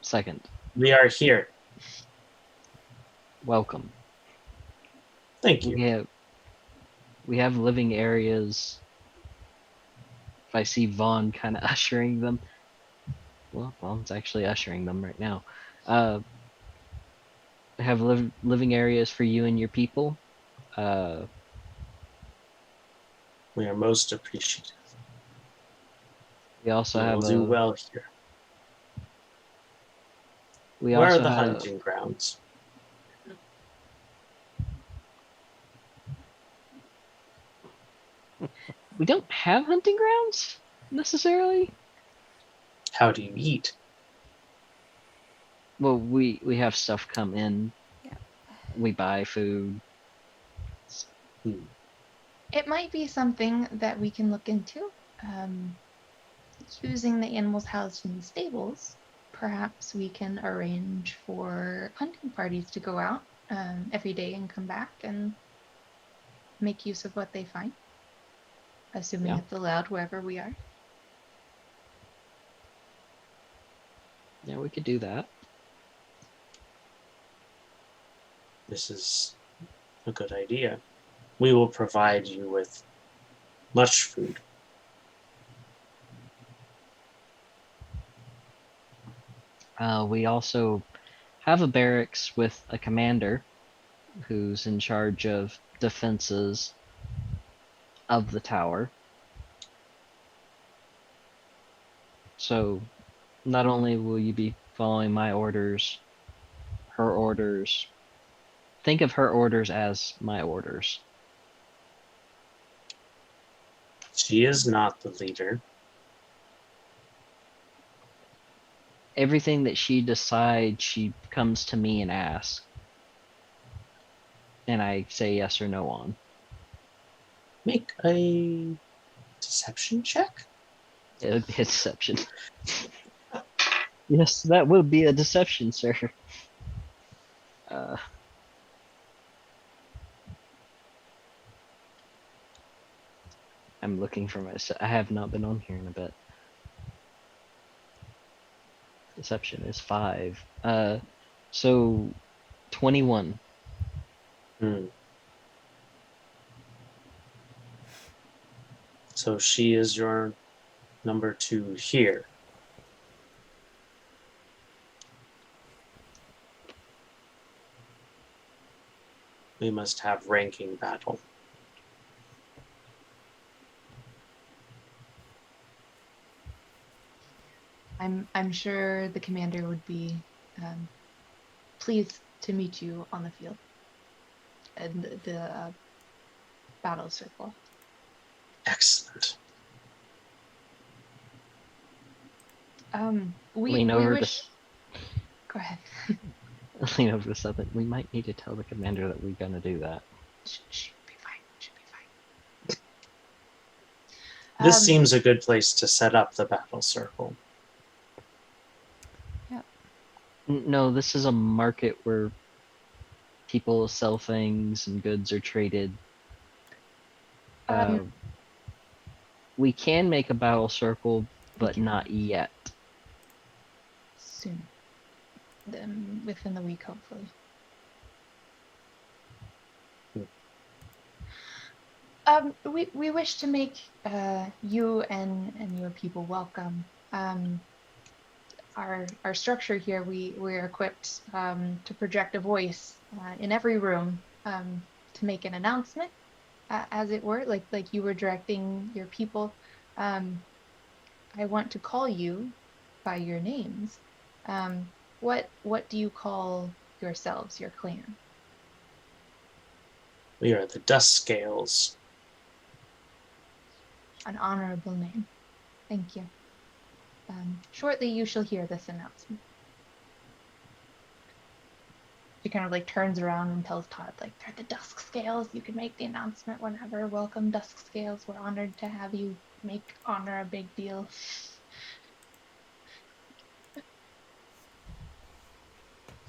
Second. We are here. Welcome. Thank you. We have living areas. If I see Vaughan kind of ushering them, well, Vaughan's actually ushering them right now. Have living areas for you and your people. We are most appreciative. We also We have will do well here. We Where also are the have. hunting grounds? We don't have hunting grounds necessarily. How do you eat? Well, we have stuff come in. Yeah. We buy food. It might be something that we can look into. Using the animals housed in the stables, perhaps we can arrange for hunting parties to go out every day and come back and make use of what they find, assuming Yeah. it's allowed wherever we are. Yeah, we could do that. This is a good idea. We will provide you with much food. We also have a barracks with a commander who's in charge of defenses of the tower. So not only will you be following my orders, her orders. Think of her orders as my orders. She is not the leader. Everything that she decides, she comes to me and asks. And I say yes or no on. Make a deception check? It would be a deception. Yes, that would be a deception, sir. I'm looking for I have not been on here in a bit. Deception is 5. So 21. So she is your number 2 here. We must have ranking battle. I'm sure the commander would be pleased to meet you on the field and the battle circle. Excellent. We wish. Go ahead. Lean over to Cethen. We might need to tell the commander that we're gonna do that. Should be fine. Should be fine. This seems a good place to set up the battle circle. Yep. No, this is a market where people sell things and goods are traded. We can make a battle circle, but not yet. Soon. Within the week, hopefully. We wish to make you and your people welcome. our structure here, we're equipped to project a voice in every room to make an announcement, as it were, like you were directing your people. I want to call you by your names. What do you call yourselves, your clan? We are the Dust Scales. An honorable name. Thank you. Shortly you shall hear this announcement. She kind of like turns around and tells Todd, like, they're the Dusk Scales. You can make the announcement whenever. Welcome, Dusk Scales. We're honored to have you. Make honor a big deal.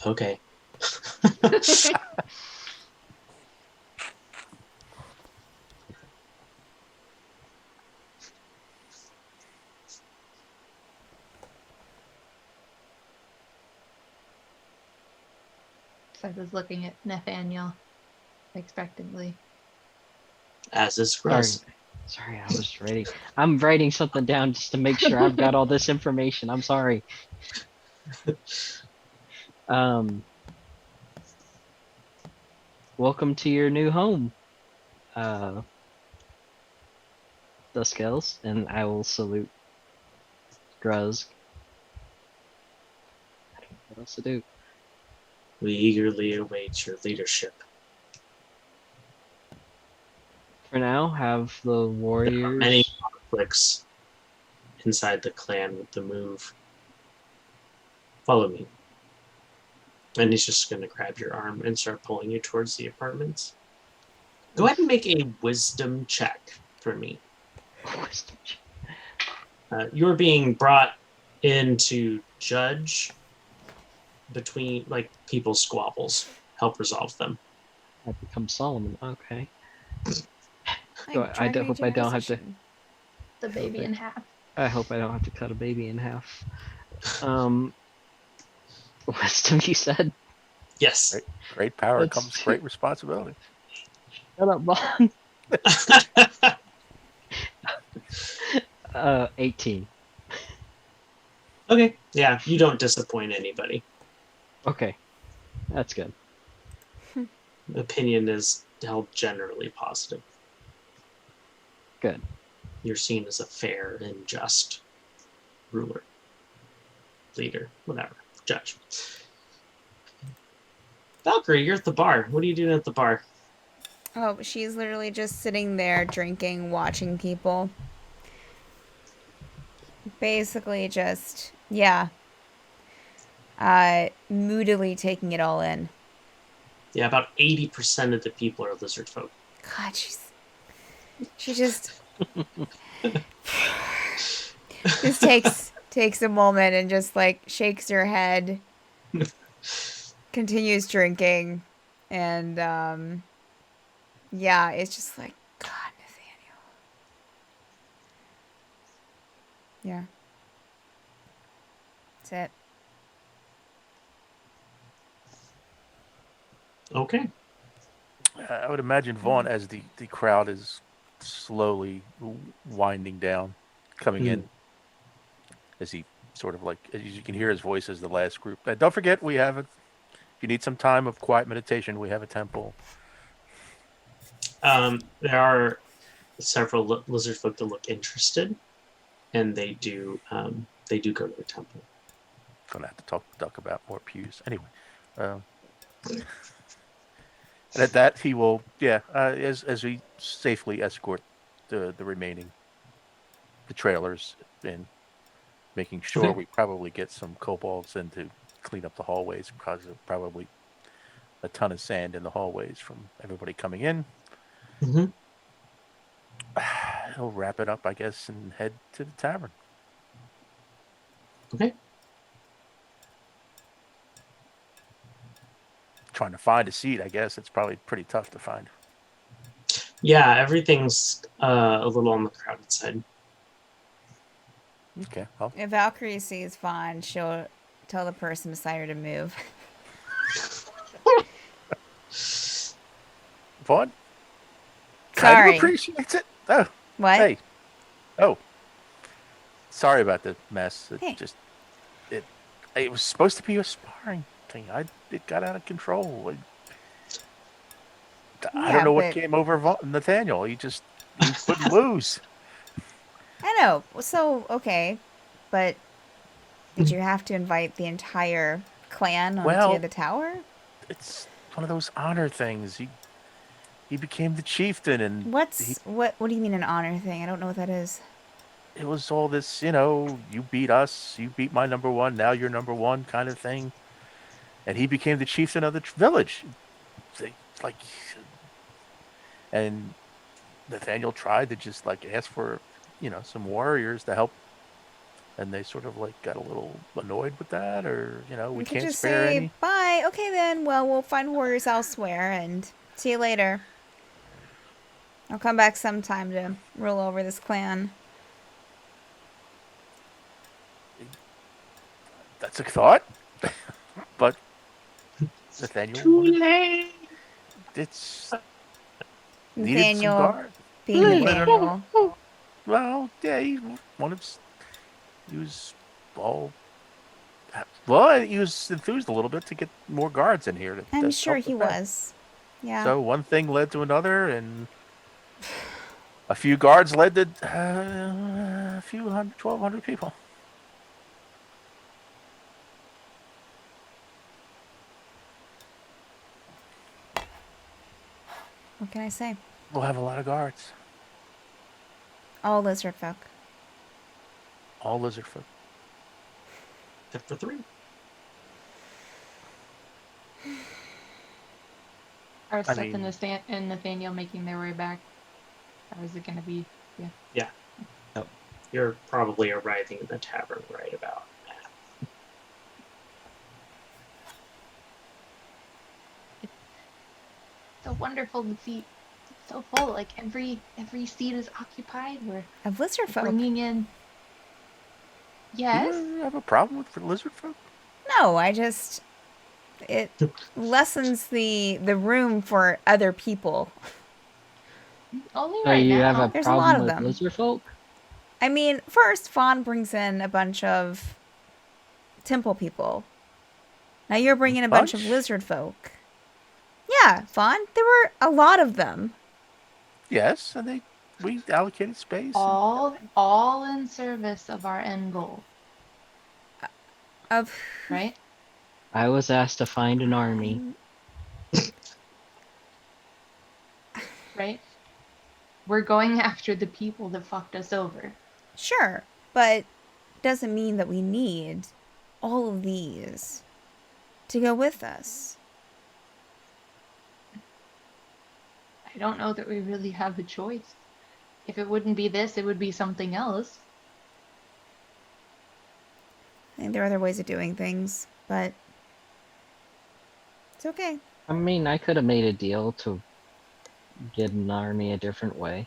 Okay. So I was looking at Nathaniel expectantly. As is gross. Sorry, I was writing. I'm writing something down just to make sure I've got all this information. I'm sorry. Welcome to your new home, the Scales, and I will salute Gruzg. I don't know what else to do. We eagerly await your leadership. For now, have the There are warriors. many conflicts inside the clan with the move. Follow me. And he's just going to grab your arm and start pulling you towards the apartments. Go ahead and make a wisdom check for me. Wisdom check. You're being brought in to judge between, like, people's squabbles. Help resolve them. I become Solomon. Okay. Like I hope I don't have to. The baby in half. I hope I don't have to cut a baby in half. Wisdom, you said? Yes. Great power That's comes great responsibility. Shut up, Vaughan. 18. Okay. Yeah, you don't disappoint anybody. Okay, that's good. Opinion is held generally positive. Good. You're seen as a fair and just ruler, leader, whatever, judge. Valkyrie, you're at the bar. What are you doing at the bar? Oh, she's literally just sitting there drinking, watching people. Basically just, yeah. Moodily taking it all in. Yeah, about 80% of the people are Lizardfolk. God, she just just takes a moment and just like shakes her head, continues drinking, and yeah, it's just like, God, Nathaniel. Yeah. That's it. Okay. I would imagine Vaughan, as the crowd is slowly winding down, coming in, as he sort of like, as you can hear his voice as the last group. Don't forget, we have if you need some time of quiet meditation, we have a temple. There are several Lizardfolk that look interested, and they do go to the temple. Gonna have to talk to Duck about more pews. Anyway, and at that he will, as we safely escort the remaining trailers in, making sure Okay. we probably get some kobolds in to clean up the hallways, because of probably a ton of sand in the hallways from everybody coming in. Mm-hmm. He'll wrap it up, I guess, and head to the tavern. Okay. Trying to find a seat, I guess it's probably pretty tough to find. Yeah, everything's a little on the crowded side. Okay. Well, If Valkyrie sees Vaughn, she'll tell the person beside her to move. Vaughn kind Sorry. of appreciates it. Oh, What? hey. Oh. Sorry about the mess. Hey. It was supposed to be a sparring thing. It got out of control. I don't Yeah, know what but came over Nathaniel. He couldn't lose. I know. So, okay. But did you have to invite the entire clan onto Well, the tower? it's one of those honor things. He became the chieftain, and What do you mean an honor thing? I don't know what that is. it was all this, you beat us, you beat my number one, now you're number one kind of thing. And he became the chieftain of the village. Like, and Nathaniel tried to just like ask for, some warriors to help, and they sort of like got a little annoyed with that, or we We could can't just spare say any. bye. Okay then. Well, we'll find warriors elsewhere and see you later. I'll come back sometime to rule over this clan. That's a thought, but Nathaniel Too late. it's needed some Nathaniel guard. being He wanted to, Nathaniel. well, yeah, he was all. Well, he was enthused a little bit to get more guards in here I'm to sure help he defend. was. Yeah. So one thing led to another, and a few guards led to a few 1,200 people. What can I say? We'll have a lot of guards. All lizard folk. All lizard folk. Except for 3. Are I Seth mean- and Nathaniel making their way back? Or is it going to be? Yeah. Yeah. Oh, you're probably arriving in the tavern right about now. It's so wonderful to see. It's so full. Like every seat is occupied. We're Of lizard folk. bringing in. Yes. You have a problem with lizard folk? No, it lessens the room for other people. Only So right you now. have a There's a lot problem of with them. lizard folk? I mean, first Fawn brings in a bunch of temple people. Now you're bringing a bunch of Bunch? lizard folk. Yeah, Fawn. There were a lot of them. Yes, and we allocated space. All in service of our end goal, Of right? I was asked to find an army. Right? We're going after the people that fucked us over. Sure, but doesn't mean that we need all of these to go with us. I don't know that we really have a choice. If it wouldn't be this, it would be something else. I think there are other ways of doing things, but it's okay. I mean, I could have made a deal to get an army a different way.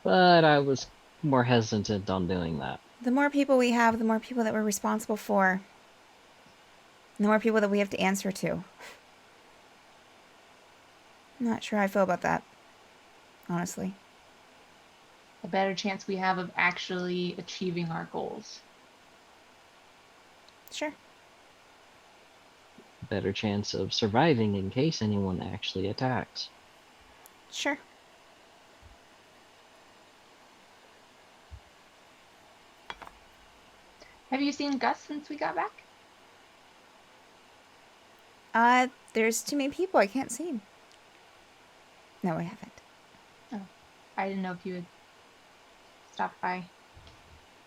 But I was more hesitant on doing that. The more people we have, the more people that we're responsible for. And the more people that we have to answer to. I'm not sure how I feel about that, honestly. A better chance we have of actually achieving our goals. Sure. Better chance of surviving in case anyone actually attacks. Sure. Have you seen Gus since we got back? There's too many people. I can't see him. No, I haven't. Oh, I didn't know if you had stopped by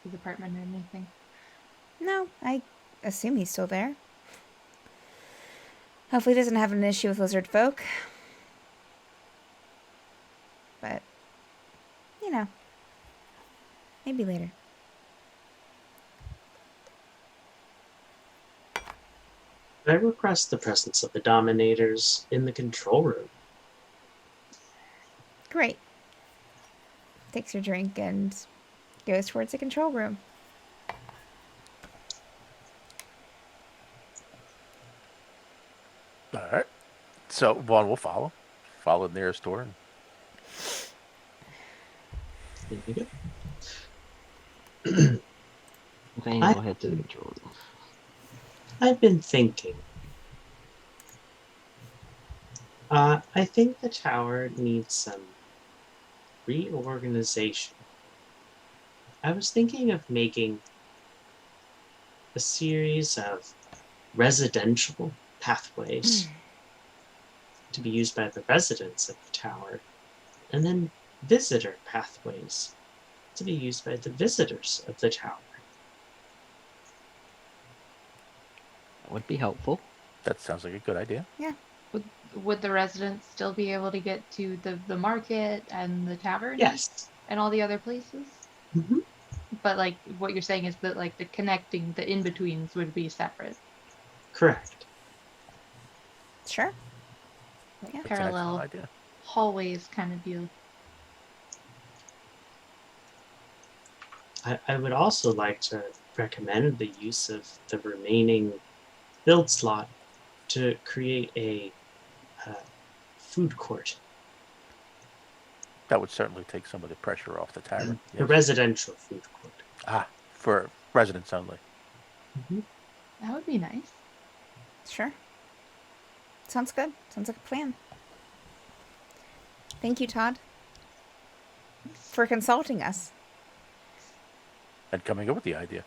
his apartment or anything. No, I assume he's still there. Hopefully he doesn't have an issue with lizard folk. But, maybe later. I request the presence of the Dominators in the control room. Great. Takes your drink and goes towards the control room. All right. So Vaughn will follow the nearest door. There you go. Nathaniel will head to the control room. I've been thinking. I think the tower needs some reorganization. I was thinking of making a series of residential pathways to be used by the residents of the tower, and then visitor pathways to be used by the visitors of the tower. That would be helpful. That sounds like a good idea. Yeah. Would the residents still be able to get to the market and the tavern? Yes. And all the other places? Mm-hmm. But like what you're saying is that like the connecting, the in-betweens would be separate. Correct. Sure. Like Yeah. That's an excellent parallel idea. hallways kind of deal. I would also like to recommend the use of the remaining build slot to create a food court. That would certainly take some of the pressure off the tavern. The Yes. residential food court. For residents only. Mm-hmm. That would be nice. Sure. Sounds good. Sounds like a plan. Thank you, Todd, for consulting us. And coming up with the idea.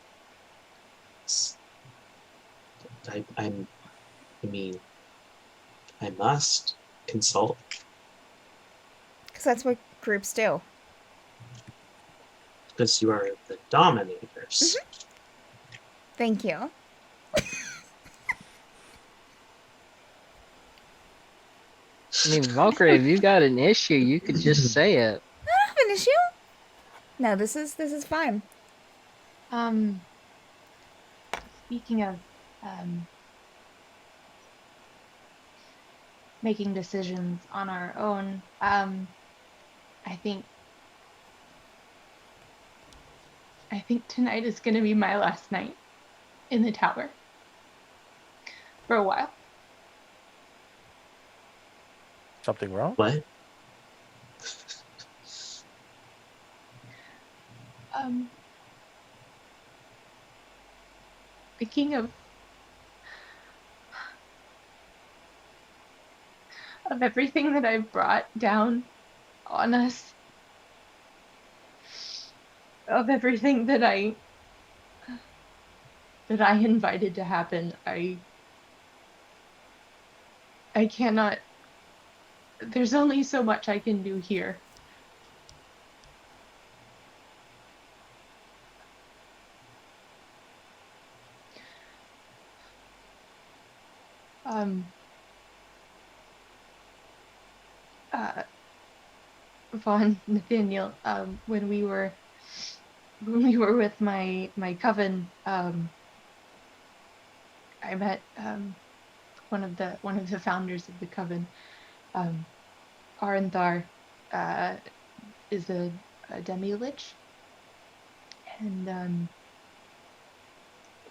I must consult. Because that's what groups do. Because you are the dominators. Thank you. I mean, Valkyrie, if you got an issue, you could just say it. I don't have an issue. No, this is fine. Speaking of making decisions on our own, I think tonight is going to be my last night in the tower for a while. Something wrong? What? Thinking of everything that I've brought down on us, of everything that I invited to happen, I cannot. There's only so much I can do here. Vaughan, Nathaniel, when we were with my coven, I met one of the founders of the coven. Arenthar is a demilich, and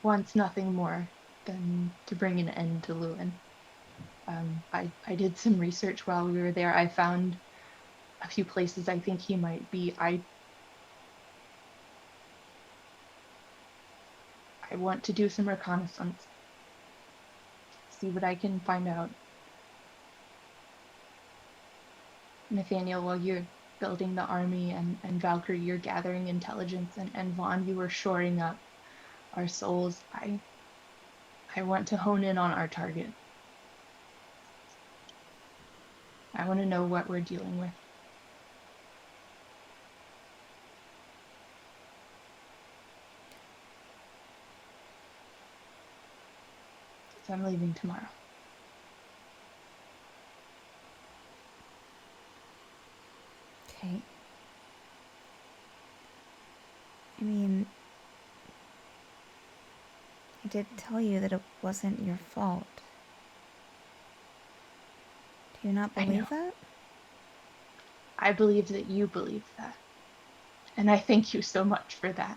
wants nothing more than to bring an end to Llewyn. I did some research while we were there. I found a few places I think he might be. I want to do some reconnaissance, see what I can find out. Nathaniel, while you're building the army, and Valkyrie, you're gathering intelligence, and Vaughan, you were shoring up our souls. I want to hone in on our target. I want to know what we're dealing with. So I'm leaving tomorrow. Okay. I mean, I did tell you that it wasn't your fault. Do you not believe that? I believe that you believe that. And I thank you so much for that.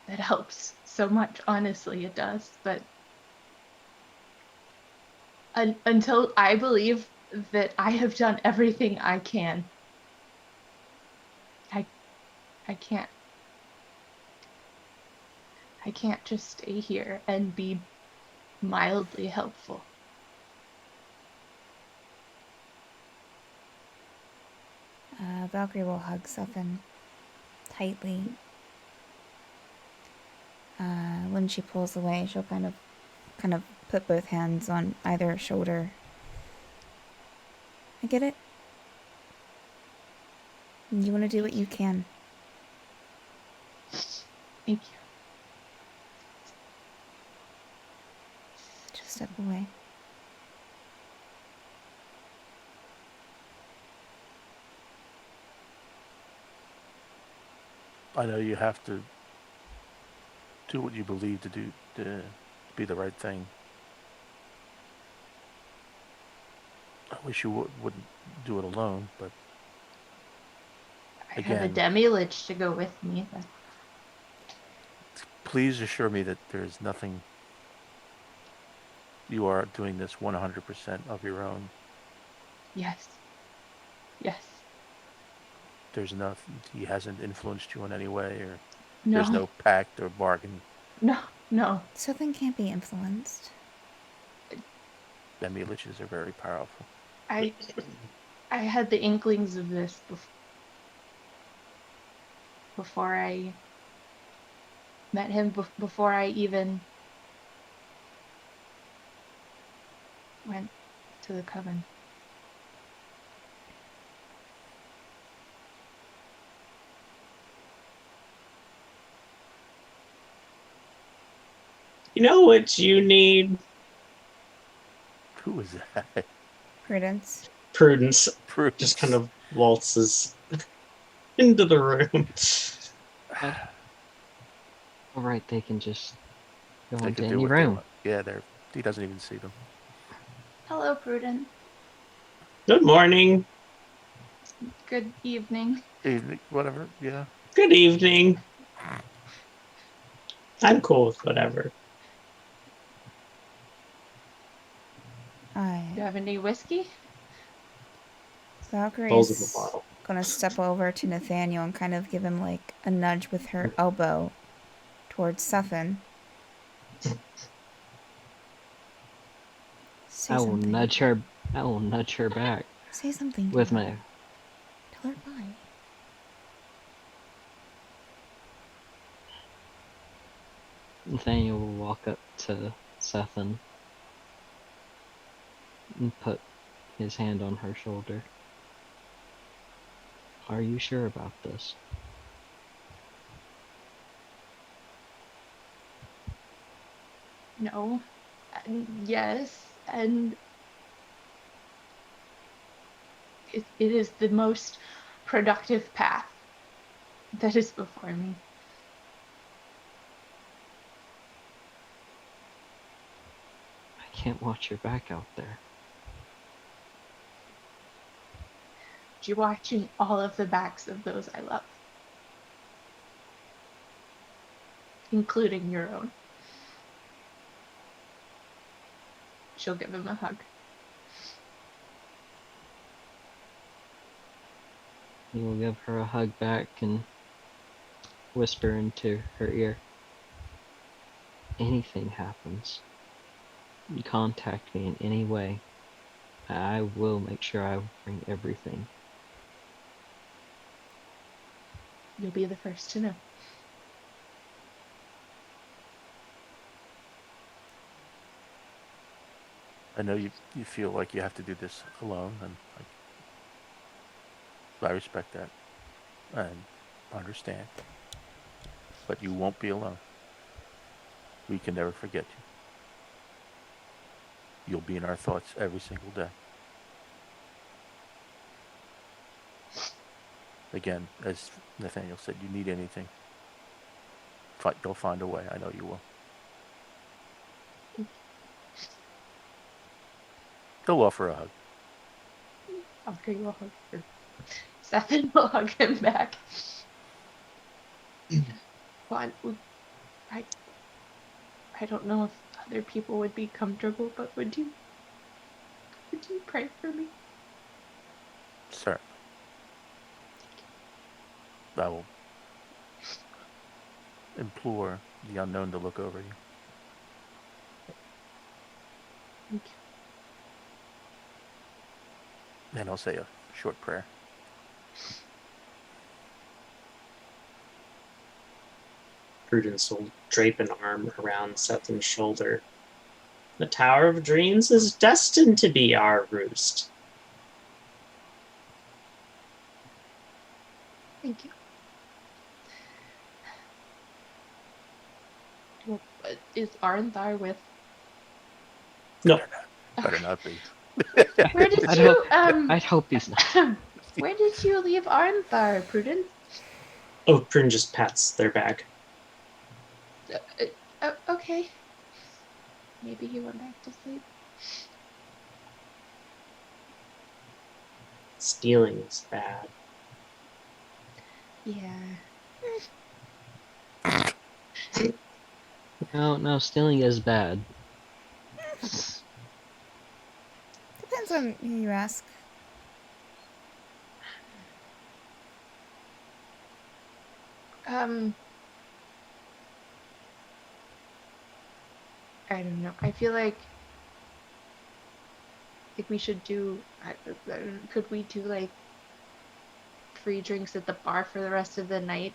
That helps so much, honestly, it does. But until I believe that I have done everything I can, I can't. I can't just stay here and be mildly helpful. Valkyrie will hug Cethen tightly. When she pulls away, she'll kind of put both hands on either shoulder. I get it. You want to do what you can. Thank you. Just step away. I know you have to do what you believe to do to be the right thing. I wish you wouldn't do it alone, but I have a again, demilich to go with me. please assure me that there's nothing. You are doing this 100% of your own. Yes. Yes. There's nothing. He hasn't influenced you in any way, or No. there's no pact or bargain. No. Cethen can't be influenced. Demiliches are very powerful. I had the inklings of this before I met him, before I even went to the Coven. You know what you need? Who is that? Prudence. Prudence. Prudence. Just kind of waltzes into the room. All right, they can just go They into can do any what they room. want. Yeah, he doesn't even see them. Hello, Prudence. Good morning. Good evening. Evening, whatever. Yeah. Good evening. I'm cool with whatever. Do you have any whiskey? Pulls up a Valkyrie's bottle. gonna step over to Nathaniel and kind of give him like a nudge with her elbow towards Cethen. Say I will something. nudge her. I will nudge her back Say something to with her. my. Tell her bye. Nathaniel will walk up to Cethen and put his hand on her shoulder. Are you sure about this? No. And yes. And it is the most productive path that is before me. I can't watch your back out there. You're watching all of the backs of those I love, including your own. She'll give him a hug. He will give her a hug back and whisper into her ear. Anything happens, you contact me in any way, I will make sure I bring everything. You'll be the first to know. I know you feel like you have to do this alone, and I respect that and understand. But you won't be alone. We can never forget you. You'll be in our thoughts every single day. Again, as Nathaniel said, you need anything, you'll find a way. I know you will. He'll offer a hug. Okay, will hug her. Cethen will hug him back. Well, I don't know if other people would be comfortable, but would you pray for me? Sir, I will implore the unknown to look over you. Thank you. And I'll say a short prayer. Prudence will drape an arm around Cethen's shoulder. The Tower of Dreams is destined to be our roost. Thank you. Well, is Arnthar with? No, Better not be. Where did I'd you I'd hope he's not. Where did you leave Arnthar, Prudence? oh, Prudence just pats their bag. Okay. Maybe he went back to sleep. Stealing is bad. Yeah. No, stealing is bad. Depends on who you ask. I don't know. I feel like we should do. Could we do like free drinks at the bar for the rest of the night?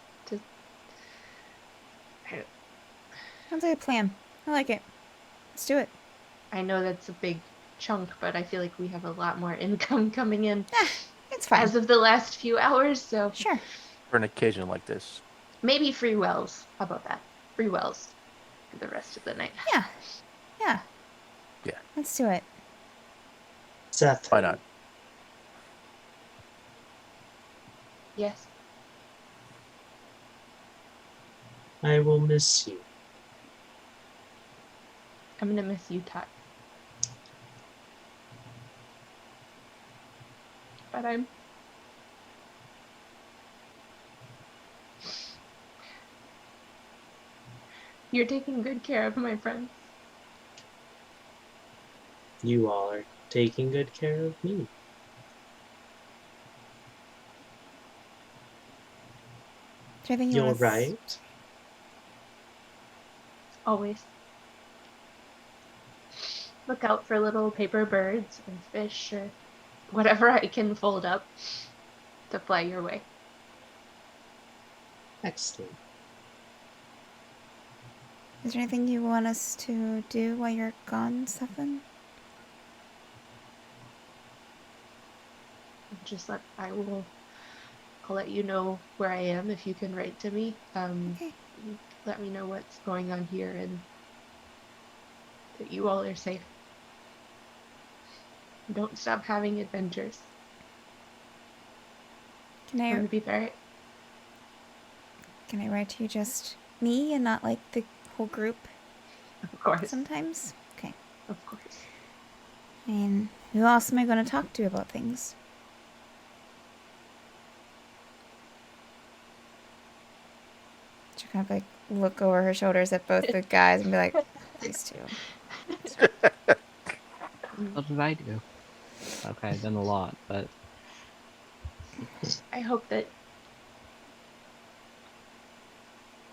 Sounds like a plan. I like it. Let's do it. I know that's a big chunk, but I feel like we have a lot more income coming in It's fine. as of the last few hours. So Sure. For an occasion like this. maybe free wells. How about that? Free wells for the rest of the night. Yeah. Yeah. Yeah. Let's do it. Seth, Why not? Yes. I will miss you. I'm gonna miss you, Tot. But you're taking good care of my friends. You all are taking good care of me. Do you think You're right. Always. Look out for little paper birds or fish or whatever I can fold up to fly your way. Excellent. Is there anything you want us to do while you're gone, Cethen? I'll let you know where I am if you can write to me. Okay. Let me know what's going on here and that you all are safe. Don't stop having adventures. Can I'm I gonna be very. write to you just me and not like the whole group Of course. sometimes? Okay. Of course. I mean, who else am I going to talk to about things? She kind of like look over her shoulders at both the guys and be like, these two. What did I do? Okay, I've done a lot, but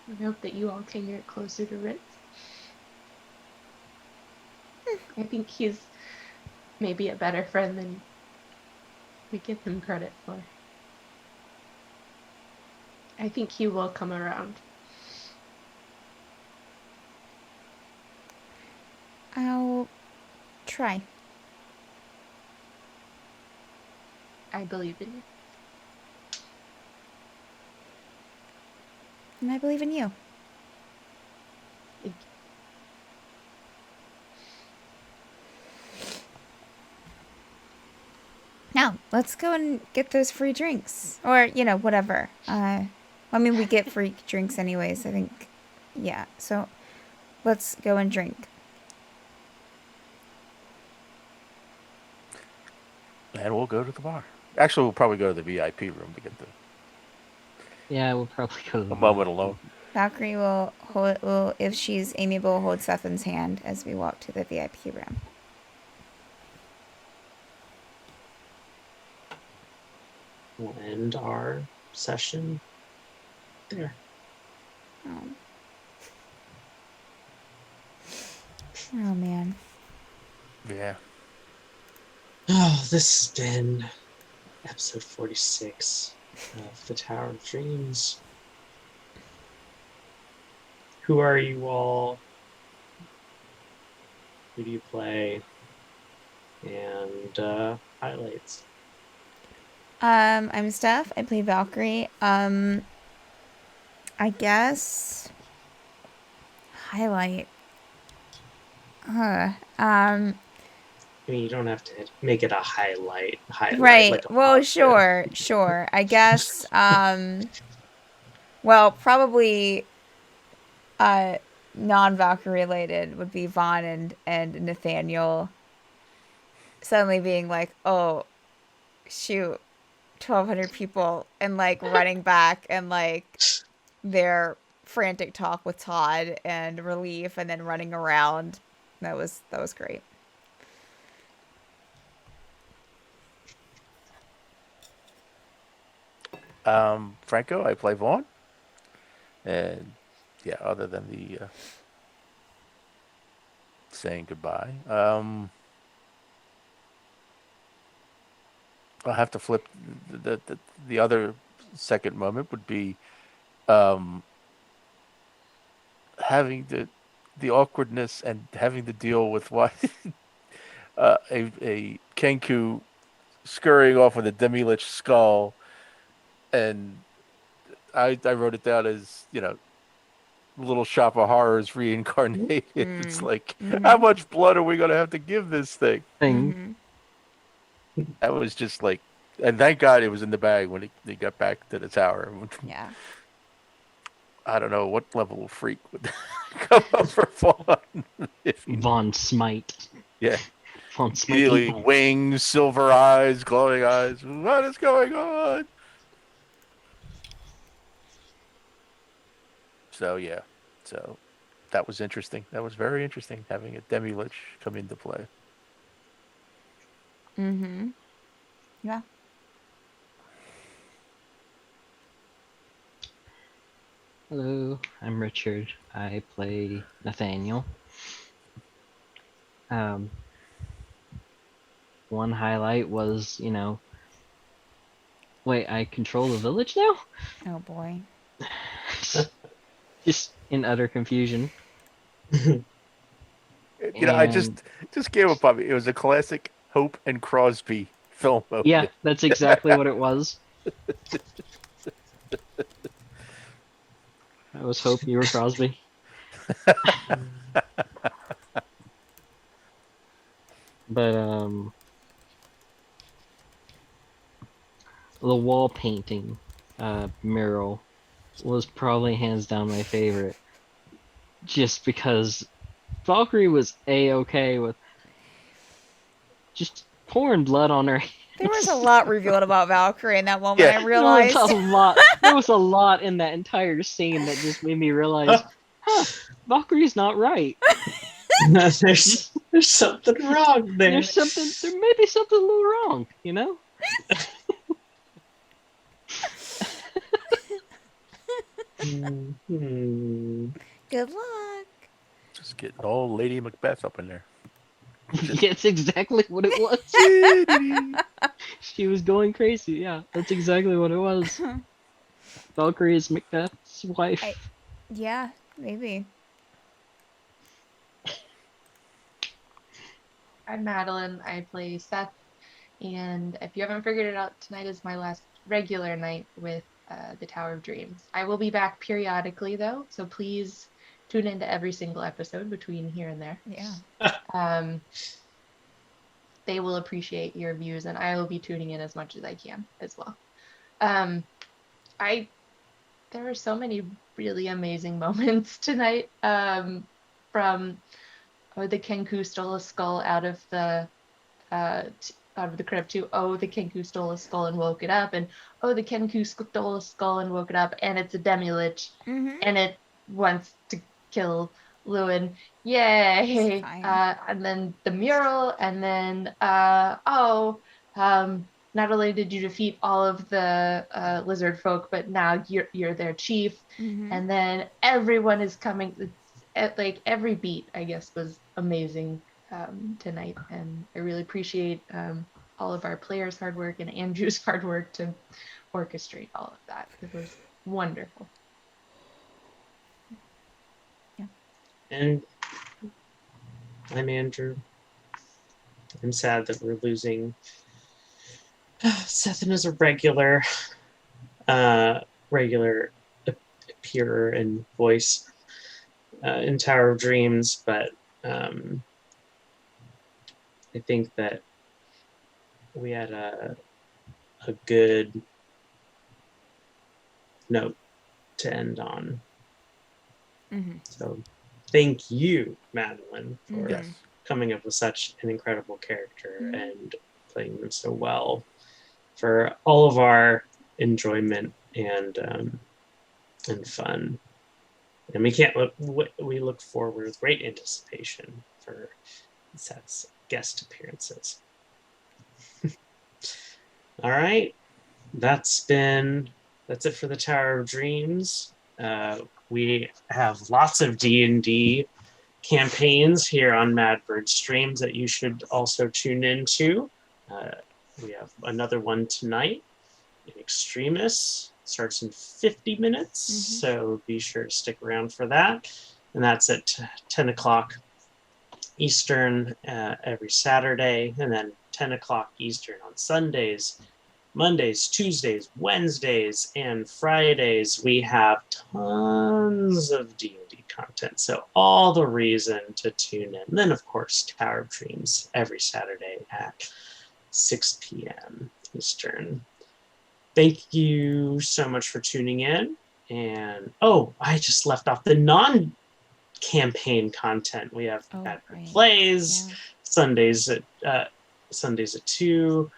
I hope that you all can get closer to Ritz. I think he's maybe a better friend than we give him credit for. I think he will come around. I'll try. I believe in you. And I believe in you. Thank Now, let's go and get those free drinks. Or, whatever. I mean, we get free drinks anyways, I think. Yeah, so let's go and drink. And we'll go to the bar. Actually, we'll probably go to the VIP room to get yeah, we'll probably go to a the moment alone. Valkyrie will if she's amiable, hold Cethen's hand as we walk to the VIP room. We'll end our session there. Um, Oh man. Yeah. Oh, this has been episode 46 of the Tower of Dreams. Who are you all? Who do you play? And highlights. I'm Steph. I play Valkyrie. I guess highlight. I mean, you don't have to make it a highlight. Right. Like a Well, positive. sure. I guess well, probably non-Valkyrie related would be Vaughan and Nathaniel suddenly being like, "Oh, shoot, 1,200 people," and like running back and like their frantic talk with Todd and relief and then running around. That was great. Franco, I play Vaughan. And yeah, other than the saying goodbye, I'll have to flip. The other second moment would be having the awkwardness and having to deal with what a Kenku scurrying off with a demilich skull, and I wrote it down as Little Shop of Horrors reincarnated. It's like, how much blood are we gonna have to give this thing? That was just like, and thank God it was in the bag when he got back to the tower. Yeah. I don't know what level of freak would come up for Vaughn. Von Smite. Yeah. Von Smite. Immediately wings, silver eyes, glowing eyes. What is going on? So yeah. So that was interesting. That was very interesting having a demilich come into play. Yeah. Hello, I'm Richard. I play Nathaniel. One highlight was, wait, I control the village now? Oh boy. Just in utter confusion. I just gave up on me. It was a classic Hope and Crosby film moment. Yeah, that's exactly what it was. I was hoping you were Crosby. But the wall painting mural was probably hands down my favorite, just because Valkyrie was a-okay with just pouring blood on her hands. There was a lot revealed about Valkyrie in that moment. I realized There was a lot in that entire scene that just made me realize, Valkyrie's not right. There's something wrong there. There may be something a little wrong, Good luck. Just getting old Lady Macbeth up in there. Yeah, it's exactly what it was. She was going crazy. Yeah, that's exactly what it was. Valkyrie is Macbeth's wife. Yeah, maybe. I'm Madeline. I play Seth. And if you haven't figured it out, tonight is my last regular night with the Tower of Dreams. I will be back periodically, though, so please tune into every single episode between here and there. Yeah. They will appreciate your views, and I will be tuning in as much as I can as well. There were so many really amazing moments tonight. From the Kenku stole a skull out of the crypt to the Kenku stole a skull and woke it up, and the Kenku stole a skull and woke it up, and it's a demilich, and it wants to kill Llewyn. Yay! And then the mural, and then not only did you defeat all of the Lizardfolk, but now you're their chief, and then everyone is coming. like every beat, I guess, was amazing tonight, and I really appreciate all of our players' hard work and Andrew's hard work to orchestrate all of that. It was wonderful. And I'm Andrew. I'm sad that we're losing Cethen is a regular appearer and voice in Tower of Dreams, but I think that we had a good note to end on. Mm-hmm. So thank you, Madeline, for Yes. coming up with such an incredible character and playing them so well, for all of our enjoyment and fun. And we look forward with great anticipation for Seth's guest appearances. All right, that's it for the Tower of Dreams. We have lots of D&D campaigns here on Madbird Streams that you should also tune into. We have another one tonight in Extremis. Starts in 50 minutes, so be sure to stick around for that. And that's at 10 o'clock Eastern every Saturday, and then 10 o'clock Eastern on Sundays, Mondays, Tuesdays, Wednesdays, and Fridays. We have tons of D&D content, so all the reason to tune in. And then, of course, Tower of Dreams every Saturday at 6 p.m. Eastern. Thank you so much for tuning in. And, I just left off the non-campaign content. We have Madbird Plays, Sundays at 2,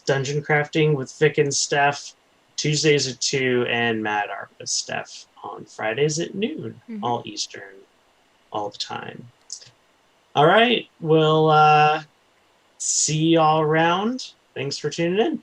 Dungeon Crafting with Vic and Steph, Tuesdays at 2, and Mad Art with Steph on Fridays at noon, all Eastern, all the time. All right, we'll see y'all around. Thanks for tuning in.